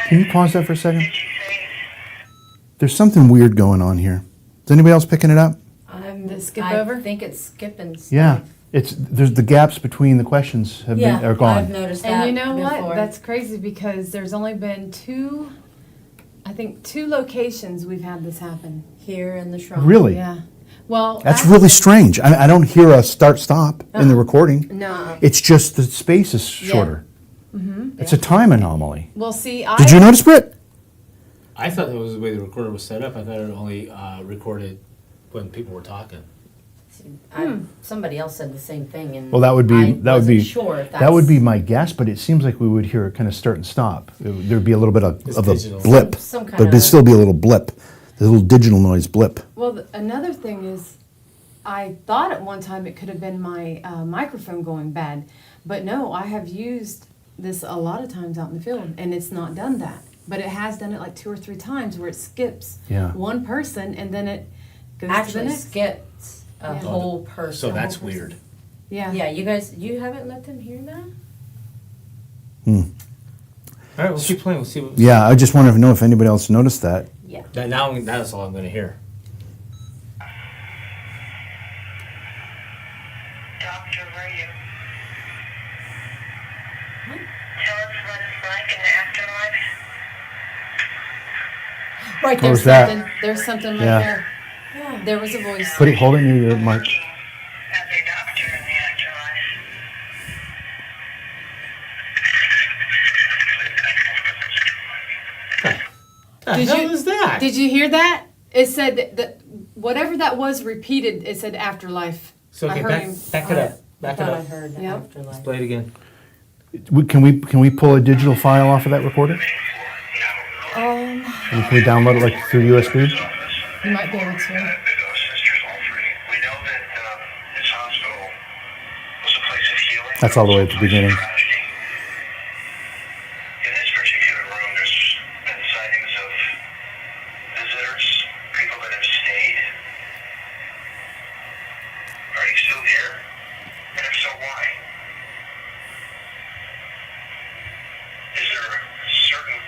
Can you pause that for a second? There's something weird going on here. Is anybody else picking it up? Over? I think it's skipping stuff. Yeah. There's the gaps between the questions are gone. I've noticed that. And you know before. what? That's crazy because there's only been two locations we've had this happen. Here in the shrine. Really? Yeah. Well, That's really strange. I don't hear a start-stop in the recording. No. It's just the space is shorter. It's a time anomaly. Well, see, Did you notice, Britt? I thought that was the way the recorder was set up. I thought it only recorded when people were talking. Somebody else said the same thing, and Well, that would be sure if that would be my guess, but it seems like we would hear it kind of start and stop. There'd be a little bit of a digital. blip, Some kind but it'd of- still be a little blip, the little digital noise blip. Well, another thing is, I thought at one time it could have been my microphone going bad, but no, I have used this a lot of times out in the field, and it's not done that. But it has done it like 2 or 3 times where it skips one person and then it goes to the actually next. skips a Yeah. whole person. So that's weird. Yeah. Yeah, you haven't let them hear that? All right, we'll keep playing. We'll see. Yeah, I just want to know if anybody else noticed that. Yeah. Now that's all I'm going to hear. Doctor, where are you? Tell us what it's like in the afterlife. Right What there's was that? something. There's something right Yeah. there. Yeah, there was a voice. Hold it near your mic. As a doctor in the afterlife. Did you hear that? It said that whatever that was repeated. It said afterlife. So okay, I heard him. back it up. Back it I up. heard the Yep. afterlife. Play it again. Can we pull a digital file off of that recorder? Can we download it like through USB? You might be able to. Sisters, all three. We know that this hospital was a place of healing. That's all the way at the beginning. In this particular room, there's been sightings of visitors, people that have stayed. Are you still here? And if so, why? Is there a certain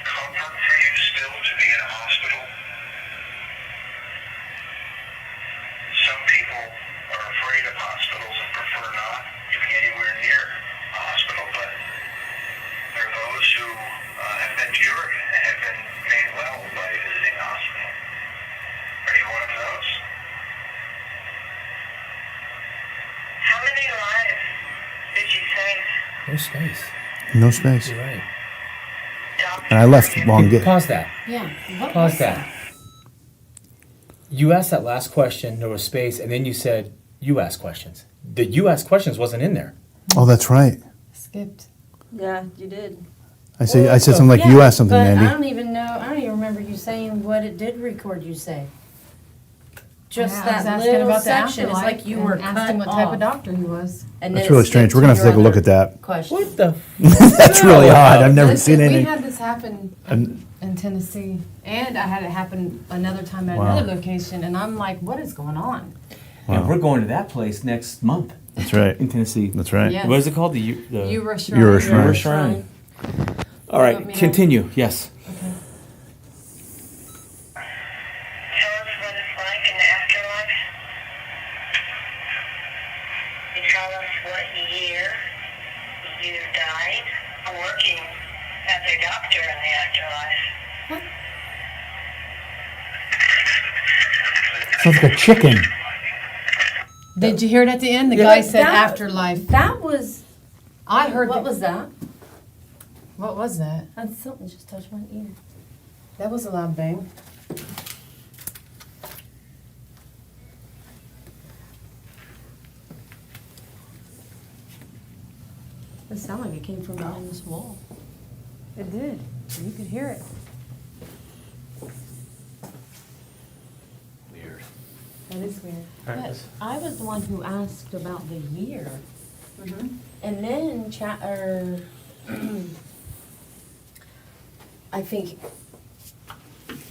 comfort for you still to be in a hospital? Some people are afraid of hospitals and prefer not to be anywhere near a hospital, but there are those who have been cured and have been made well by visiting a hospital. Are you one of those? How many lives did you save? No space. No space. You're right. And I left long. Pause that. Yeah. What Pause was that. You asked that last question, there was space, and then you said you asked questions. The you asked questions wasn't in there. Oh, that's right. Skipped. Yeah, you did. I said something like you asked something, but Mandy. I don't even know. I don't even remember you saying what it did record. You say just Yeah, I was that asking little about the section. It's afterlife like you and were asked cut him what type off. of doctor he was. And That's then it really strange. skipped We're gonna have to your take a look other at that. Question. What the? That's really odd. I've never Listen, seen we any. had this happen in Tennessee, and I had it happen another time at Wow. another location, and I'm like, what is going on? And we're going to that place next month That's right. in Tennessee. That's right. Yes. What is it called? The Euro Shrine. Euro Shrine. Euro Shrine. All Want right, me to- continue. Yes. Tell us what it's like in the afterlife. You tell us what year you died working as a doctor in the afterlife. Sounds like a chicken. Did you hear it at the end? The Yeah. guy said That- afterlife. That was. I heard. What was that? What was that? Something just touched my ear. That was a loud bang. It sounded like it came from behind this wall. It did. You could hear it. Weird. That is weird. All right, But let's- I was the one who asked about the year, Mm-hmm. and then I think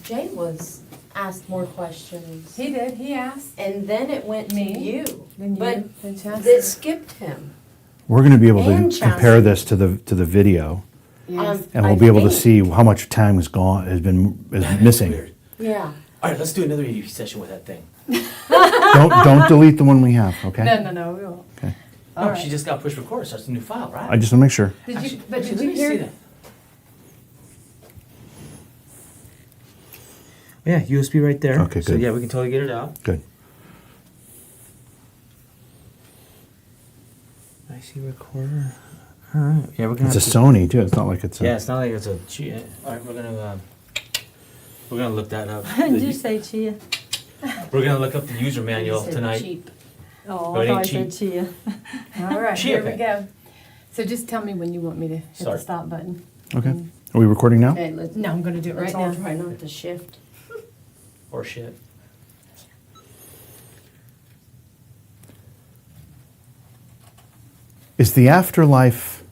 Jay was asked more questions, He did. He asked. and then it went to Me? you. Then you. But Then Chastity. it skipped him. We're going to be able And to compare this to the video, Yes. and we'll be able to see how much time is missing. Weird. Yeah. All right, let's do another session with that thing. Don't delete the one we have, okay? No, we won't. Okay. All Oh, right. she just got pushed record, so it's a new file, right? I just want to make sure. Did Actually- you? But actually, did let you me see hear? that. Yeah, USB right there. Okay, So good. yeah, we can totally get it out. Good. I see recorder. All right. Yeah, we're gonna. It's a Sony too. It's not like it's a. Yeah, it's not like it's a. All right, we're gonna look that up. Did you say chia? We're gonna look up the user manual tonight. Cheap. Oh, But it I ain't thought I said chia. All right, Chia here we pet. go. So just tell me when you want me to hit Start. the stop button. Okay. Are we recording now? Okay, no, I'm going to do it right Let's all now. try not to shift. Or shit. Is the afterlife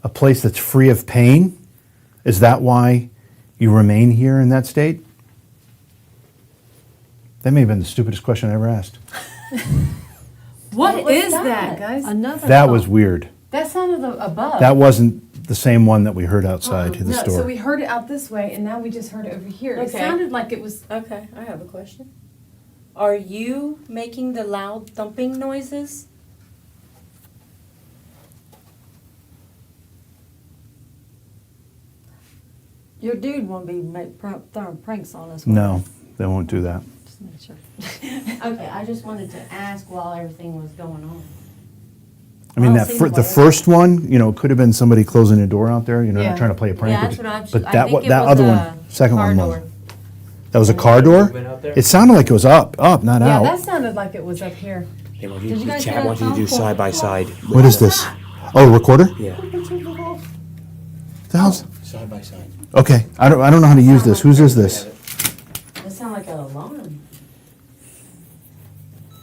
a place that's free of pain? Is that why you remain here in that state? That may have been the stupidest question I ever asked. What was is that, guys? Another That thought. was weird. That sounded above. That wasn't the same one that we heard outside to the no, store. so we heard it out this way, and now we just heard it over here. It Okay. sounded like it was. Okay, I have a question. Are you making the loud thumping noises? Your dude won't be throwing pranks on us. will No, they won't do that. he? Just make sure. Okay, I just wanted to ask while everything was going on. I mean, I'll that see the what- first one, you know, it could have been somebody closing a door out there, you know, Yeah. not trying to play a prank. Yeah, that's what but I that think one, it that was other a one, second car one door. was. That was a car door? Movement out there? It sounded like it was up, not Yeah, out. that sounded like it was up here. Hey, well, Did you guys Chad hear wants you to that do phone side by side. What is this? Oh, recorder? Yeah. The hell's? Side by side. Okay, I don't know how to use this. Whose is this? That sounded like an alarm.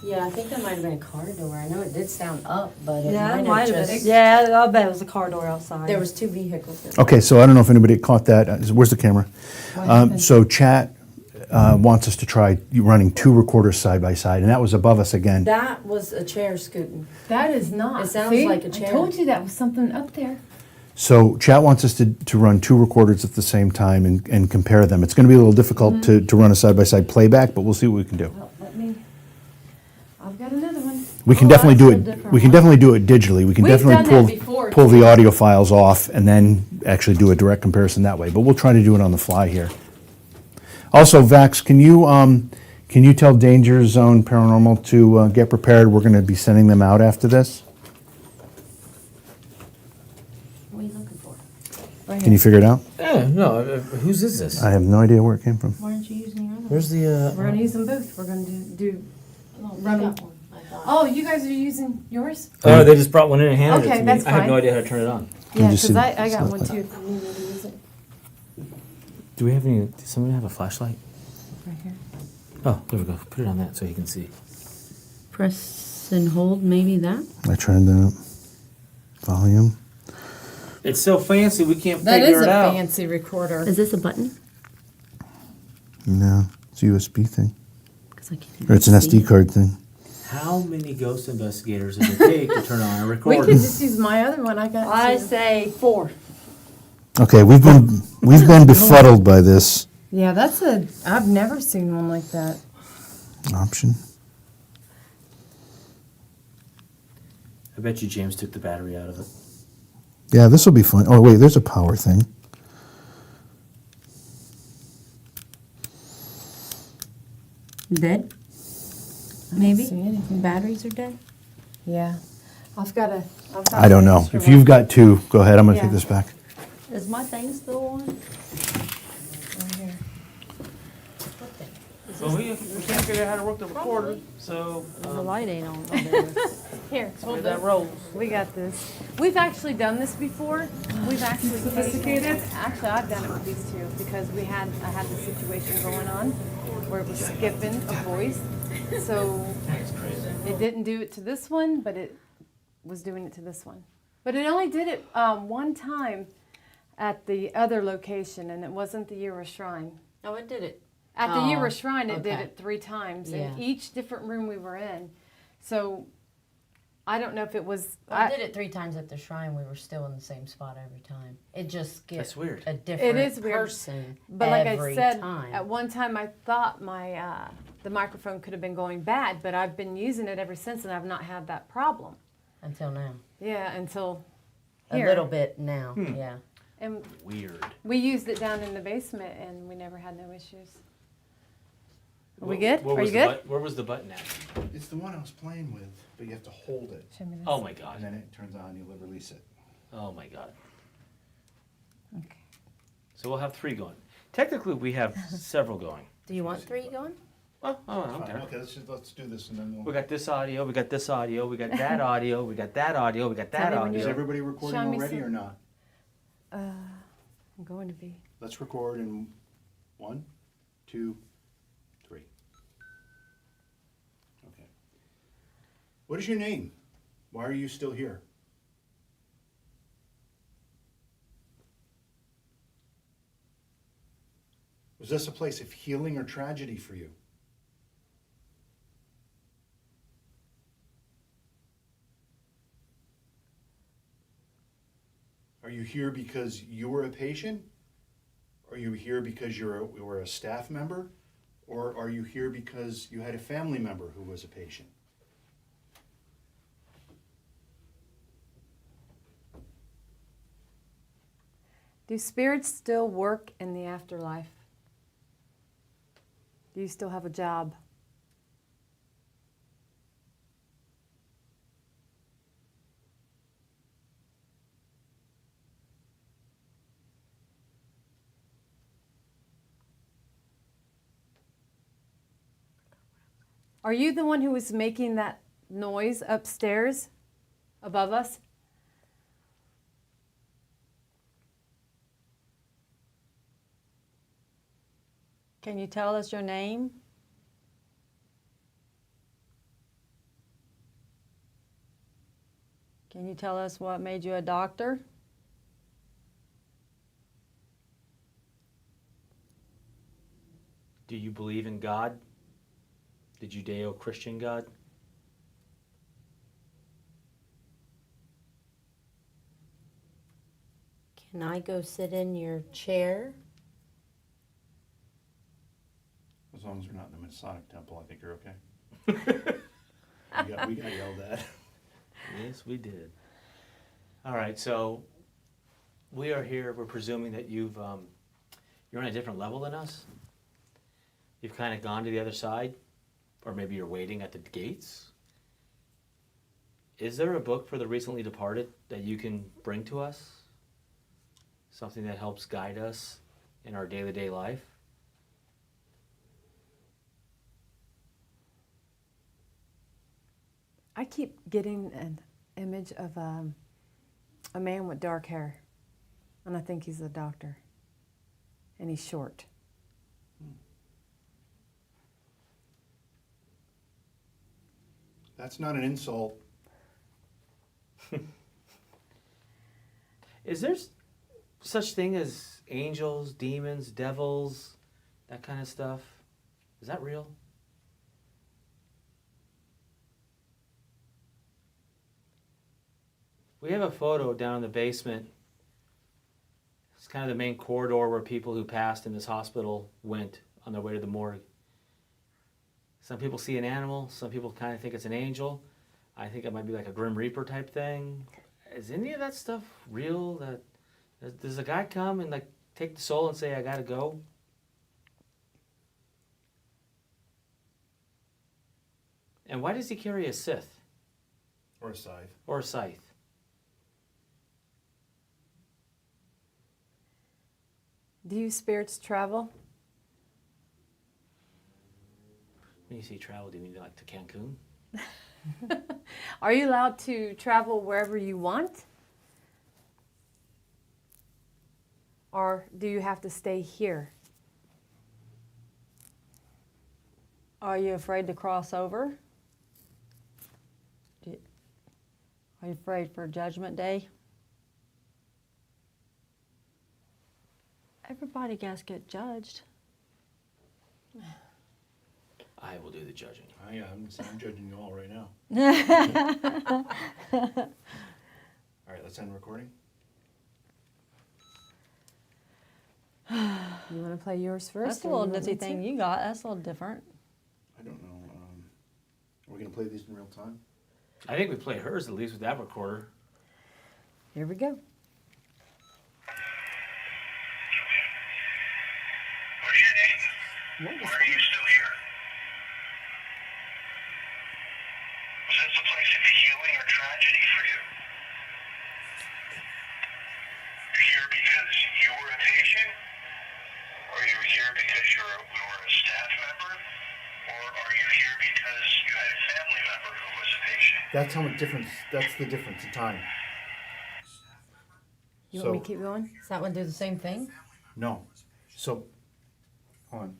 Yeah, I think that might have been a car door. I know it did sound up, but it Yeah, it might have been. just. Yeah, I'll bet it was a car door outside. There was two vehicles there. Okay, so I don't know if anybody caught that. Where's the camera? So chat wants us to try running two recorders side by side, and that was above us again. That was a chair scooting. That is not. It sounds See? like a chair. I told you that was something up there. So chat wants us to run two recorders at the same time and compare them. It's going to be a little difficult to run a side by side playback, but we'll see what we can do. Well, I've got another one. We can definitely do it. We can definitely do it digitally. We can We've definitely done that before, pull too. the audio files off and then actually do a direct comparison that way. But we'll try to do it on the fly here. Also, Vax, can you tell Danger Zone Paranormal to get prepared? We're going to be sending them out after this. What are you looking for? Right Can you figure it out? Yeah, no. Whose is this? I have no idea where it came from. Why aren't you using your other one? Where's the? We're going to use them both. We're going to do. Oh, Run we 'em. got one, I thought. Oh, you guys are using yours? Oh, they just brought one in and handed it Okay, to me. that's I have no fine. idea how to turn it on. Yeah, just because see- I got see- one too. If you need me to use it. Do we have any? Does somebody have a flashlight? Right here. Oh, there we go. Put it on that so he can see. Press and hold, maybe that? I turned the volume. It's so fancy we can't That figure is it a out. fancy recorder. Is this a button? No, it's a USB thing. 'Cause I can't Or it's an see. SD card thing. How many ghost investigators does it take to turn on a We recorder? could just use my other one. I got I two. say 4. Okay, we've been befuddled by this Yeah, I've never seen one like that. option. I bet you James took the battery out of it. Yeah, this will be fun. Oh wait, there's a power thing. Dead? Maybe? See anything? Batteries are dead? Yeah, I've got a. I don't know. If you've got two, go ahead. I'm going to take Yeah. this back. Is my thing still on? Right here. Well, we can't figure out how to work the recorder, so The light ain't on. Oh, there it is. Here, hold that this. rolls. We got this. We've actually done this before. We've actually sophisticated. Actually, I've done it with these two because I had the situation going on where it was skipping a voice. So it didn't do it to this one, but it was doing it to this one. But it only did it one time at the other location, and it wasn't the Yura Shrine. Oh, it did it. At the Oh, Yura Shrine, it did okay. it 3 times Yeah. in each different room we were in. So I don't know if it was. I did it 3 times at the shrine. We were still in the same spot every time. It just skipped That's weird. a different It is weird. person But like every I said, time. at one time I thought my the microphone could have been going bad, but I've been using it ever since, and I've not had that problem. Until now. Yeah, until A here. little bit now, yeah. And Weird. we used it down in the basement, and we never had no issues. Are we good? Where Are was you the good? Where was the button at? It's the one I was playing with, but you have to hold it. Show me this. Oh my God. And then it turns on, you release it. Oh my God. Okay. So we'll have 3 going. Technically, we have several going. Do you want 3 going? Oh, I don't Fine. care. Okay, let's do this and then we'll. We got this audio, we got this audio, we got that audio, we got that audio, we got that Tell me when Is audio. everybody recording Show me already some- or not? I'm going to be. Let's record in 1, 2, 3. Okay. What is your name? Why are you still here? Was this a place of healing or tragedy for you? Are you here because you were a patient? Are you here because you were a staff member? Or are you here because you had a family member who was a patient? Do spirits still work in the afterlife? Do you still have a job? Are you the one who was making that noise upstairs above us? Can you tell us your name? Can you tell us what made you a doctor? Do you believe in God? The Judeo-Christian God? Can I go sit in your chair? As long as we're not in the Masonic temple, I think you're okay. we got yelled at. Yes, we did. All right, so we are here. We're presuming that you're on a different level than us. You've kind of gone to the other side, or maybe you're waiting at the gates. Is there a book for the recently departed that you can bring to us? Something that helps guide us in our day-to-day life? I keep getting an image of a man with dark hair, and I think he's a doctor, and he's short. That's not an insult. Is there such thing as angels, demons, devils, that kind of stuff? Is that real? We have a photo down in the basement. It's kind of the main corridor where people who passed in this hospital went on their way to the morgue. Some people see an animal. Some people kind of think it's an angel. I think it might be like a Grim Reaper type thing. Is any of that stuff real? Does a guy come and like take the soul and say, I gotta go? And why does he carry a scythe? Or a scythe. Or a scythe? Do you spirits travel? When you say travel, do you mean like to Cancun? Are you allowed to travel wherever you want? Or do you have to stay here? Are you afraid to cross over? Are you afraid for Judgment Day? Everybody has to get judged. I will do the judging. I'm judging you all right now. All right, let's end recording. You want to play yours first? That's a or little you want me nifty to? thing you got. That's a little different. I don't know. Are we going to play these in real time? I think we play hers at least with that recorder. Here we go. What's your name? Why are you still here? patient? Are you here because you were a staff member? Or are you here because you had a family member who was a patient? That's how much difference. That's the difference in time. You want me to keep going? Does that one do the same thing? No. So, hold on.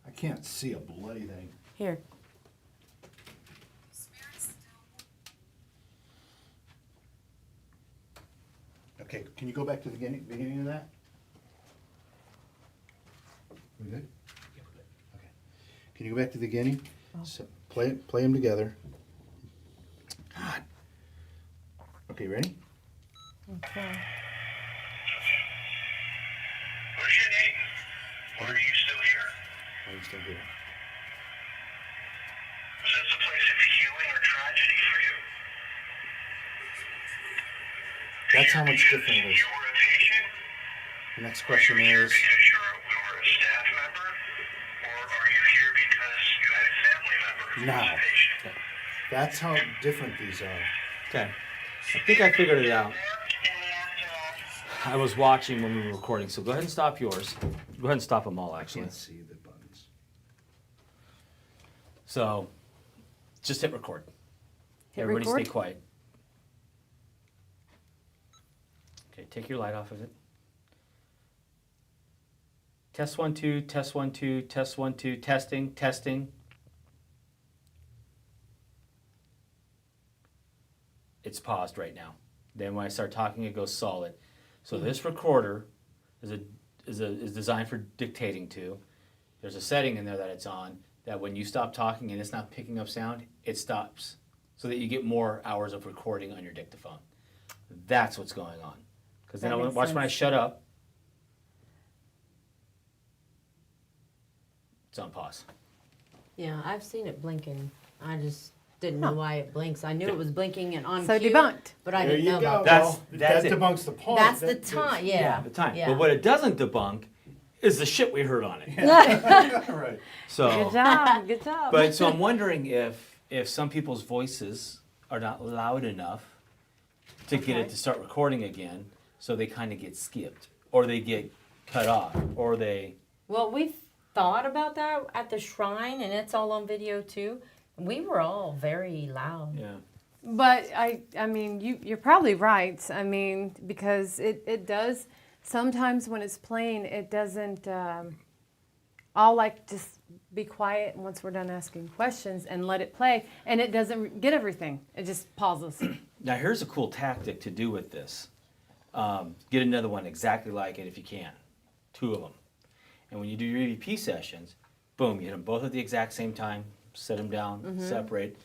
I can't see a bloody thing. Here. Okay, can you go back to the beginning of that? We good? Yeah, we're good. Okay. Can you go back to the beginning? Oh. So play them together. God. Okay, ready? Okay. What's your name? Why are you still here? Why are you still here? Was this a place of healing or tragedy for you? That's how much different it is. You were a patient? The next question is, Because you were a staff member? Or are you here because you had a family member who was now. a patient? That's how different these are. Okay. I think I figured it out. I was watching when we were recording, so go ahead and stop yours. Go ahead and stop them all, I actually. can't see the buttons. So, just hit record. Hit Everybody record? stay quiet. Okay, take your light off of it. Test 1 2, test 1 2, test 1 2, testing, testing. It's paused right now. Then when I start talking, it goes solid. So this recorder is designed for dictating to. There's a setting in there that it's on that when you stop talking and it's not picking up sound, it stops, so that you get more hours of recording on your dictaphone. That's what's going on. Because then watch when I shut up. It's on pause. Yeah, I've seen it blinking. I just didn't know why it blinks. I knew it was blinking and on So cue, debunked. but I There didn't you know go. about That's That it. debunks the point. That's the time. Yeah. The time. Yeah. But what it doesn't debunk is the shit we heard on it. Right. So Good job. Good job. But so I'm wondering if some people's voices are not loud enough to get it to start recording again, so they kind of get skipped, or they get cut off, or they. Well, we thought about that at the shrine, and it's all on video too. We were all very loud. Yeah. But I mean, you're probably right. I mean, because it does, sometimes when it's playing, it doesn't, I'll like just be quiet once we're done asking questions and let it play, and it doesn't get everything. It just pauses. Now here's a cool tactic to do with this. Get another one exactly like it if you can. 2 of them. And when you do your EVP sessions, boom, you hit them both at the exact same time, set them down, separate,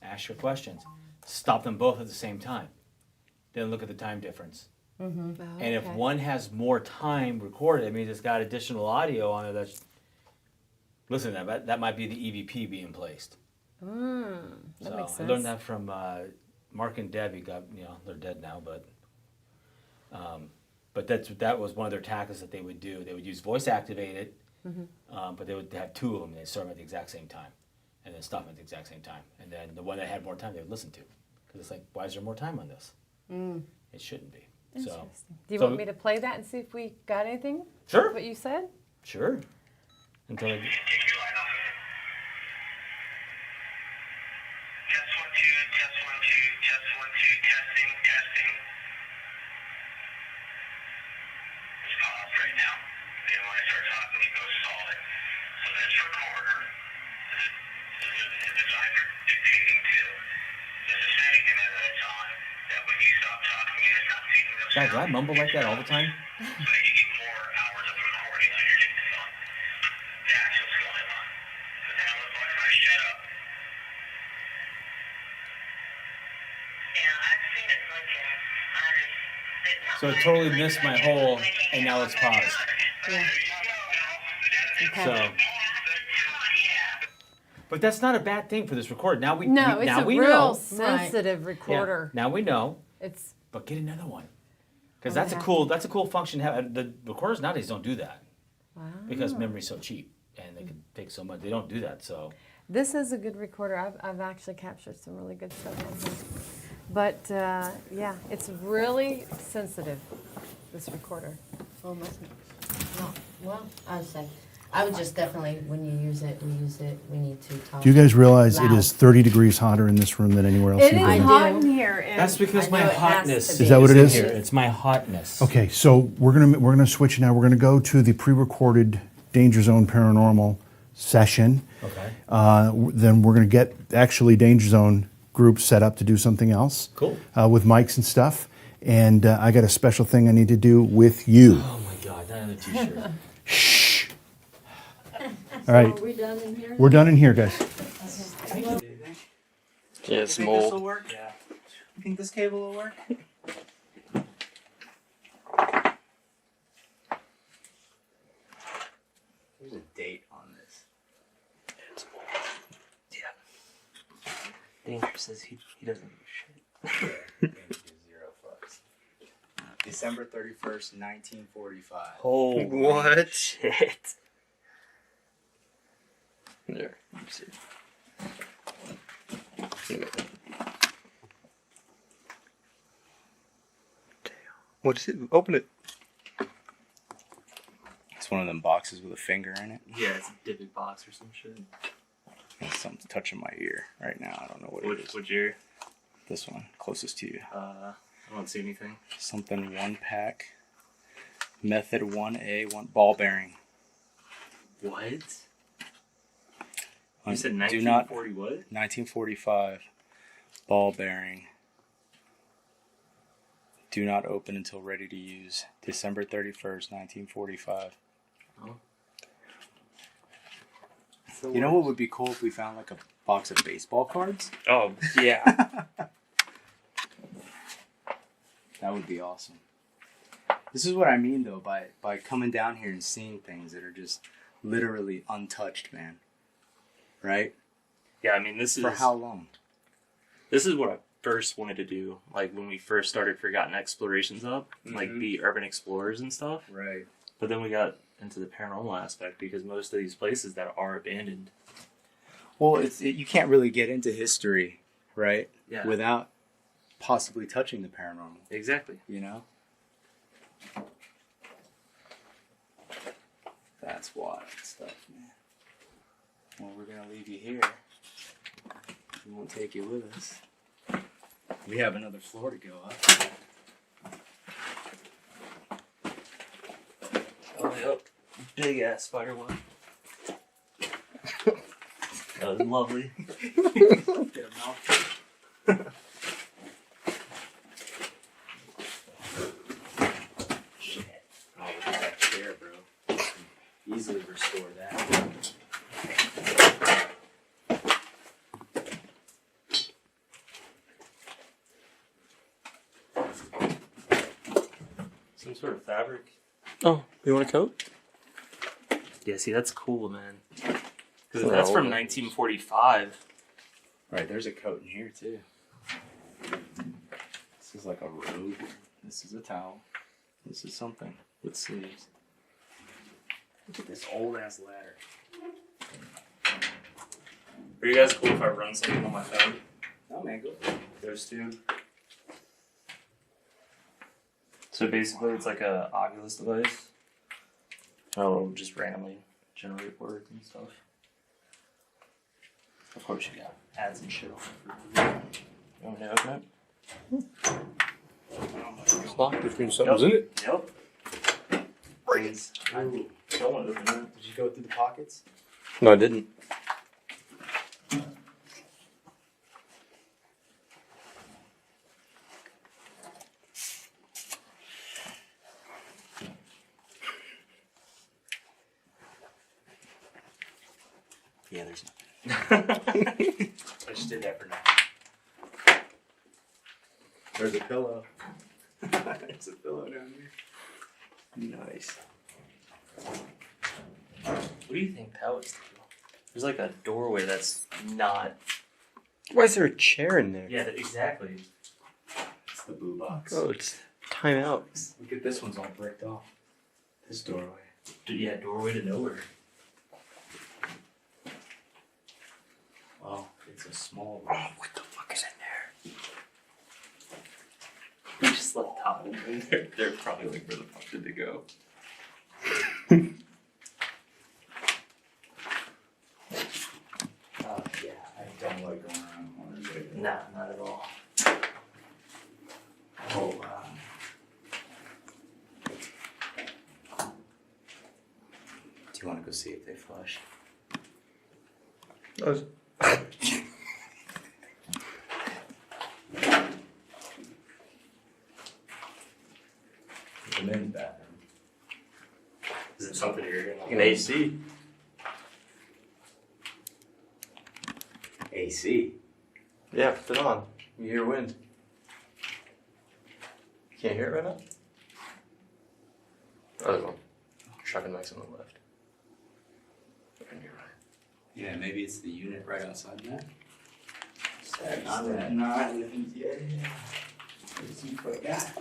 ask your questions. Stop them both at the same time. Then look at the time difference. Mm-hmm. Oh, And if one has more time recorded, it means it's got additional audio on it. That's, listen, that might be the EVP being placed. That makes sense. I learned that from Mark and Debbie. They're dead now, but that was one of their tactics that they would do. They would use voice activated, but they would have 2 of them. They'd start them at the exact same time, and then stop them at the exact same time. And then the one that had more time, they would listen to, because it's like, why is there more time on this? It shouldn't be. Interesting. Do you want me to play that and see if we got anything? Sure. What you said? Sure. Until I Take your light off of it. Test 1 2, test 1 2, test 1 2, testing, testing. It's paused right now. And when I start talking, it goes solid. So this recorder is designed for dictating to. There's a setting in there that it's on that when you stop talking, it's not picking up God, do I sound. mumble like that all the time? So that you get more hours of recording on your dictaphone. That's what's going on. But now watch when I shut up. Yeah, I've seen it blinking. I just didn't. So it totally missed my whole, and now it's paused. So, but that's not a bad thing for this record. Now we No, it's now a we real know. sensitive Yeah, recorder. now we know. It's But get another one, because I'm that's a gonna cool function. The recorders nowadays don't do that wow. because memory's so cheap and they can take so much. They don't do that. So This is a good recorder. I've actually captured some really good stuff on here. But yeah, it's really sensitive, this recorder. Oh, must no. Well, I would say, I would just definitely, when you use it, we need to talk. Do you guys realize loud. it is 30 degrees hotter in this room than anywhere else It in the is room? hot in here. And That's because I my know it has hotness to be. Is that what it in is? here. It's my hotness. Okay, so we're gonna switch now. We're gonna go to the pre-recorded Danger Zone Paranormal session. Okay. Then we're gonna get actually Danger Zone group set up to do something else. Cool. With mics and stuff. And I got a special thing I need to do with you. Oh my God, not another t-shirt. Shh. All right. Are we done in here? We're done in here, guys. Yeah, it's You think this will work? Yeah. You think this cable will work? There's a date on this. Yeah. Danger says he doesn't do shit. Zero fucks. December 31st, 1945. Oh, What? Shit. There, let me see. What is it? Open it. It's one of them boxes with a finger in it. Yeah, it's a Divock box or some shit. Something's touching my ear right now. I don't know what it is. What year? This one, closest to you. I don't see anything. Something 1-pack. Method 1A, ball bearing. What? You said Do not 1940 what? 1945. Ball bearing. Do not open until ready to use. December 31st, 1945. Oh. You know what would be cool if we found like a box of baseball cards? Oh, yeah. That would be awesome. This is what I mean though by coming down here and seeing things that are just literally untouched, man. Right? Yeah, I mean, this is... For how long? This is what I first wanted to do, like when we first started Forgotten Explorations up, like be urban explorers and stuff. Right. But then we got into the paranormal aspect because most of these places that are abandoned. Well, you can't really get into history, right? Yeah. Without possibly touching the paranormal. Exactly. You know? That's wild stuff, man. Well, we're going to leave you here. We won't take you with us. We have another floor to go up. Oh, yep. Big ass spider web. That was lovely. Get a mouth. Shit. Oh, look at that chair, bro. Easily restore that. Some sort of fabric. Oh, you want a coat? Yeah, see, that's cool, man. Because that's from 1945. Right, there's a coat in here, too. This is like a robe. This is a towel. This is something with sleeves. Look at this old-ass ladder. Are you guys cool if I run something on my phone? Oh, man, go. Those two. So basically, it's like a Oculus device. It'll just randomly generate words and stuff. Of course, you got ads and shit on it. You want me to open it? It's locked, which means something's in it. Yep. Please. I don't want to open it. Did you go through the pockets? No, I didn't. Yeah, there's nothing. I just did that for now. There's a pillow. There's a pillow down here. Nice. What do you think that was? There's like a doorway that's not. Why is there a chair in there? Yeah, exactly. It's the boo box. Oh, it's time out. Look at this one's all bricked off. This doorway. Yeah, doorway to nowhere. Oh, it's a small room. Oh, what the fuck is in there? We just left top in there. They're probably like, where the fuck did they go? not at all. Hold on. Do you want to go see if they flush? The men's bathroom. Is it something you're gonna? An AC. AC. Yeah, put it on. You hear wind. Can't hear it right now? Other one. Trucking mic's on the left. And you're right. Yeah, maybe it's the unit right outside that. Not that. Yeah. Let's see what I got.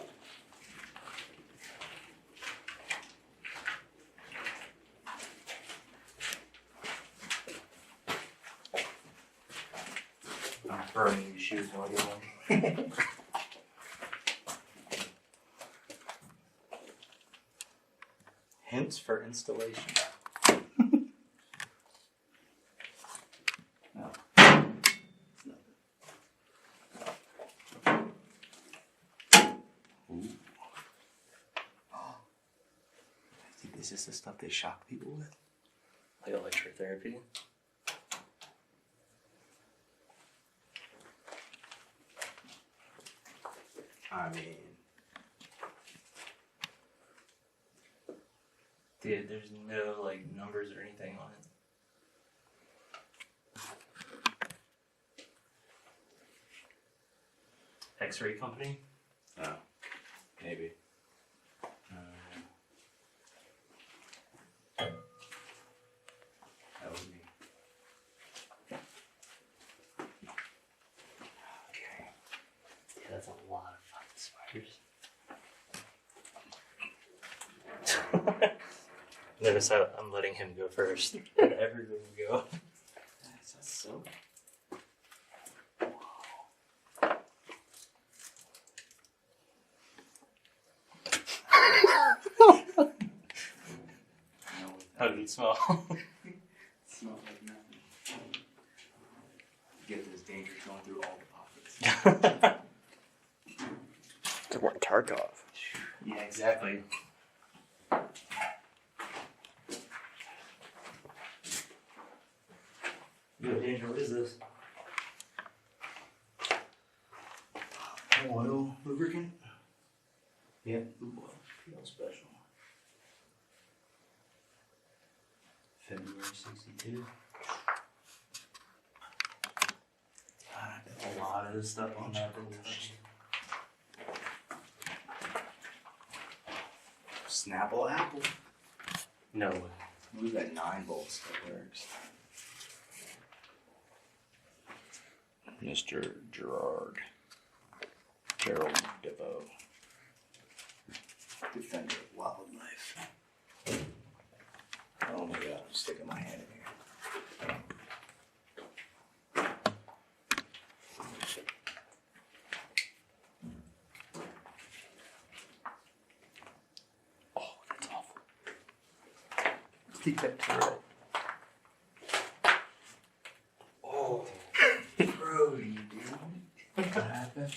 I'm burning your shoes while I get one. Hints for installation. Is this the stuff they shock people with? Like electrotherapy? I mean, dude, there's no like numbers or anything on it. X-ray company? oh, maybe. That would be. Okay. Yeah, that's a lot of fucking spiders. Notice how I'm letting him go first. Wherever we go. That's so. How did it smell? Smells like nothing. Get this dangerous going through all the pockets. It's more Tarkov. Yeah, exactly. Yo, Danger, what is this? Oil lubricant? Yeah. Ooh, feels special. February 62. A lot of this stuff on that been touched. Snapple apple. No way. We've got 9 volts that works. Mr. Gerard. Gerald DeVoe. Defender of wildlife. Oh my god, I'm sticking my hand in here. Oh, that's awful. Keep that to the right. Oh, Brody, dude. What happened?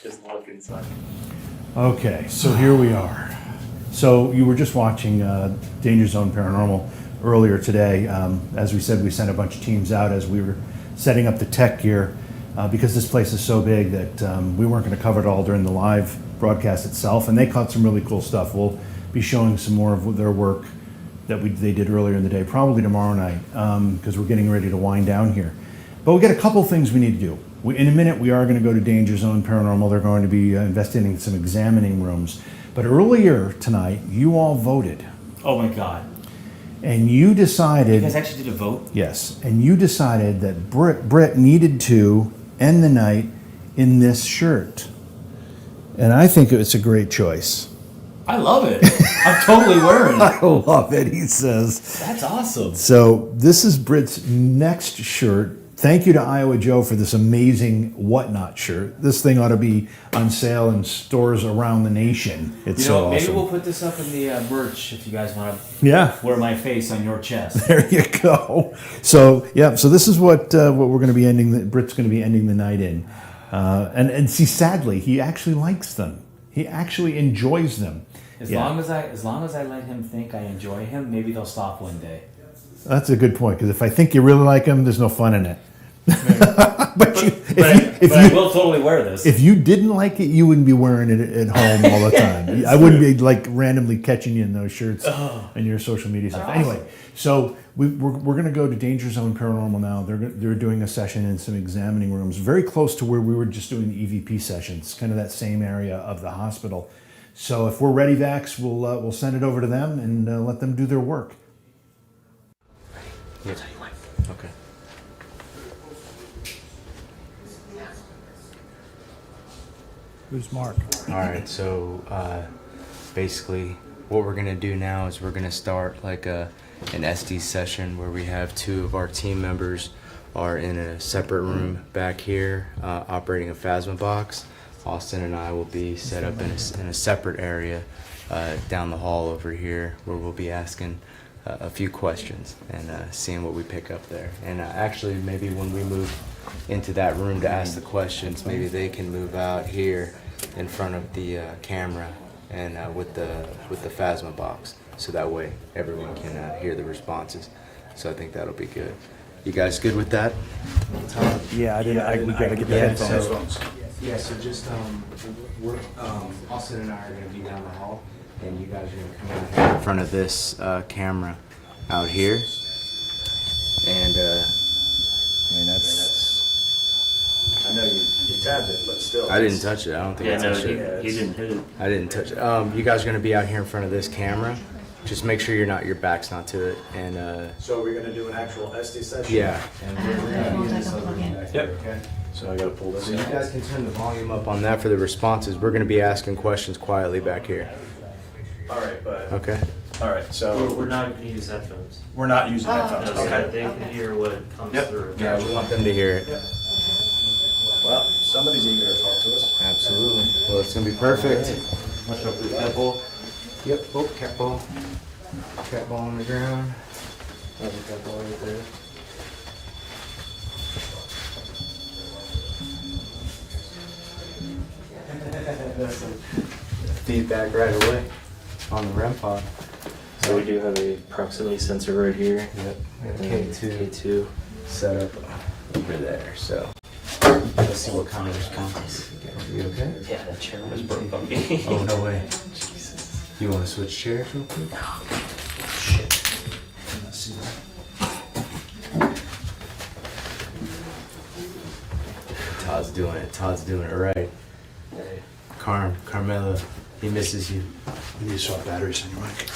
Just look inside. Okay, so here we are. So you were just watching Danger Zone Paranormal earlier today. As we said, we sent a bunch of teams out as we were setting up the tech gear because this place is so big that we weren't going to cover it all during the live broadcast itself. And they caught some really cool stuff. We'll be showing some more of their work that they did earlier in the day, probably tomorrow night, because we're getting ready to wind down here. But we got a couple things we need to do. In a minute, we are going to go to Danger Zone Paranormal. They're going to be investigating in some examining rooms. But earlier tonight, you all voted. Oh my God. And you decided... You guys actually did a vote? Yes. And you decided that Britt needed to end the night in this shirt. And I think it's a great choice. I love it. I'm totally wearing it. I love it, he says. That's awesome. So this is Britt's next shirt. Thank you to Iowa Joe for this amazing Whatnot shirt. This thing ought to be on sale in stores around the nation. It's so maybe awesome. we'll put this up in the merch if you guys want to wear my face on your chest. There you go. So, yeah, so this is what we're going to be ending, Britt's going to be ending the night in. And see, sadly, he actually likes them. He actually enjoys them. As long as I let him think I enjoy him, maybe they'll stop one day. That's a good point, because if I think you really like him, there's no fun in it. But I will totally wear this. If you didn't like it, you wouldn't be wearing it at home all the time. I wouldn't be like randomly catching you in those shirts and your social media stuff. Awesome. Anyway, so we're going to go to Danger Zone Paranormal now. They're doing a session in some examining rooms, very close to where we were just doing the EVP sessions, kind of that same area of the hospital. So if we're ready, Vax, we'll send it over to them and let them do their work. I'll tell you what. Okay. Who's Mark? All right, so basically what we're going to do now is we're going to start like an SD session where we have 2 of our team members are in a separate room back here operating a Phasma box. Austin and I will be set up in a separate area down the hall over here where we'll be asking a few questions and seeing what we pick up there. And actually, maybe when we move into that room to ask the questions, maybe they can move out here in front of the camera and with the Phasma box, so that way everyone can hear the responses. So I think that'll be good. You guys good with that? Yeah, we gotta get the headphones. Yeah, so just Austin and I are gonna be down the hall, and you guys are gonna come out here in front of this camera out here, and I mean that's. I know you tapped it, but still. I didn't touch it. I don't think I touched it. He didn't hit it. I didn't touch it. You guys are gonna be out here in front of this camera. Just make sure your back's not to it, and So we're gonna do an actual SD session. yeah. Yep. Okay. So I gotta pull this. So you guys can turn the volume up on that for the responses. We're gonna be asking questions quietly back here. All right, but. Okay. All right, so. We're not going to use headphones. We're not using headphones. No, so that they can hear what comes through. Yeah, we want them to hear it. Yep. Well, somebody's eager to talk to us. Absolutely. Well, it's gonna be perfect. Watch out for the cat ball. Yep. Oh, cat ball. Cat ball on the ground. There's a cat ball right there. That's some feedback right away on the REM pod. So we do have a proximity sensor right here. Yep. And K2 set up over there. So let's see what kind of responses. You okay? Yeah, that chair was broke on me. Oh no way. Jesus. You want to switch chairs real quick? Shit. Let's see that. Todd's doing it. Todd's doing it right. Hey. Carmela, he misses you. You need to swap batteries on your mic.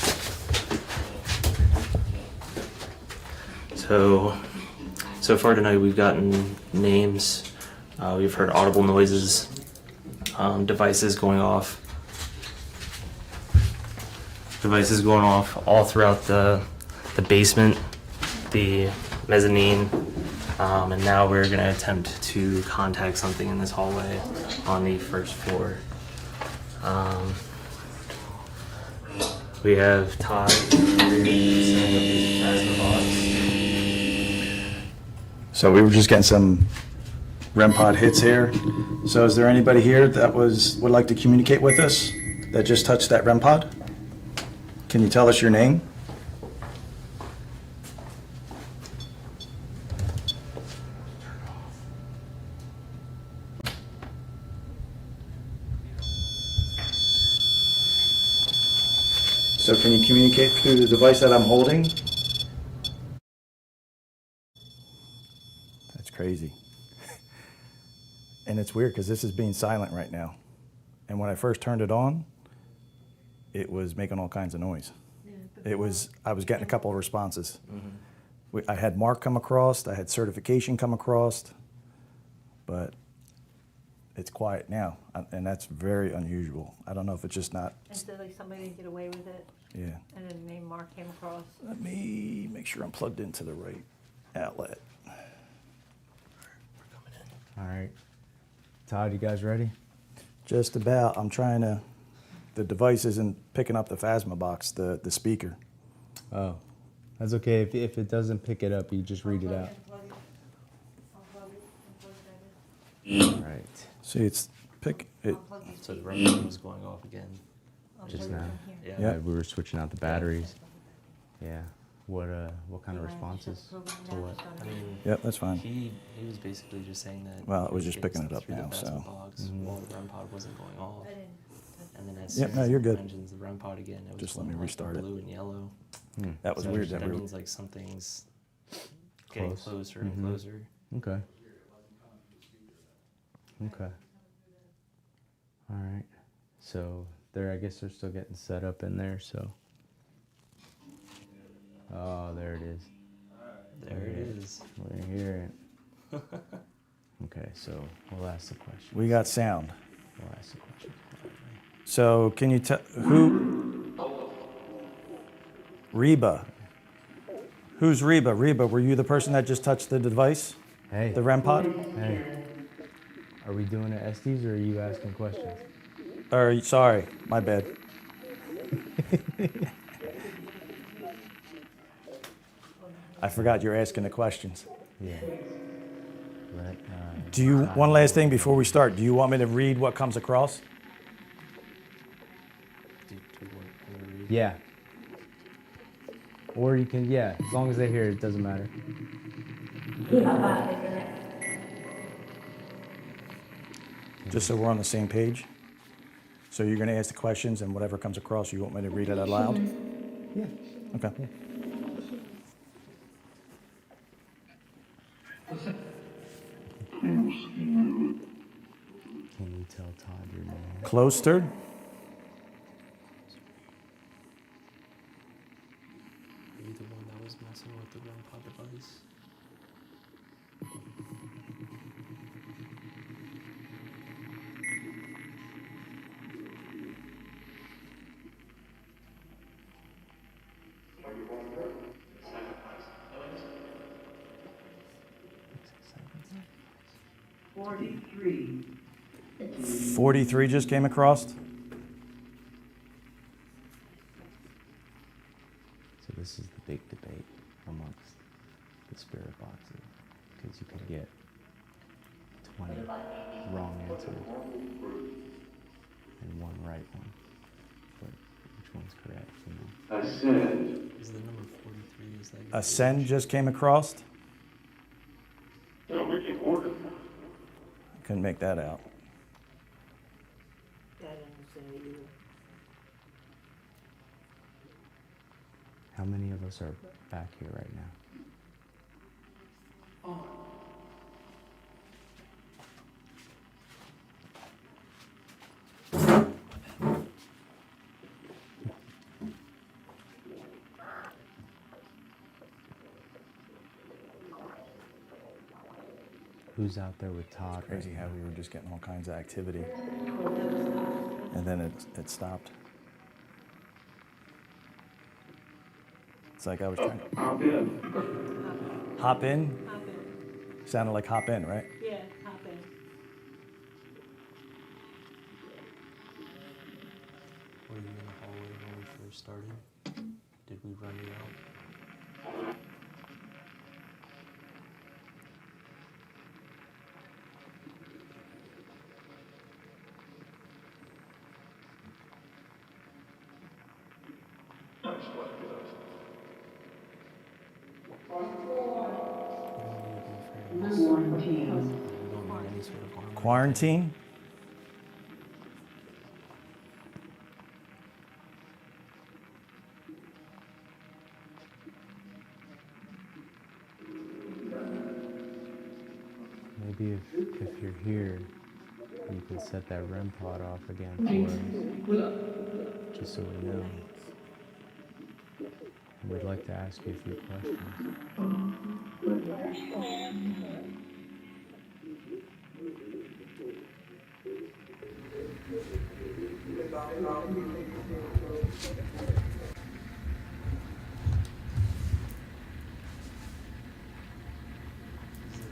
So far tonight we've gotten names, we've heard audible noises, devices going off. Devices going off all throughout the basement, the mezzanine, and now we're going to attempt to contact something in this hallway on the first floor. We have Todd. So we were just getting some REM pod hits here. So is there anybody here that would like to communicate with us that just touched that REM pod? Can you tell us your name? So can you communicate through the device that I'm holding? That's crazy. And it's weird because this is being silent right now. And when I first turned it on, it was making all kinds of noise. I was getting a couple of responses. Mm-hmm. I had Mark come across, I had certification come across, but it's quiet now, and that's very unusual. I don't know if it's just not. And so like somebody didn't get away with it? Yeah. And then the name Mark came across? Let me make sure I'm plugged into the right outlet. All right. Todd, you guys ready? Just about. I'm trying to. The device isn't picking up the Phasma box, the speaker. Oh, that's okay. If it doesn't pick it up, you just read it out. All right. See, it's pick it. So the REM was going off again. Just now. Yeah. We were switching out the batteries. Yeah. What kind of responses to what? I mean, Yep, that's fine. He was basically just saying that. Well, it was just picking it up through the now, basement so. box while the REM pod wasn't going off. And then as Yep, soon no, as you're it good. mentions the REM pod again, it was Just let me going, like, restart it. blue and yellow. That was So weird. That That means like something's getting Close. closer and closer. Okay. Okay. All right. So I guess they're still getting set up in there. So. Oh, there it is. There it is. We hear it. Okay, so we'll ask the question. We got sound. We'll ask the question. So can you tell who? Reba. Who's Reba? Reba, were you the person that just touched the device? Hey. The REM pod? Hey. Are we doing it SDs or are you asking questions? Sorry, my bad. I forgot you're asking the questions. Yeah. Do you, one last thing before we start, do you want me to read what comes across? Yeah. Or you can, yeah, as long as they hear it, it doesn't matter. Just so we're on the same page. So you're going to ask the questions and whatever comes across, you want me to read it out loud? Yeah. Okay. Yeah. Can you tell Todd your name? Closter. Are you the one that was messing with the REM pod device? $43. 43 just came across. So this is the big debate amongst the spirit boxes, because you could get 20 wrong answers and one right one. But which one's correct? You know? Ascend. Is the number 43? Is that Ascend just came across. Couldn't make that out. How many of us are back here right now? Who's out there with Todd? Crazy how we were just getting all kinds of activity. And then it stopped. It's like I was trying to... Hop in. Hop in? Sounded like hop in, right? Yeah, hop in. Were you in the hallway when we first started? Did we run you out? Quarantine? Maybe if you're here, you can set that REM pod off again for us, just so we know. And we'd like to ask you a few questions.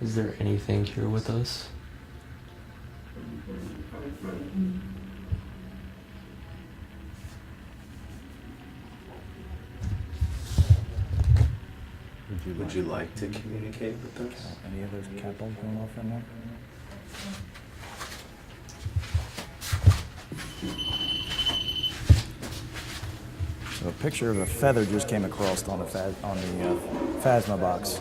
Is there anything here with us? Would you like to communicate with us? Any of those cat balls going off in there? So a picture of a feather just came across on the Phasma box.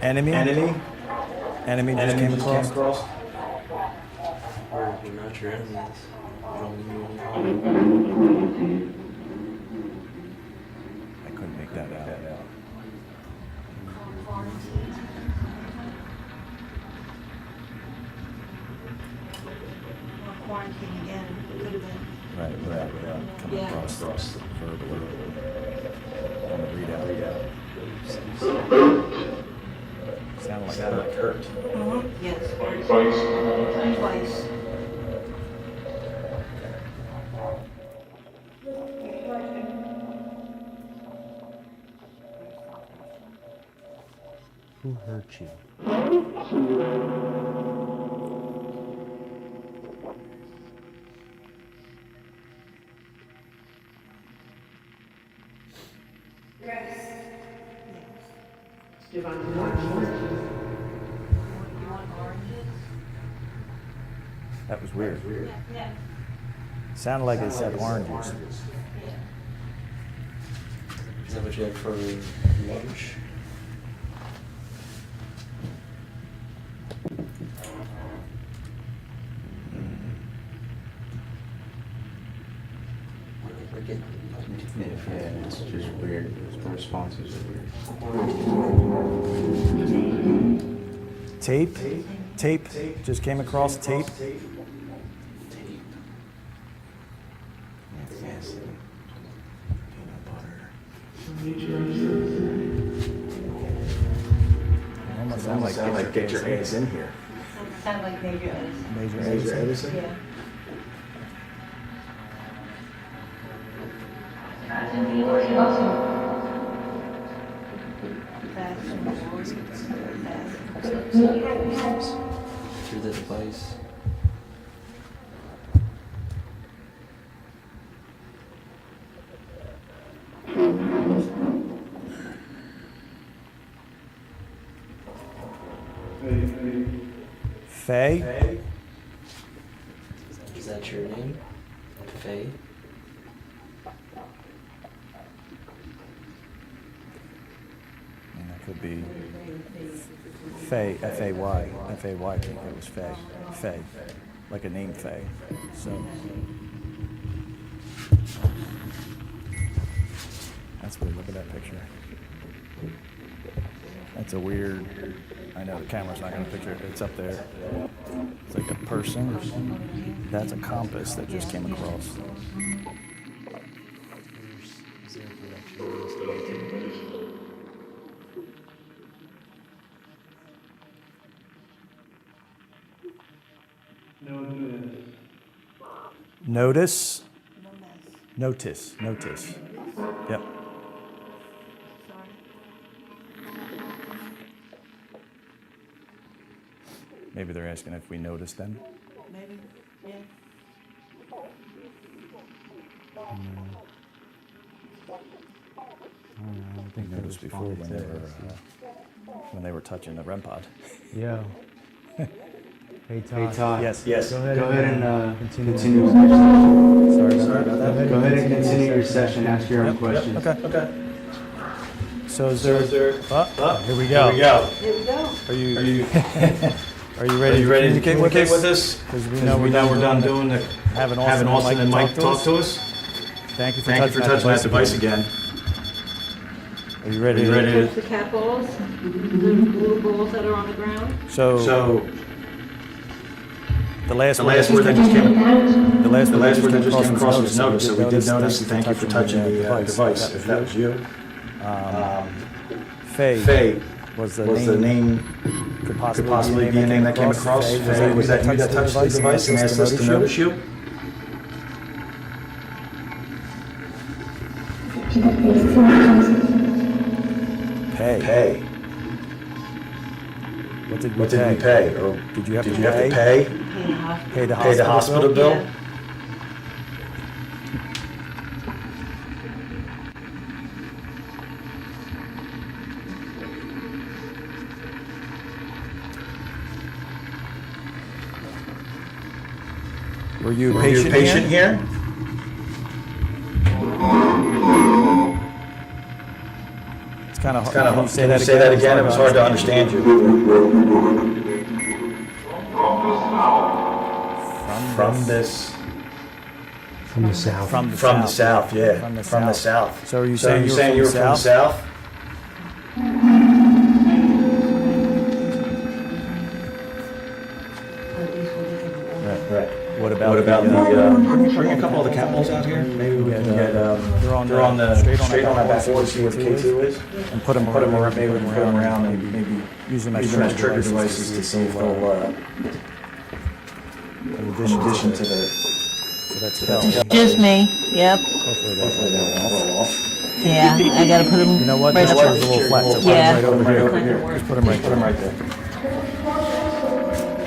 Enemy just came across. We're not your enemies. We don't mean any harm. I couldn't make that out. Quarantine again, could have been. Right, coming across verbally on the readout. Sounded like hurt. Yes. Twice. Who hurt you? That was weird. Sounded like it said oranges. Is that what you had for lunch? Yeah, it's just weird. The responses are weird. Tape just came across tape. Yes. Peanut butter. Almost sound like get your ass in here. Sound like Major Edison. Major Edison? Yeah. Through the device. Faye? Is that your name? Faye? That could be Faye, F-A-Y. F-A-Y, I think that was Faye. Faye, like a name Faye. So that's weird. Look at that picture. That's a weird. I know the camera's not going to picture it. It's up there. It's like a person. That's a compass that just came across. Notice. Yep. Maybe they're asking if we noticed them. Maybe, yeah. I think Noticed before when they were touching the REM pod. Yeah. Hey Todd. Yes. Go ahead and continue. Sorry about that. Go ahead and continue your session. Ask your own questions. Okay. So is there? Here we go. Here we go. Are you are you ready to communicate with us? Because we know we're done doing having Austin and Mike talk to us. Thank you for touching that device again. Are you ready? Touch the cat balls, the blue balls that are on the ground. So the last word that just came across was notice. So we did notice. Thank you for touching the device. If that was you. Faye was the name. Could possibly be a name that came across. Faye, was that you that touched the device and asked us to notice you? Pay. What did we pay? Or did you have to pay? Pay the hospital bill? Yeah. Were you a patient, here? It's kind of hard. Can you say that again? It was hard to understand you. From this. From the south. From the south, yeah. From the south. So are you saying you were from the south? Right. What about the bring a couple of the camels out here? Maybe we can get they're on the straight on that back board, see what the K2 is, and put them around. Maybe we can put them around and maybe use them as trigger devices to see if they'll in addition to the. So that's Just me. Yep. Hopefully that'll off. Yeah, I gotta put them. You know what? Right This up. chair's a little flat, so put them right over here. Just put them right there.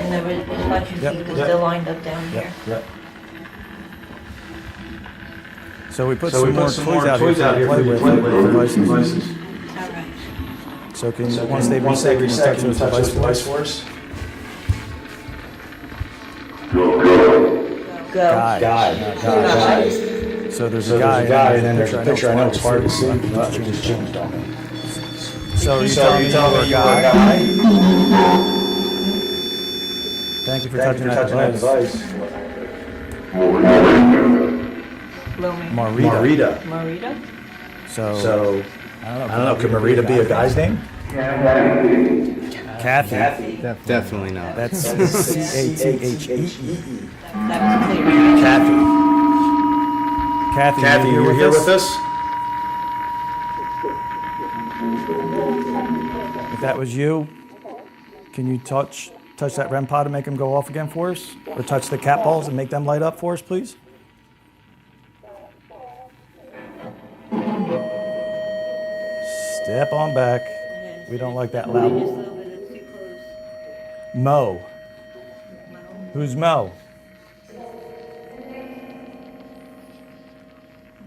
And the reflection because they're lined up down here. Yep. So we put some more toys out here to play with devices. All right. So once they reset, can you touch those device for us? Go. Guy. So there's a guy, and then there's a picture. I know it's hard to see. Just changed on me. So you telling me you're a guy? Thank you for touching that device. Marita. Marita? So I don't know. Could Marita be a guy's name? Kathy. Definitely not. That's C-A-T-H-E-E. That was clear. Kathy, you here with us? If that was you, can you touch that REM pod and make them go off again for us? Or touch the cat balls and make them light up for us, please? Step on back. We don't like that loud. Mo. Who's Mo?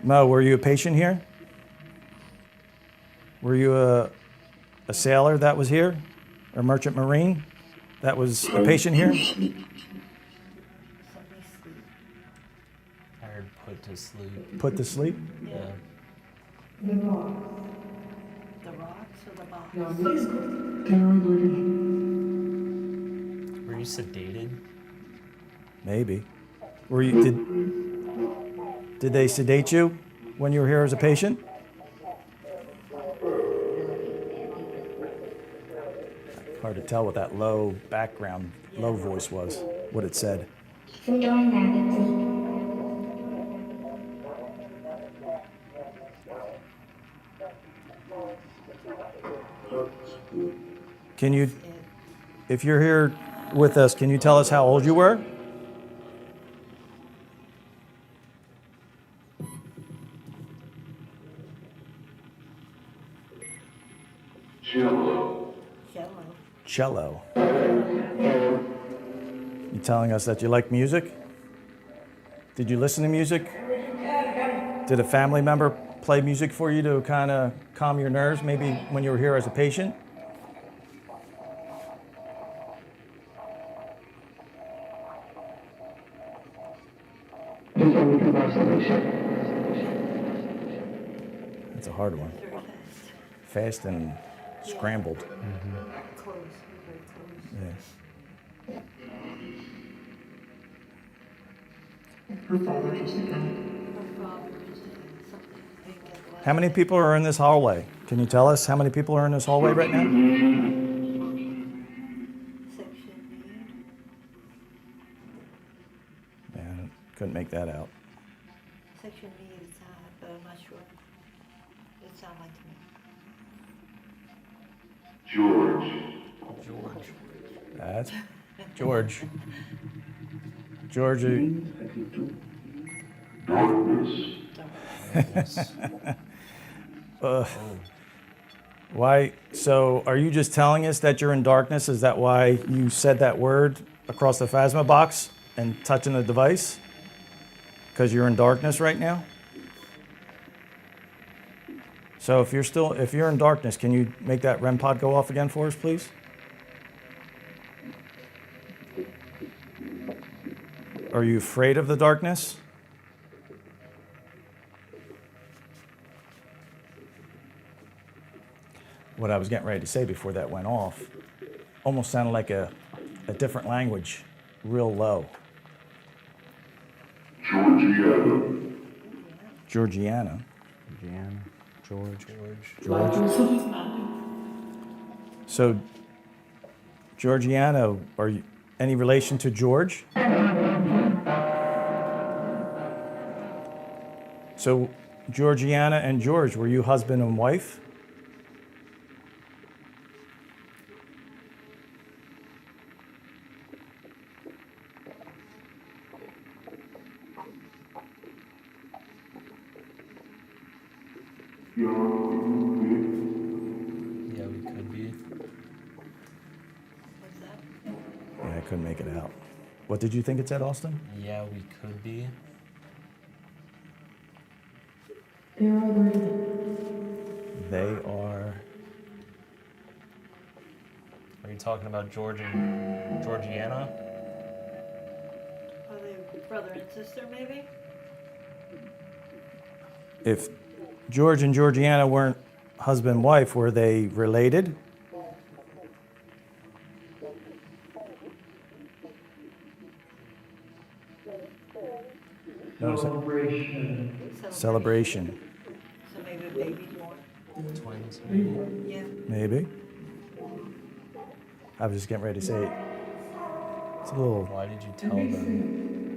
Mo, were you a patient here? Were you a sailor that was here? Or merchant marine that was a patient here? I heard put to sleep. Put to sleep? Yeah. The rocks or the box? Were you sedated? Maybe. Were you did they sedate you when you were here as a patient? Hard to tell what that low background, low voice was, what it said. Can you, if you're here with us, can you tell us how old you were? Cello. You telling us that you like music? Did you listen to music? Did a family member play music for you to kind of calm your nerves, maybe when you were here as a patient? That's a hard one. Fast and scrambled. Yeah. How many people are in this hallway? Can you tell us how many people are in this hallway right now? Man, couldn't make that out. Section B is but I'm not sure. It sounds like to me. George. That's George. George. Why? So, are you just telling us that you're in darkness? Is that why you said that word across the phasma box and touching the device? Because you're in darkness right now? So if you're in darkness, can you make that REM pod go off again for us, please? Are you afraid of the darkness? What I was getting ready to say before that went off almost sounded like a different language, real low. Georgiana. George. So, Georgiana, are you any relation to George? So, Georgiana and George, were you husband and wife? Yeah, we could be. Yeah, I couldn't make it out. What did you think it said, Austin? Yeah, we could be. They are. Are you talking about George and Georgiana? Are they brother and sister, maybe? If George and Georgiana weren't husband and wife, were they related? No, celebration. So maybe a baby more. Twins, Yeah. Maybe. I was just getting ready to say it. It's a little. Why did you tell them?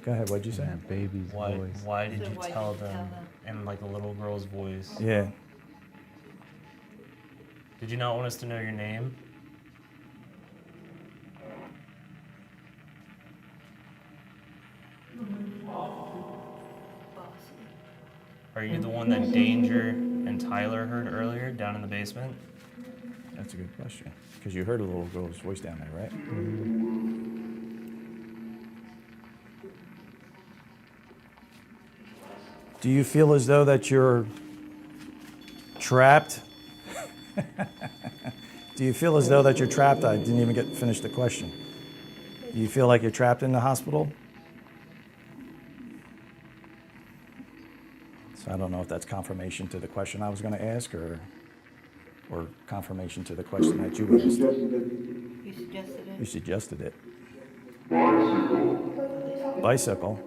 Go ahead, what'd you say? That baby's voice. Why did you tell them in like a little girl's voice? Yeah. Did you not want us to know your name? Are you the one that Danger and Tyler heard earlier down in the basement? That's a good question. Because you heard a little girl's voice down there, right? Do you feel as though that you're trapped? Do you feel as though that you're trapped? I didn't even get to finish the question. Do you feel like you're trapped in the hospital? So I don't know if that's confirmation to the question I was going to ask or confirmation to the question that you asked. You suggested it? You suggested it. Bicycle.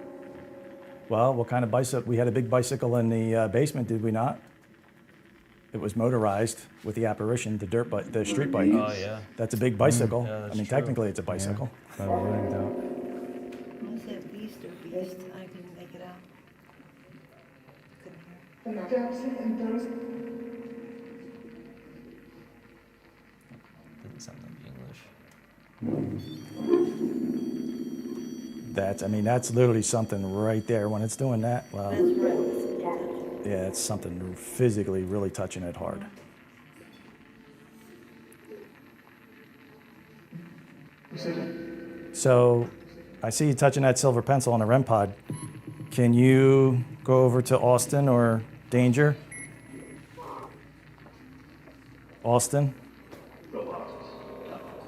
Well, what kind of bicycle? We had a big bicycle in the basement, did we not? It was motorized with the Apparition, the street bike. Oh, yeah. That's a big bicycle. Yeah, that's I mean, true. technically it's a bicycle. What is that beast or beast? I didn't make it out. Doesn't sound like English. That's literally something right there. When it's doing that, well, That's right. yeah, it's something physically really touching it hard. So, I see you touching that silver pencil on a REM pod. Can you go over to Austin or Danger? Austin?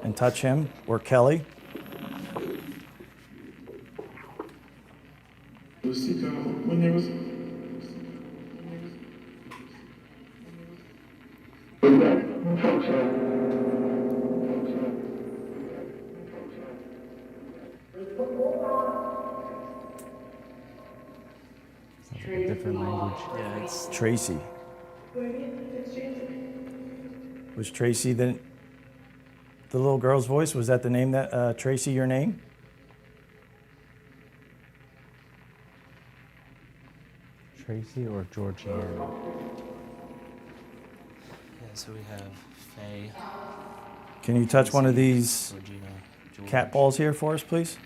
And touch him, or Kelly? Sounds like a different language. Yeah, it's Tracy. Was Tracy the little girl's voice? Was that the name that, Tracy, your name? Tracy or Georgiana? Yeah, so we have Faye. Can you touch one of these Georgina, George. cat balls here for us, please?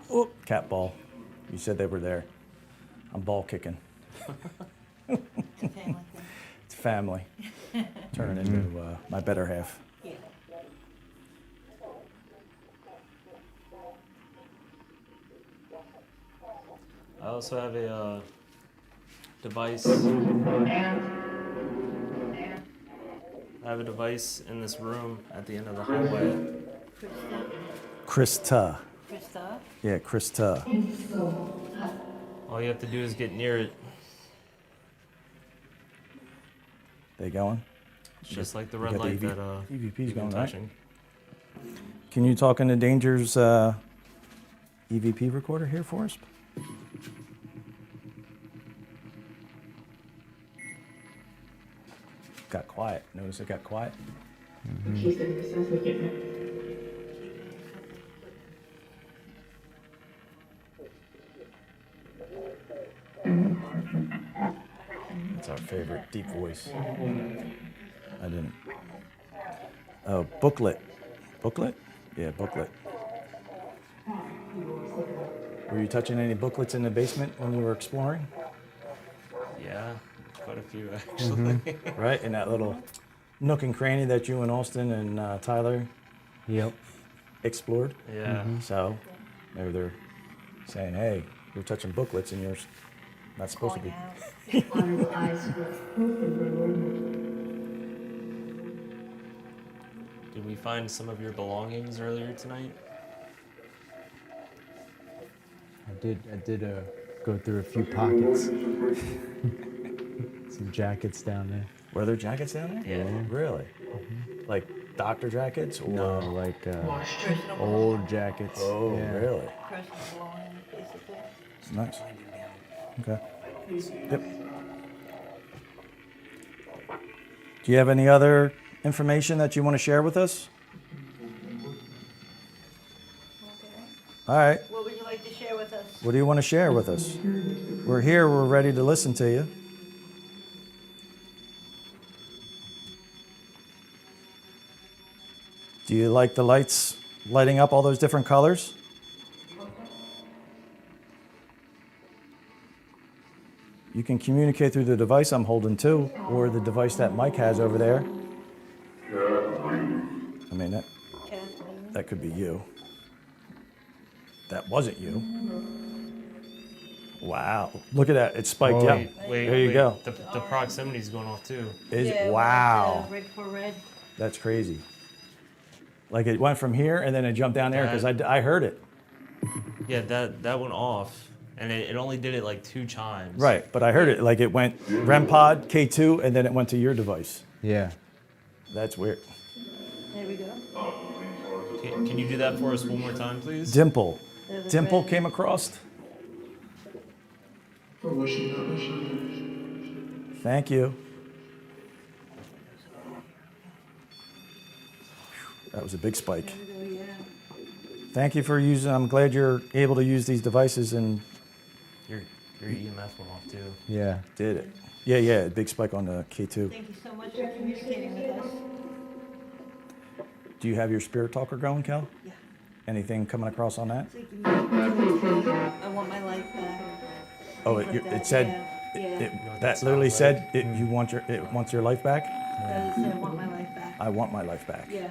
Oh, cat ball. You said they were there. I'm ball kicking. It's family. Turning into my better half. Yeah. I also have a device. I have a device in this room at the end of the hallway. Krista. Krista? Yeah, Krista. All you have to do is get near it. They going? It's just like the You red got light that EVP's you've been going, right? touching. Can you talk into Danger's EVP recorder here for us? Got quiet. Notice it got quiet? That's our favorite deep voice. I didn't. Oh, booklet. Booklet? Yeah, booklet. Were you touching any booklets in the basement when you were exploring? Yeah, quite a few actually. Right, in that little nook and cranny that you and Austin and Tyler explored? Yeah. So maybe they're saying, hey, you're touching booklets and you're not supposed to be. Did we find some of your belongings earlier tonight? I did go through a few pockets. Some jackets down there. Were there jackets down there? Yeah. Really? Like doctor jackets? Or? No, like old jackets. Oh, yeah. really? Personal belongings, basically. It's nice. Okay. Yep. Do you have any other information that you want to share with us? All right. What would you like to share with us? What do you want to share with us? We're here. We're ready to listen to you. Do you like the lights lighting up all those different colors? You can communicate through the device I'm holding too, or the device that Mike has over there. I mean, that could be you. That wasn't you. Wow. Look at that. It spiked up. There you go. The proximity's going off too. Wow. Red for red. That's crazy. Like it went from here and then it jumped down there because I heard it. Yeah, that went off, and it only did it like 2 chimes. Right, but I heard it. Like it went REM pod, K2, and then it went to your device. Yeah. That's weird. There we go. Can you do that for us one more time, please? Dimple. Dimple came across. Thank you. That was a big spike. Thank you for using. I'm glad you're able to use these devices and. Your EMF went off too. Yeah. Did it? Yeah. Big spike on the K2. Thank you so much for communicating with us. Do you have your spirit talker going, Cal? Yeah. Anything coming across on that? I want my life back. Oh, Things like it that. said. Yeah. That literally said it wants your life back. Does it say I want my life back? I want my life back. Yeah.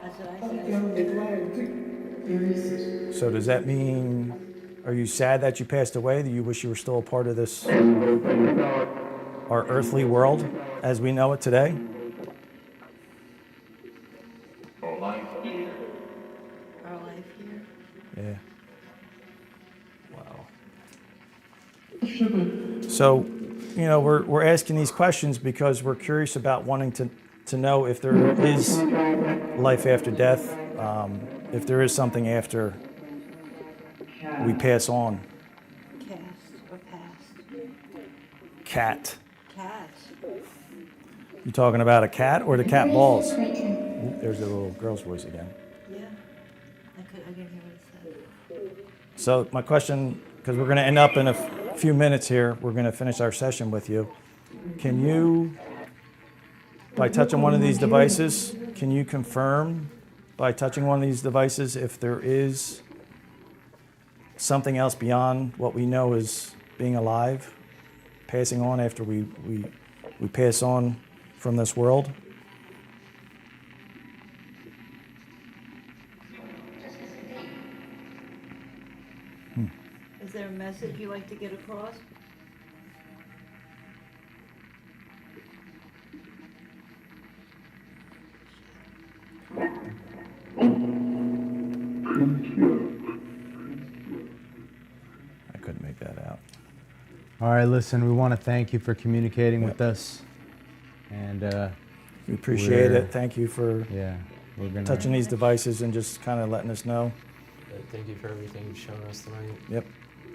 That's what I said. So does that mean, are you sad that you passed away? Do you wish you were still a part of this, our earthly world as we know it today? Our life here. Yeah. Wow. So, you know, we're asking these questions because we're curious about wanting to know if there is life after death, if there is something after we pass on. Cast or past. Cat. Cat. You talking about a cat or the cat balls? Ooh, there's the little girl's voice again. Yeah. I didn't hear what it said. So my question, because we're going to end up in a few minutes here, we're going to finish our session with you. Can you, by touching one of these devices, can you confirm by touching one of these devices if there is something else beyond what we know as being alive, passing on after we pass on from this world? Is there a message you'd like to get across? that out. All right, listen, we want to thank you for communicating with us. And we appreciate it. Thank you for we're gonna touching these devices and just kind of letting us know. Thank you for everything you've shown us tonight. Yep,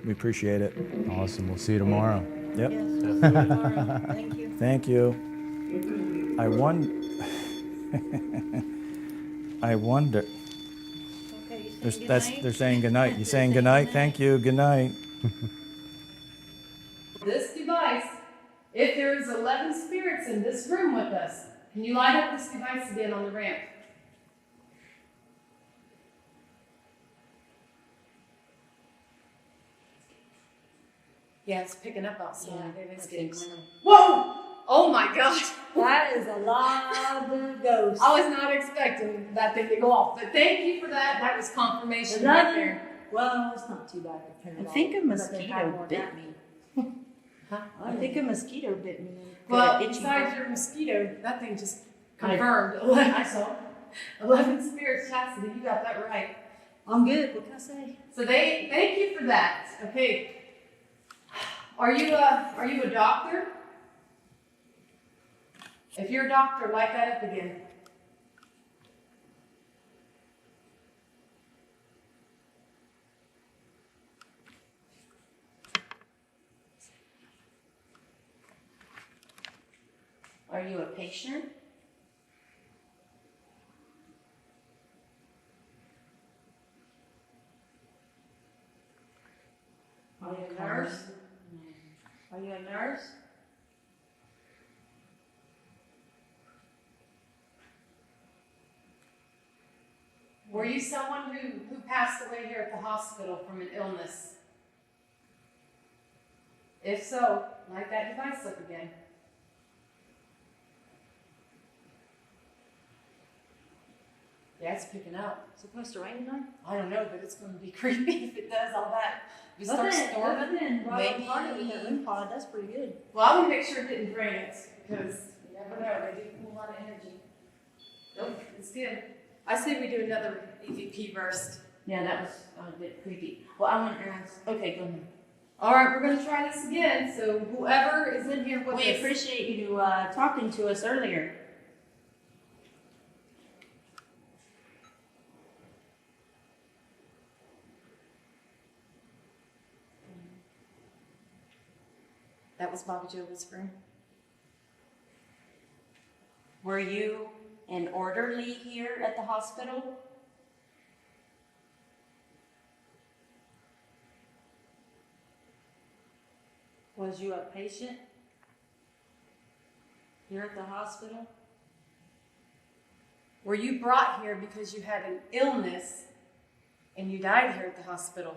we appreciate it. Awesome. We'll see you tomorrow. Yep. Yes, we'll see you tomorrow. Thank you. Thank you. I wonder. Okay, you They're, saying that's, goodnight? they're saying goodnight. You saying goodnight? Thank you. Good night. This device, if there is 11 spirits in this room with us, can you light up this device again on the ramp? Yeah, it's picking up outside. Yeah, It is getting getting clear. Whoa! Oh my God! That is a lot of ghosts. I was not expecting that thing to go off, but thank you for that. That was confirmation right Another, there. well, it's not too bad to turn I it think off, a but they had mosquito more bit than me. Huh? I think a mosquito bit me. Well, Itchy besides bit. your mosquito, that thing just I confirmed. I saw. 11 spirits, Chastity. You got that right. I'm good. What can I say? So they thank you for that. Okay. Are you a doctor? If you're a doctor, light that up again. Are you a patient? Are you a nurse? Are you a nurse? Were you someone who passed away here at the hospital from an illness? If so, light that device up again. Yeah, it's picking up. Supposed to rain tonight? I don't know, but it's going to be creepy if it does all that. If it starts storming, Other than right maybe. part of that wind pod, that's pretty good. Well, I want to make sure it didn't drain it because you never know. They do pull a lot of energy. Nope, it's good. I say we do another EVP burst. Yeah, that was a bit creepy. Well, I want to ask. Okay, go ahead. All right, we're going to try this again. So whoever is in here with We us. appreciate you talking to us earlier. That was Bobby Joe whispering. Were you an orderly here at the hospital? Was you a patient here at the hospital? Were you brought here because you had an illness and you died here at the hospital?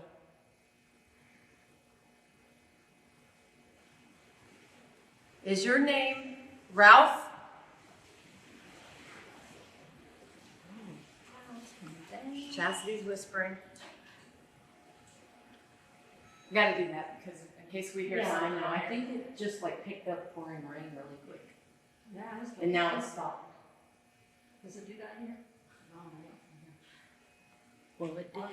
Is your name Ralph? Chastity's whispering. We gotta do that because in case we hear Yeah, I something. know. I think it just like picked up pouring rain really quick. Yeah, And now it's stopped. Does it do that here? No, well, it did.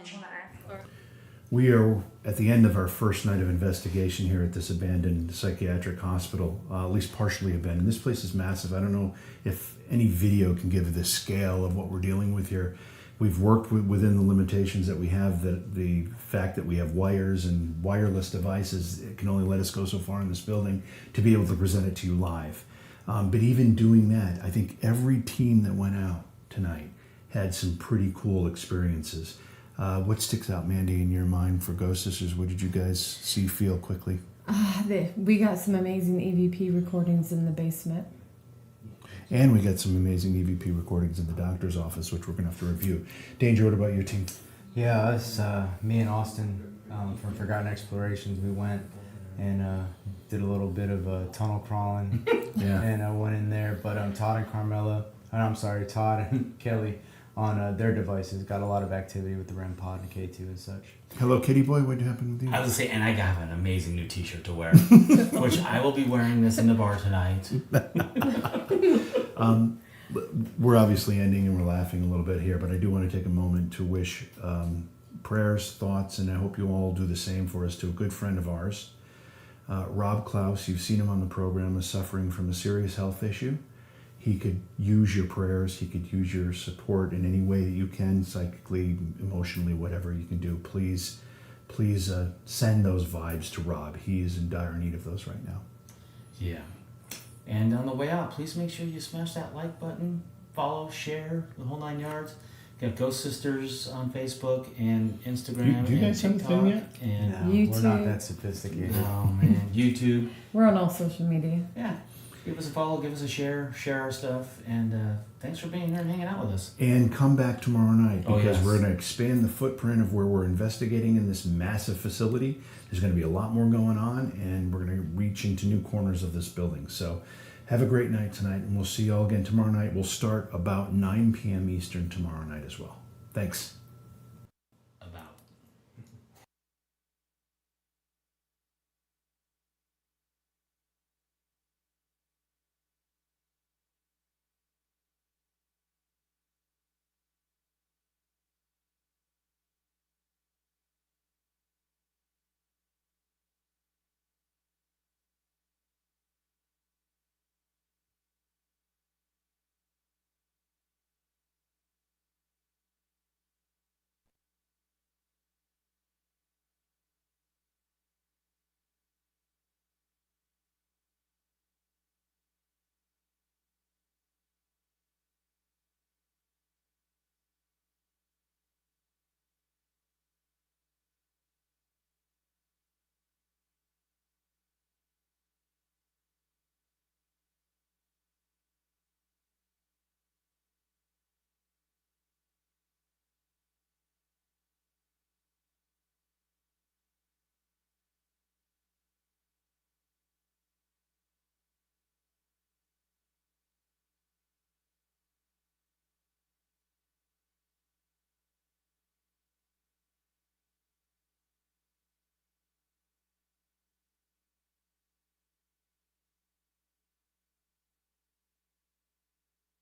We are at the end of our first night of investigation here at this abandoned psychiatric hospital, at least partially abandoned. This place is massive. I don't know if any video can give the scale of what we're dealing with here. We've worked within the limitations that we have, the fact that we have wires and wireless devices. It can only let us go so far in this building to be able to present it to you live. But even doing that, I think every team that went out tonight had some pretty cool experiences. What sticks out, Mandy, in your mind for Ghost Sisters? What did you guys see, feel quickly? We got some amazing EVP recordings in the basement. And we got some amazing EVP recordings in the doctor's office, which we're going to have to review. Danger, what about your team? Yeah, us, me and Austin from Forgotten Explorations, we went and did a little bit of tunnel crawling. Yeah. And I went in there, but Todd and Kelly on their devices got a lot of activity with the REM pod and K2 and such. Hello, Kitty Boy. What happened with you? I was say, and I have an amazing new T-shirt to wear, which I will be wearing this in the bar tonight. We're obviously ending and we're laughing a little bit here, but I do want to take a moment to wish prayers, thoughts, and I hope you all do the same for us to a good friend of ours. Rob Klaus, you've seen him on the program, is suffering from a serious health issue. He could use your prayers. He could use your support in any way that you can, psychically, emotionally, whatever you can do. Please send those vibes to Rob. He is in dire need of those right now. Yeah. And on the way out, please make sure you smash that like button, follow, share, the whole 9 yards. Got Ghost Sisters on Facebook and Instagram. Do you and guys have a TikTok thing yet? And No, we're not YouTube. that sophisticated. oh man, YouTube. We're on all social media. Yeah. Give us a follow, give us a share our stuff, and thanks for being here and hanging out with us. And come back tomorrow night Oh, because yes. we're going to expand the footprint of where we're investigating in this massive facility. There's going to be a lot more going on, and we're going to reach into new corners of this building. So have a great night tonight, and we'll see you all again tomorrow night. We'll start about 9 p.m. Eastern tomorrow night as well. Thanks.